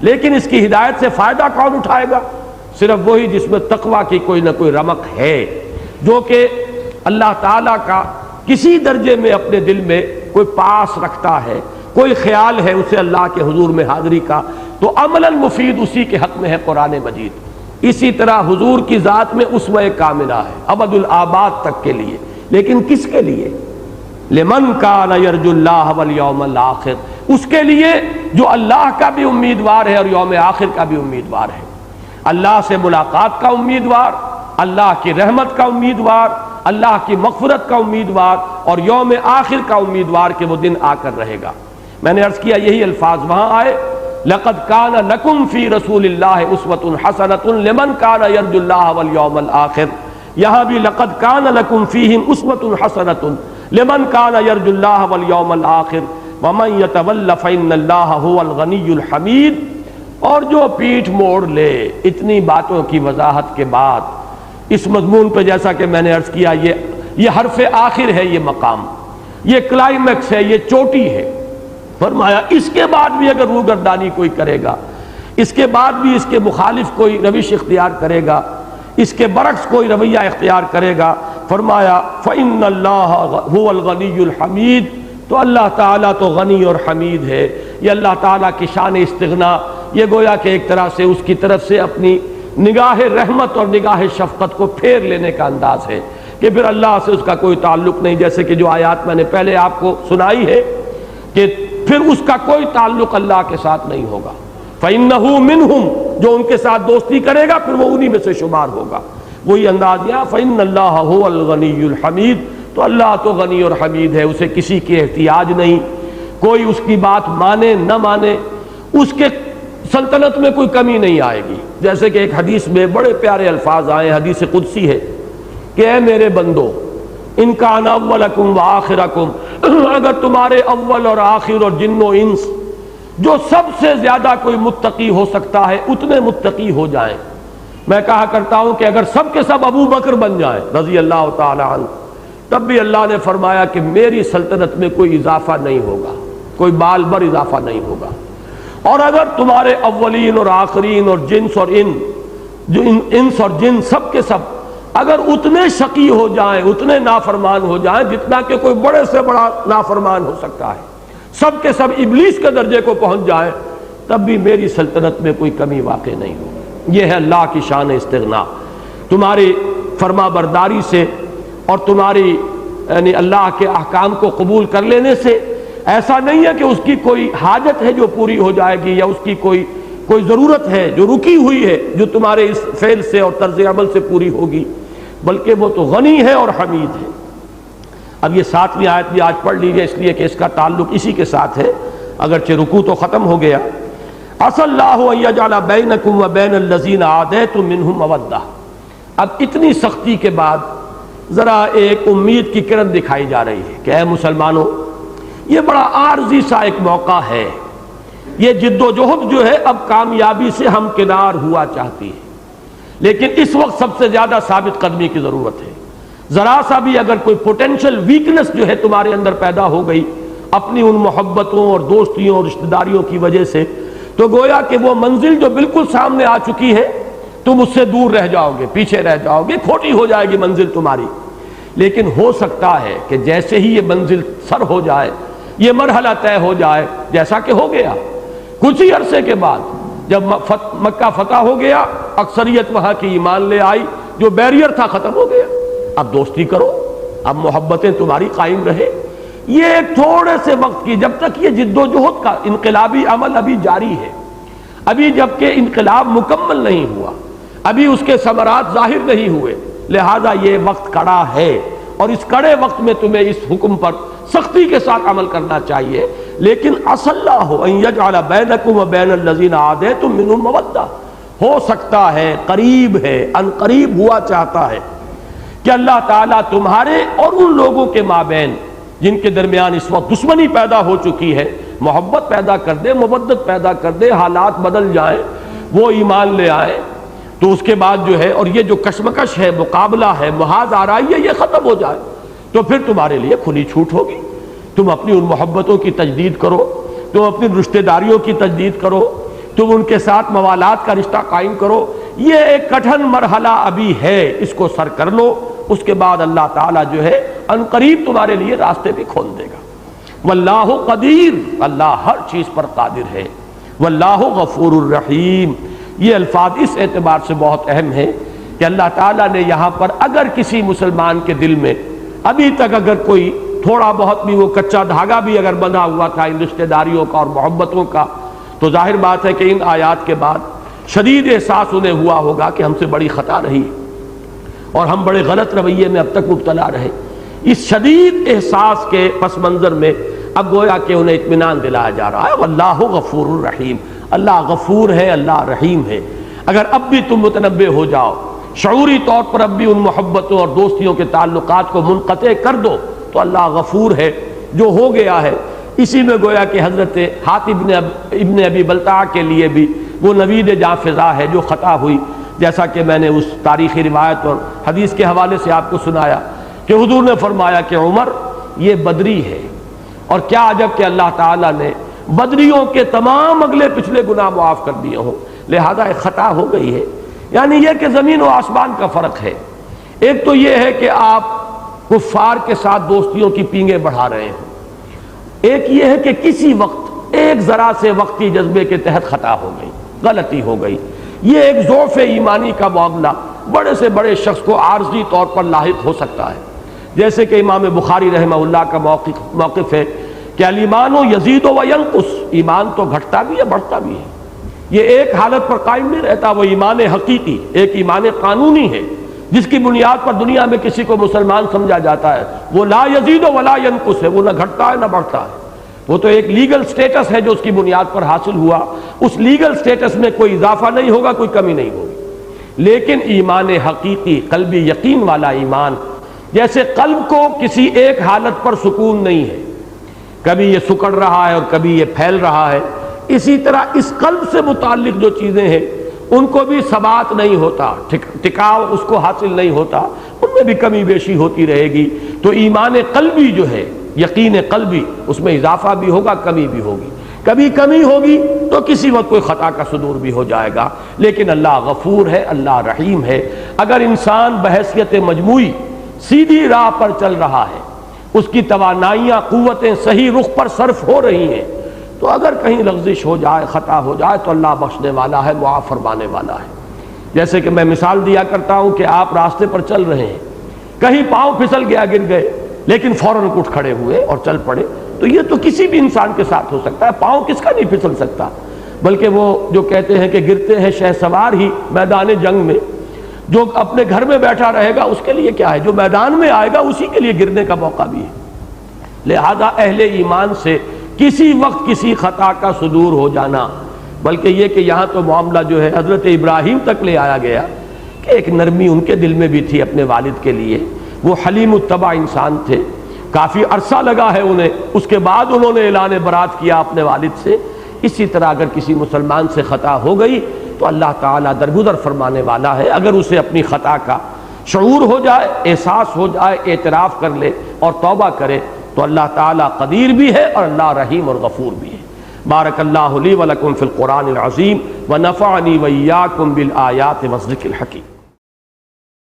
لیکن اس کی ہدایت سے فائدہ کون اٹھائے گا؟ صرف وہی جس میں تقویٰ کی کوئی نہ کوئی رمق ہے، جو کہ اللہ تعالیٰ کا کسی درجے میں اپنے دل میں کوئی پاس رکھتا ہے، کوئی خیال ہے اسے اللہ کے حضور میں حاضری کا، تو عملاً مفید اسی کے حق میں ہے قرآن مجید۔ اسی طرح حضور کی ذات میں اسوہ کاملہ ہے ابد الآباد تک کے لیے، لیکن کس کے لیے؟ لمن کان یرجو اللہ والیوم الآخر، اس کے لیے جو اللہ کا بھی امیدوار ہے اور یوم آخر کا بھی امیدوار ہے، اللہ سے ملاقات کا امیدوار، اللہ کی رحمت کا امیدوار، اللہ کی مغفرت کا امیدوار، اور یوم آخر کا امیدوار کہ وہ دن آ کر رہے گا۔ میں نے عرض کیا یہی الفاظ وہاں آئے لقد کان لکم فی رسول اللہ اسوۃ حسنۃ لمن کان یرجو اللہ والیوم الآخر، یہاں بھی لقد کان لکم فیہم اسوۃ حسنۃ لمن کان یرجو اللہ والیوم الآخر ومن یتول فإن اللہ ھو الغنی الحمید۔ اور جو پیٹھ موڑ لے اتنی باتوں کی وضاحت کے بعد اس مضمون پہ، جیسا کہ میں نے عرض کیا یہ حرف آخر ہے، یہ مقام، یہ کلائمیکس ہے، یہ چوٹی ہے۔ فرمایا اس کے بعد بھی اگر روگردانی کوئی کرے گا، اس کے بعد بھی اس کے مخالف کوئی روش اختیار کرے گا، اس کے برعکس کوئی رویہ اختیار کرے گا، فرمایا فإن اللہ ھو الغنی الحمید، تو اللہ تعالیٰ تو غنی اور حمید ہے۔ یہ اللہ تعالیٰ کی شان استغنا، یہ گویا کہ ایک طرح سے اس کی طرف سے اپنی نگاہ رحمت اور نگاہ شفقت کو پھیر لینے کا انداز ہے کہ پھر اللہ سے اس کا کوئی تعلق نہیں، جیسے کہ جو آیات میں نے پہلے آپ کو سنائی ہے کہ پھر اس کا کوئی تعلق اللہ کے ساتھ نہیں ہوگا۔ فَإِنَّهُ مِنْهُمْ، جو ان کے ساتھ دوستی کرے گا پھر وہ انہی میں سے شمار ہوگا۔ وہی انداز یہاں فَإِنَّ اللَّهَ هُوَ الْغَنِيُّ الْحَمِيدُ، تو اللہ تو غنی اور حمید ہے، اسے کسی کی احتیاج نہیں، کوئی اس کی بات مانے نہ مانے، اس کے سلطنت میں کوئی کمی نہیں آئے گی۔ جیسے کہ ایک حدیث میں بڑے پیارے الفاظ آئے، حدیث قدسی ہے کہ اے میرے بندو، ان کان اولکم و آخرکم، اگر تمہارے اول اور آخر اور جن و انس جو سب سے زیادہ کوئی متقی ہو سکتا ہے اتنے متقی ہو جائیں۔ میں کہا کرتا ہوں کہ اگر سب کے سب ابو بکر بن جائیں رضی اللہ تعالی عنہ، تب بھی اللہ نے فرمایا کہ میری سلطنت میں کوئی اضافہ نہیں ہوگا، کوئی بال بر اضافہ نہیں ہوگا۔ اور اگر تمہارے اولین اور آخرین اور جنس اور انس اور جن سب کے سب اگر اتنے شقی ہو جائیں، اتنے نافرمان ہو جائیں جتنا کہ کوئی بڑے سے بڑا نافرمان ہو سکتا ہے، سب کے سب ابلیس کے درجے کو پہنچ جائیں، تب بھی میری سلطنت میں کوئی کمی واقع نہیں ہوگی۔ یہ ہے اللہ کی شان استغنا۔ تمہاری فرما برداری سے اور تمہاری یعنی اللہ کے احکام کو قبول کر لینے سے ایسا نہیں ہے کہ اس کی کوئی حاجت ہے جو پوری ہو جائے گی، یا اس کی کوئی ضرورت ہے جو رکی ہوئی ہے جو تمہارے اس فعل سے اور طرز عمل سے پوری ہوگی، بلکہ وہ تو غنی ہے اور حمید ہے۔ اب یہ 7ویں آیت بھی آج پڑھ لیجیے، اس لیے کہ اس کا تعلق اسی کے ساتھ ہے، اگرچہ رکوع تو ختم ہو گیا۔ عسى اللہ ان یجعل بینکم وبین الذین عادیتم منہم مودہ۔ اب اتنی سختی کے بعد ذرا ایک امید کی کرن دکھائی جا رہی ہے کہ اے مسلمانوں، یہ بڑا عارضی سا ایک موقع ہے، یہ جد و جہد جو ہے اب کامیابی سے ہمکنار ہوا چاہتی ہے، لیکن اس وقت سب سے زیادہ ثابت قدمی کی ضرورت ہے۔ ذرا سا بھی اگر کوئی پوٹینشل ویکنس جو ہے تمہارے اندر پیدا ہو گئی اپنی ان محبتوں اور دوستیوں اور رشتہ داریوں کی وجہ سے، تو گویا کہ وہ منزل جو بالکل سامنے آ چکی ہے تم اس سے دور رہ جاؤ گے، پیچھے رہ جاؤ گے، کھوٹی ہو جائے گی منزل تمہاری۔ لیکن ہو سکتا ہے کہ جیسے ہی یہ منزل سر ہو جائے، یہ مرحلہ طے ہو جائے، جیسا کہ ہو گیا کچھ ہی عرصے کے بعد جب مکہ فتح ہو گیا، اکثریت وہاں کی ایمان لے آئی، جو بیریئر تھا ختم ہو گیا، اب دوستی کرو، اب محبتیں تمہاری قائم رہے۔ یہ ایک تھوڑے سے وقت کی، جب تک یہ جد و جہد کا انقلابی عمل ابھی جاری ہے، ابھی جبکہ انقلاب مکمل نہیں ہوا، ابھی اس کے ثمرات ظاہر نہیں ہوئے، لہذا یہ وقت کڑا ہے، اور اس کڑے وقت میں تمہیں اس حکم پر سختی کے ساتھ عمل کرنا چاہیے۔ لیکن عسى اللہ ان یجعل بینکم وبین الذین عادیتم منہم مودہ، ہو سکتا ہے، قریب ہے، ان قریب ہوا چاہتا ہے کہ اللہ تعالیٰ تمہارے اور ان لوگوں کے مابین جن کے درمیان اس وقت دشمنی پیدا ہو چکی ہے، محبت پیدا کر دے، مودت پیدا کر دے، حالات بدل جائیں، وہ ایمان لے آئیں، تو اس کے بعد جو ہے، اور یہ جو کشمکش ہے، مقابلہ ہے، محاذ آرائی ہے، یہ ختم ہو جائے، تو پھر تمہارے لیے کھلی چھوٹ ہوگی۔ تم اپنی ان محبتوں کی تجدید کرو، تم اپنی رشتہ داریوں کی تجدید کرو، تم ان کے ساتھ موالات کا رشتہ قائم کرو۔ یہ ایک کٹھن مرحلہ ابھی ہے، اس کو سر کر لو، اس کے بعد اللہ تعالیٰ جو ہے ان قریب تمہارے لیے راستے بھی کھول دے گا۔ واللہ قدیر، اللہ ہر چیز پر قادر ہے۔ واللہ غفور الرحیم، یہ الفاظ اس اعتبار سے بہت اہم ہیں کہ اللہ تعالیٰ نے یہاں پر اگر کسی مسلمان کے دل میں ابھی تک اگر کوئی تھوڑا بہت بھی وہ کچا دھاگا بھی اگر بندھا ہوا تھا ان رشتہ داریوں کا اور محبتوں کا، تو ظاہر بات ہے کہ ان آیات کے بعد شدید احساس انہیں ہوا ہوگا کہ ہم سے بڑی خطا رہی اور ہم بڑے غلط رویے میں اب تک مبتلا رہے۔ اس شدید احساس کے پس منظر میں اب گویا کہ انہیں اطمینان دلایا جا رہا ہے، واللہ غفور الرحیم، اللہ غفور ہے، اللہ رحیم ہے۔ اگر اب بھی تم متنبہ ہو جاؤ، شعوری طور پر اب بھی ان محبتوں اور دوستیوں کے تعلقات کو منقطع کر دو، تو اللہ غفور ہے، جو ہو گیا ہے۔ اسی میں گویا کہ حضرت حاتب ابن ابی بلتع کے لیے بھی وہ نوید جاں فضا ہے جو خطا ہوئی، جیسا کہ میں نے اس تاریخی روایت اور حدیث کے حوالے سے آپ کو سنایا کہ حضور نے فرمایا کہ عمر یہ بدری ہے، اور کیا عجب کہ اللہ تعالیٰ نے بدریوں کے تمام اگلے پچھلے گناہ معاف کر دیے ہوں، لہذا ایک خطا ہو گئی ہے۔ یعنی یہ کہ زمین و آسمان کا فرق ہے۔ ایک تو یہ ہے کہ آپ کفار کے ساتھ دوستیوں کی پینگیں بڑھا رہے ہیں، ایک یہ ہے کہ کسی وقت ایک ذرا سے وقتی جذبے کے تحت خطا ہو گئی، غلطی ہو گئی۔ یہ ایک ضعف ایمانی کا معاملہ بڑے سے بڑے شخص کو عارضی طور پر لاحق ہو سکتا ہے، جیسے کہ امام بخاری رحمہ اللہ کا موقف ہے کہ الایمان یزید و ینقص، ایمان تو گھٹتا بھی ہے بڑھتا بھی ہے، یہ ایک حالت پر قائم نہیں رہتا۔ وہ ایمان حقیقی، ایک ایمان قانونی ہے جس کی بنیاد پر دنیا میں کسی کو مسلمان سمجھا جاتا ہے، وہ لا یزید ولا ینقص ہے، وہ نہ گھٹتا ہے نہ بڑھتا ہے، وہ تو ایک لیگل سٹیٹس ہے جو اس کی بنیاد پر حاصل ہوا، اس لیگل سٹیٹس میں کوئی اضافہ نہیں ہوگا، کوئی کمی نہیں ہوگی۔ لیکن ایمان حقیقی، قلبی یقین والا ایمان، جیسے قلب کو کسی ایک حالت پر سکون نہیں ہے، کبھی یہ سکڑ رہا ہے اور کبھی یہ پھیل رہا ہے، اسی طرح اس قلب سے متعلق جو چیزیں ہیں ان کو بھی ثبات نہیں ہوتا، ٹکاؤ اس کو حاصل نہیں ہوتا، ان میں بھی کمی بیشی ہوتی رہے گی۔ تو ایمان قلبی جو ہے، یقین قلبی، اس میں اضافہ بھی ہوگا، کمی بھی ہوگی، کبھی کمی ہوگی تو کسی وقت کوئی خطا کا صدور بھی ہو جائے گا۔ لیکن اللہ غفور ہے، اللہ رحیم ہے۔ اگر انسان بحیثیت مجموعی سیدھی راہ پر چل رہا ہے، اس کی توانائیاں، قوتیں صحیح رخ پر صرف ہو رہی ہیں، تو اگر کہیں لغزش ہو جائے، خطا ہو جائے، تو اللہ بخشنے والا ہے، معاف فرمانے والا ہے۔ جیسے کہ میں مثال دیا کرتا ہوں کہ آپ راستے پر چل رہے ہیں، کہیں پاؤں پھسل گیا، گر گئے، لیکن فوراً اٹھ کھڑے ہوئے اور چل پڑے، تو یہ تو کسی بھی انسان کے ساتھ ہو سکتا ہے، پاؤں کس کا نہیں پھسل سکتا۔ بلکہ وہ جو کہتے ہیں کہ گرتے ہیں شہسوار ہی میدان جنگ میں، جو اپنے گھر میں بیٹھا رہے گا اس کے لیے کیا ہے، جو میدان میں آئے گا اسی کے لیے گرنے کا موقع بھی ہے۔ لہذا اہل ایمان سے کسی وقت کسی خطا کا صدور ہو جانا بلکہ یہ کہ یہاں تو معاملہ جو ہے حضرت ابراہیم تک لے آیا گیا کہ ایک نرمی ان کے دل میں بھی تھی اپنے والد کے لیے. وہ حلیم الطبع انسان تھے، کافی عرصہ لگا ہے انہیں، اس کے بعد انہوں نے اعلان برات کیا اپنے والد سے. اسی طرح اگر کسی مسلمان سے خطا ہو گئی تو اللہ تعالیٰ درگزر فرمانے والا ہے. اگر اسے اپنی خطا کا شعور ہو جائے، احساس ہو جائے، اعتراف کر لے اور توبہ کرے تو اللہ تعالیٰ قدیر بھی ہے اور اللہ رحیم اور غفور بھی ہے. بارک اللہ لی ولکم فی القرآن العظیم ونفعنی وإیاکم بالآیات والذکر الحکیم.